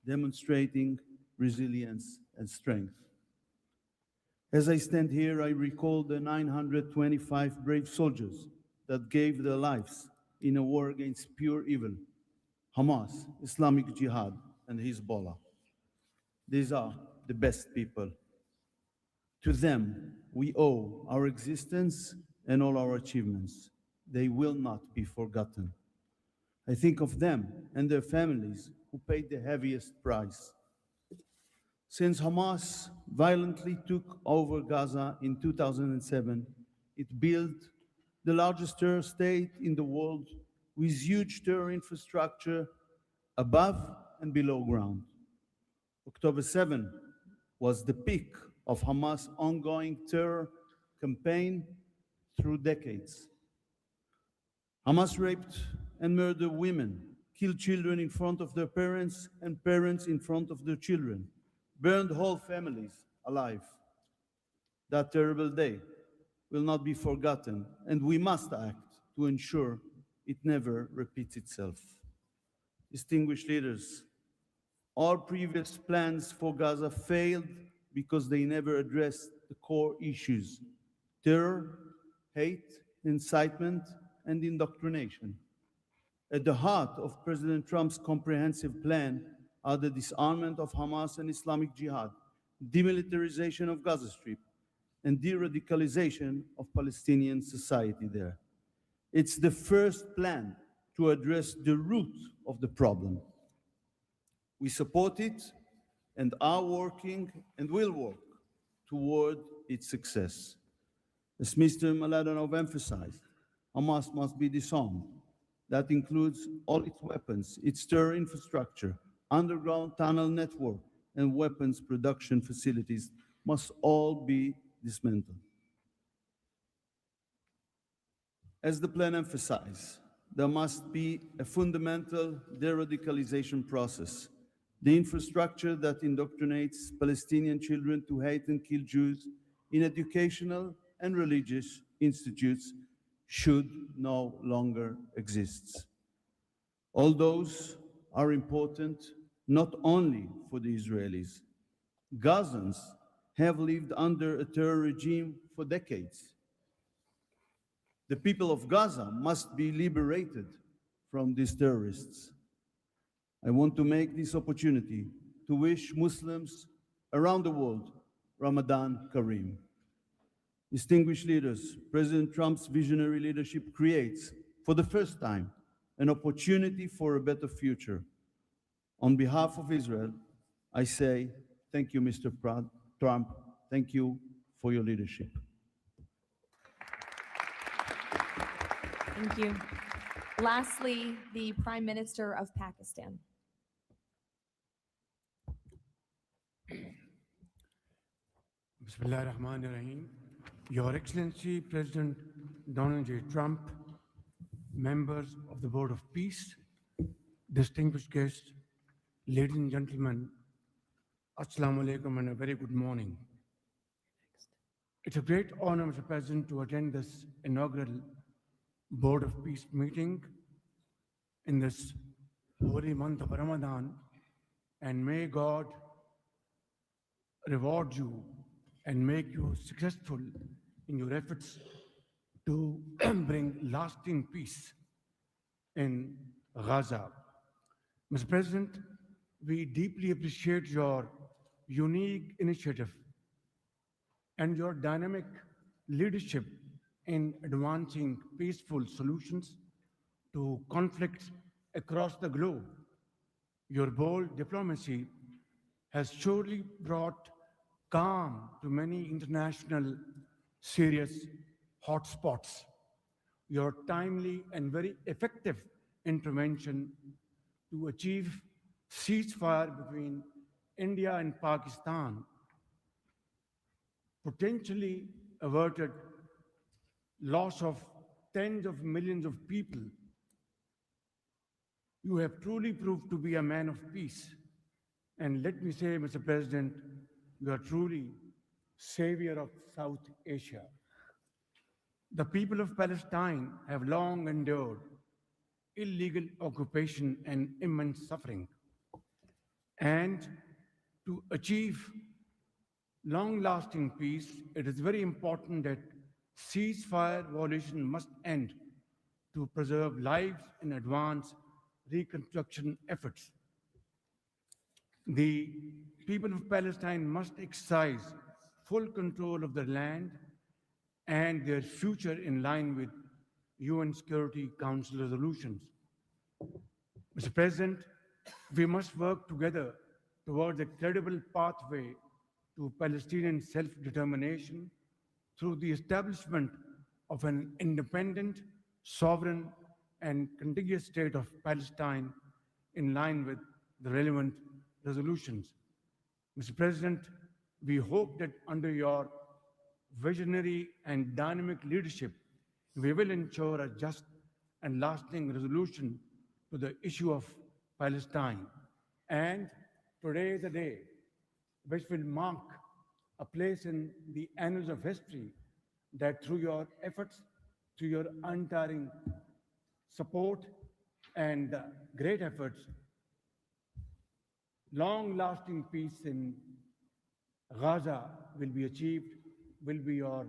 J: demonstrating resilience and strength. As I stand here, I recall the 925 brave soldiers that gave their lives in a war against pure evil, Hamas, Islamic Jihad, and Hezbollah. These are the best people. To them, we owe our existence and all our achievements. They will not be forgotten. I think of them and their families who paid the heaviest price. Since Hamas violently took over Gaza in 2007, it built the largest terror state in the world with huge terror infrastructure above and below ground. October 7 was the peak of Hamas' ongoing terror campaign through decades. Hamas raped and murdered women, killed children in front of their parents and parents in front of their children, burned whole families alive. That terrible day will not be forgotten, and we must act to ensure it never repeats itself. Distinguished leaders, our previous plans for Gaza failed because they never addressed the core issues: terror, hate, incitement, and indoctrination. At the heart of President Trump's comprehensive plan are the disarmament of Hamas and Islamic Jihad, demilitarization of Gaza Strip, and de-radicalization of Palestinian society there. It's the first plan to address the root of the problem. We support it and are working and will work toward its success. As Mr. Mladenov emphasized, Hamas must be disarmed. That includes all its weapons, its terror infrastructure, underground tunnel network, and weapons production facilities must all be dismantled. As the plan emphasized, there must be a fundamental de-radicalization process. The infrastructure that indoctrinates Palestinian children to hate and kill Jews in educational and religious institutes should no longer exist. All those are important not only for the Israelis. Gazans have lived under a terror regime for decades. The people of Gaza must be liberated from these terrorists. I want to make this opportunity to wish Muslims around the world Ramadan Kareem. Distinguished leaders, President Trump's visionary leadership creates, for the first time, an opportunity for a better future. On behalf of Israel, I say thank you, Mr. Trump. Thank you for your leadership.
D: Thank you. Lastly, the Prime Minister of Pakistan.
K: Bismillah ar-Rahman ar-Rahim. Your Excellency, President Donald J. Trump, members of the Board of Peace, distinguished guests, ladies and gentlemen, Assalamu alaikum and a very good morning. It's a great honor, Mr. President, to attend this inaugural Board of Peace meeting in this holy month of Ramadan, and may God reward you and make you successful in your efforts to bring lasting peace in Gaza. Mr. President, we deeply appreciate your unique initiative and your dynamic leadership in advancing peaceful solutions to conflicts across the globe. Your bold diplomacy has surely brought calm to many international serious hotspots. Your timely and very effective intervention to achieve ceasefire between India and Pakistan potentially averted loss of tens of millions of people. You have truly proved to be a man of peace. And let me say, Mr. President, you are truly savior of South Asia. The people of Palestine have long endured illegal occupation and immense suffering. And to achieve long-lasting peace, it is very important that ceasefire violation must end to preserve lives and advance reconstruction efforts. The people of Palestine must exercise full control of their land and their future in line with UN Security Council resolutions. Mr. President, we must work together towards a credible pathway to Palestinian self-determination through the establishment of an independent, sovereign, and contiguous state of Palestine in line with the relevant resolutions. Mr. President, we hope that under your visionary and dynamic leadership, we will ensure a just and lasting resolution to the issue of Palestine. And today is a day which will mark a place in the annals of history that through your efforts, through your untiring support and great efforts, long-lasting peace in Gaza will be achieved, will be your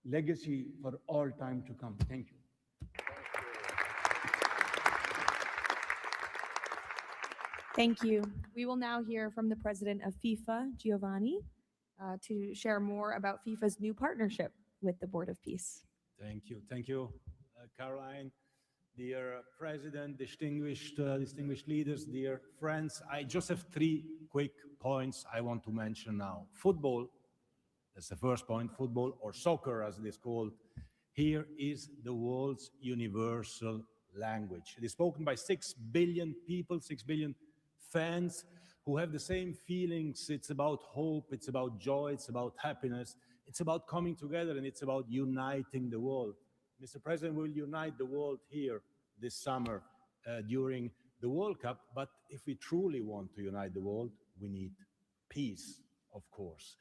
K: legacy for all time to come. Thank you.
D: Thank you. We will now hear from the president of FIFA, Giovanni, to share more about FIFA's new partnership with the Board of Peace.
L: Thank you, Caroline.
C: dear President, distinguished leaders, dear friends, I just have 3 quick points I want to mention now. Football, that's the first point, football or soccer as it is called, here is the world's universal language. It is spoken by 6 billion people, 6 billion fans who have the same feelings. It's about hope, it's about joy, it's about happiness, it's about coming together, and it's about uniting the world. Mr. President will unite the world here this summer during the World Cup, but if we truly want to unite the world, we need peace, of course.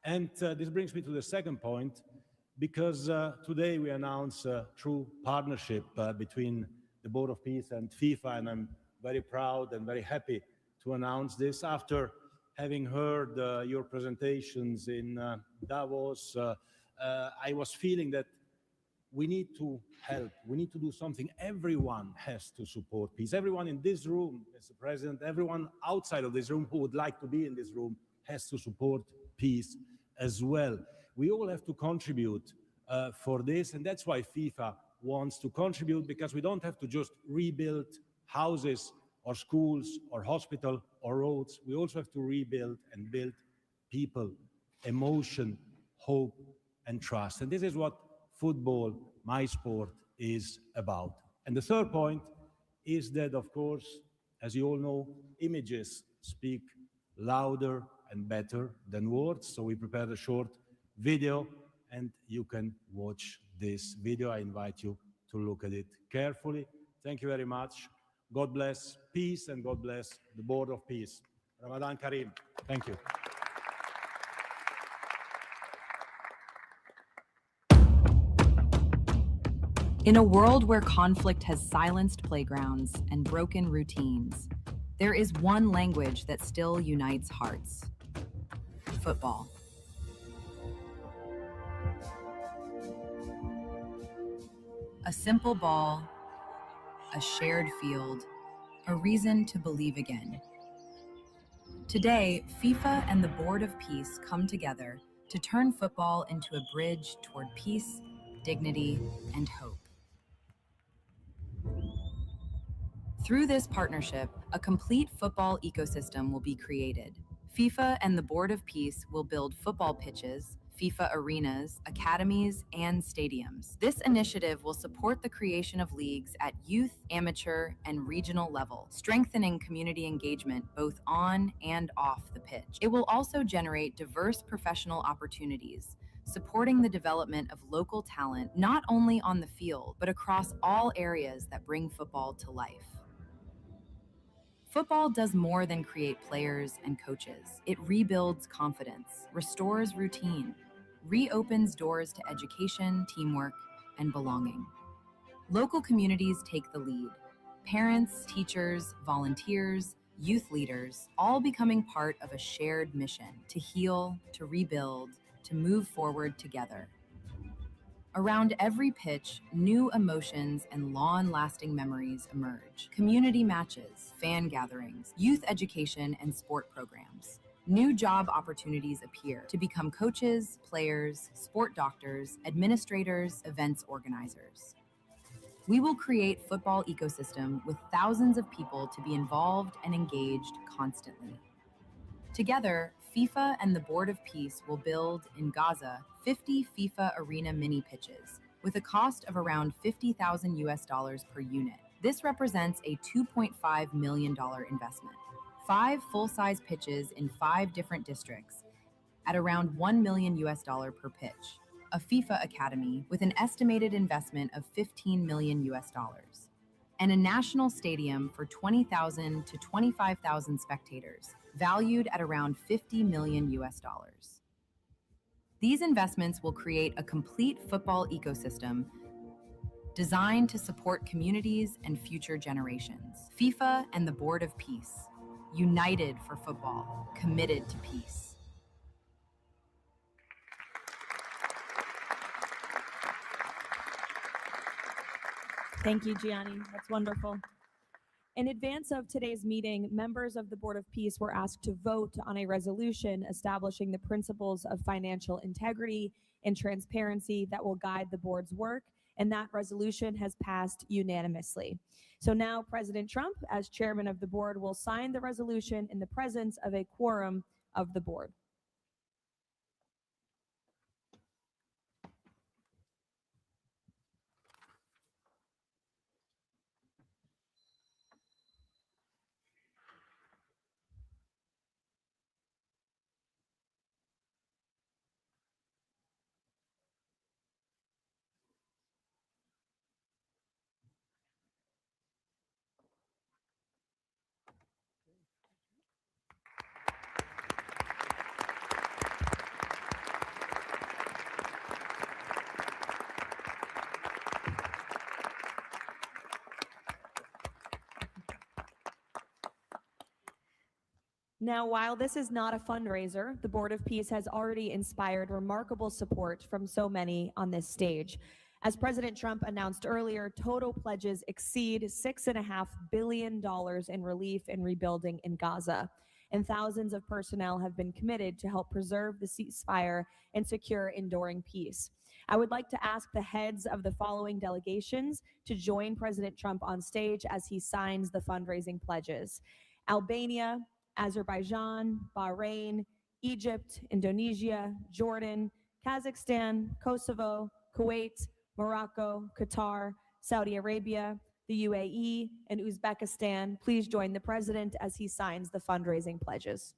C: And this brings me to the second point, because today we announce a true partnership between the Board of Peace and FIFA, and I'm very proud and very happy to announce this. After having heard your presentations in Davos, I was feeling that we need to help, we need to do something. Everyone has to support peace. Everyone in this room, Mr. President, everyone outside of this room who would like to be in this room has to support peace as well. We all have to contribute for this, and that's why FIFA wants to contribute, because we don't have to just rebuild houses or schools or hospital or roads. We also have to rebuild and build people, emotion, hope, and trust. And this is what football, my sport, is about. And the third point is that, of course, as you all know, images speak louder and better than words. So we prepared a short video, and you can watch this video. I invite you to look at it carefully. Thank you very much. God bless peace, and God bless the Board of Peace. Ramadan Kareem. Thank you.
L: In a world where conflict has silenced playgrounds and broken routines, there is one language that still unites hearts: football. A simple ball, a shared field, a reason to believe again. Today, FIFA and the Board of Peace come together to turn football into a bridge toward peace, dignity, and hope. Through this partnership, a complete football ecosystem will be created. FIFA and the Board of Peace will build football pitches, FIFA arenas, academies, and stadiums. This initiative will support the creation of leagues at youth, amateur, and regional level, strengthening community engagement both on and off the pitch. It will also generate diverse professional opportunities, supporting the development of local talent not only on the field, but across all areas that bring football to life. Football does more than create players and coaches. It rebuilds confidence, restores routine, reopens doors to education, teamwork, and belonging. Local communities take the lead. Parents, teachers, volunteers, youth leaders, all becoming part of a shared mission to heal, to rebuild, to move forward together. Around every pitch, new emotions and long-lasting memories emerge. Community matches, fan gatherings, youth education, and sport programs. New job opportunities appear to become coaches, players, sport doctors, administrators, events organizers. We will create football ecosystem with thousands of people to be involved and engaged constantly. Together, FIFA and the Board of Peace will build, in Gaza, 50 FIFA arena mini pitches with a cost of around $50,000 per unit. This represents a $2.5 million investment. 5 full-size pitches in 5 different districts at around $1 million per pitch. A FIFA academy with an estimated investment of $15 million. And a national stadium for 20,000 to 25,000 spectators, valued at around $50 million. These investments will create a complete football ecosystem designed to support communities and future generations. FIFA and the Board of Peace, united for football, committed to peace.
D: Thank you, Gianni. That's wonderful. In advance of today's meeting, members of the Board of Peace were asked to vote on a resolution establishing the principles of financial integrity and transparency that will guide the board's work and that resolution has passed unanimously. So now President Trump, as chairman of the board, will sign the resolution in the presence of a quorum of the board. Now, while this is not a fundraiser, the Board of Peace has already inspired remarkable support from so many on this stage. As President Trump announced earlier, total pledges exceed $6.5 billion in relief and rebuilding in Gaza, and thousands of personnel have been committed to help preserve the ceasefire and secure enduring peace. I would like to ask the heads of the following delegations to join President Trump on stage as he signs the fundraising pledges: Albania, Azerbaijan, Bahrain, Egypt, Indonesia, Jordan, Kazakhstan, Kosovo, Kuwait, Morocco, Qatar, Saudi Arabia, the UAE, and Uzbekistan. Please join the president as he signs the fundraising pledges.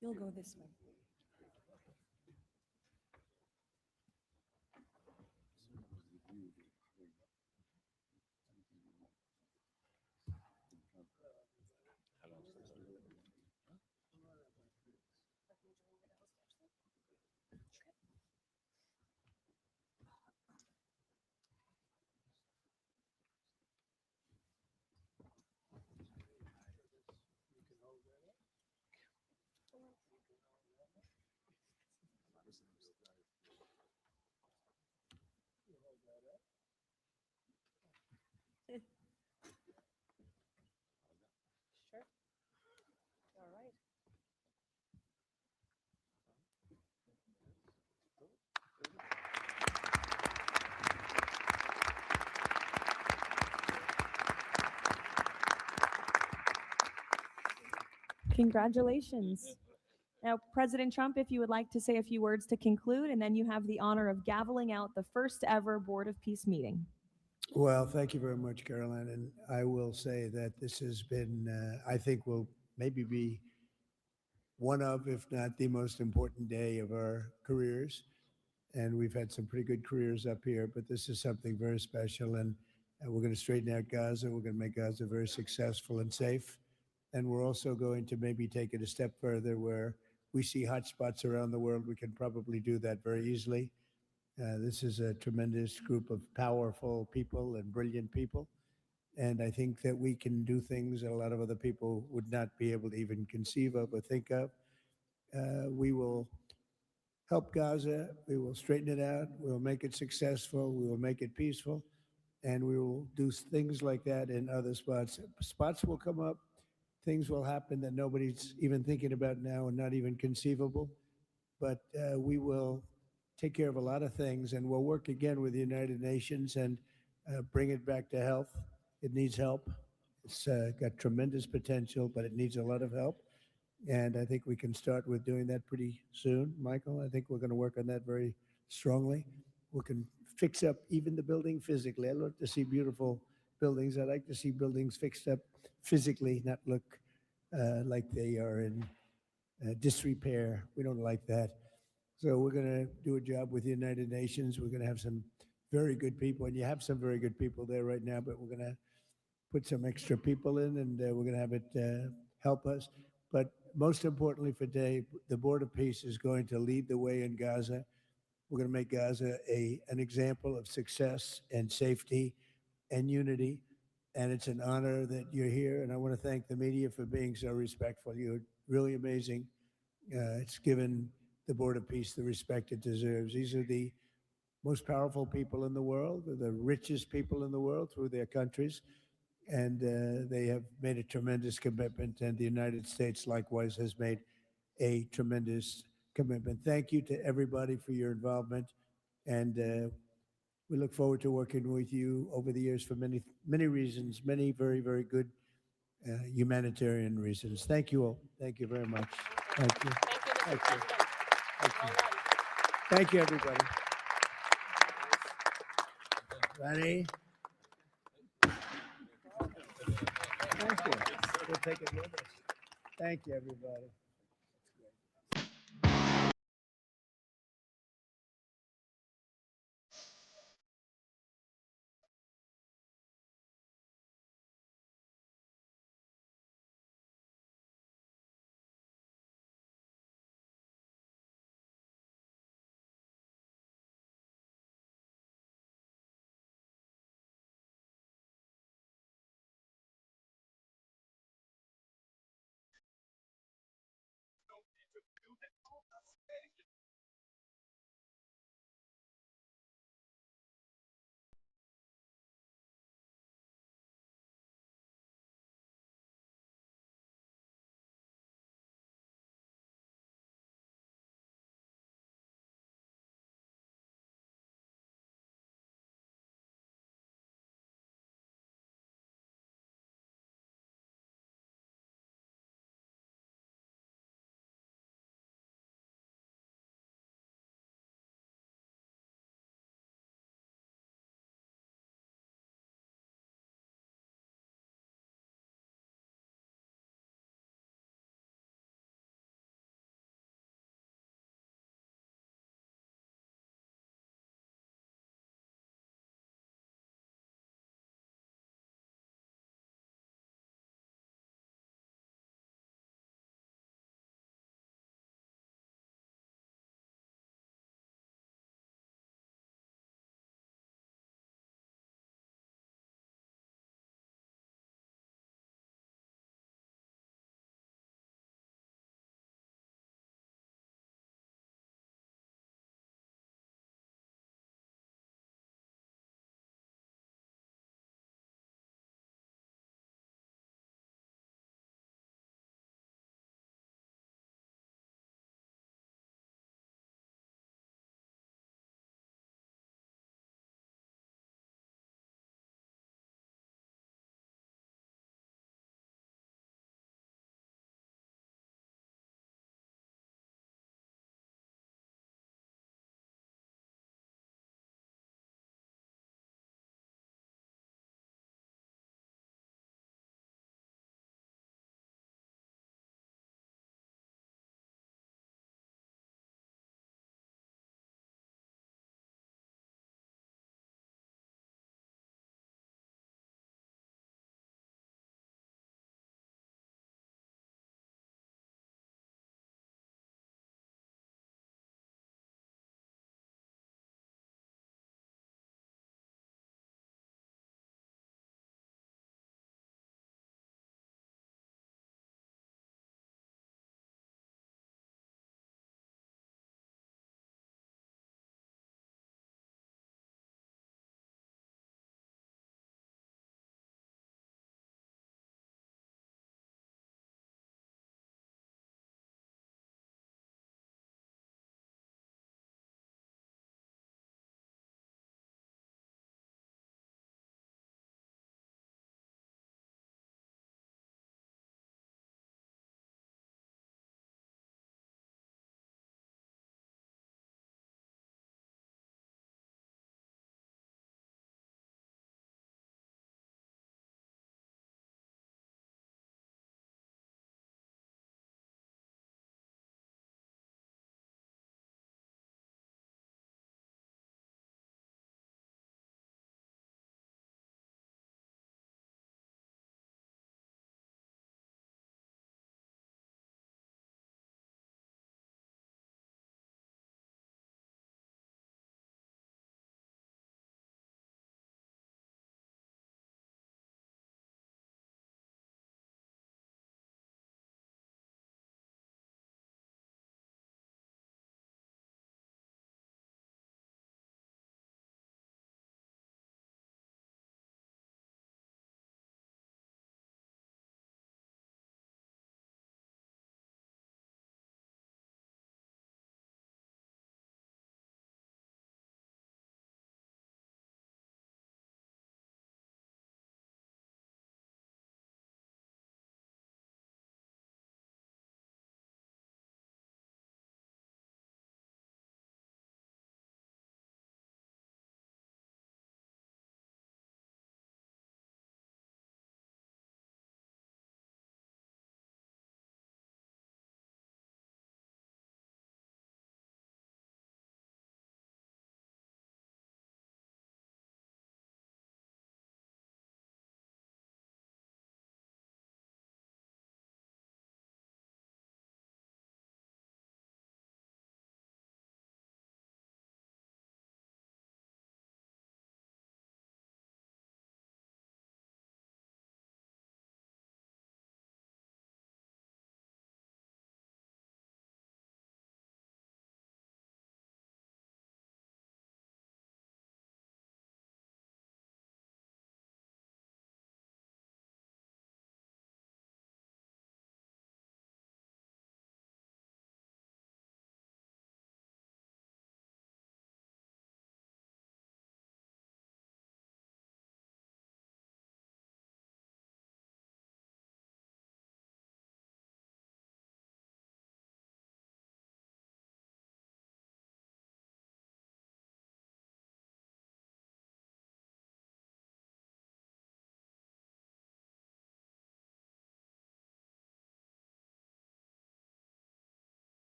D: You'll go this way. Sure. All right. Congratulations. Now, President Trump, if you would like to say a few words to conclude, and then you have the honor of gaveling out the first ever Board of Peace meeting.
M: Well, thank you very much, Caroline. And I will say that this has been, I think, will maybe be one of, if not the most important day of our careers. And we've had some pretty good careers up here, but this is something very special. And we're going to straighten out Gaza. We're going to make Gaza very successful and safe. And we're also going to maybe take it a step further where we see hotspots around the world. We can probably do that very easily. This is a tremendous group of powerful people and brilliant people. And I think that we can do things that a lot of other people would not be able to even conceive of or think of. We will help Gaza. We will straighten it out. We will make it successful. We will make it peaceful. And we will do things like that in other spots. Spots will come up. Things will happen that nobody's even thinking about now and not even conceivable. But we will take care of a lot of things, and we'll work again with the United Nations and bring it back to health. It needs help. It's got tremendous potential, but it needs a lot of help. And I think we can start with doing that pretty soon, Michael. I think we're going to work on that very strongly. We can fix up even the building physically. I love to see beautiful buildings. I like to see buildings fixed up physically, not look like they are in disrepair. We don't like that. So we're going to do a job with the United Nations. We're going to have some very good people, and you have some very good people there right now, but we're going to put some extra people in, and we're going to have it help us. But most importantly for today, the Board of Peace is going to lead the way in Gaza. We're going to make Gaza an example of success and safety and unity. and it's an honor that you're here. And I want to thank the media for being so respectful. You're really amazing. It's given the Board of Peace the respect it deserves. These are the most powerful people in the world, the richest people in the world through their countries. And they have made a tremendous commitment, and the United States likewise has made a tremendous commitment. Thank you to everybody for your involvement, and we look forward to working with you over the years for many, many reasons, many very, very good humanitarian reasons. Thank you all. Thank you very much. Thank you. Thank you. Thank you. Thank you, everybody. Ready? Thank you. We'll take it with us. Thank you, everybody.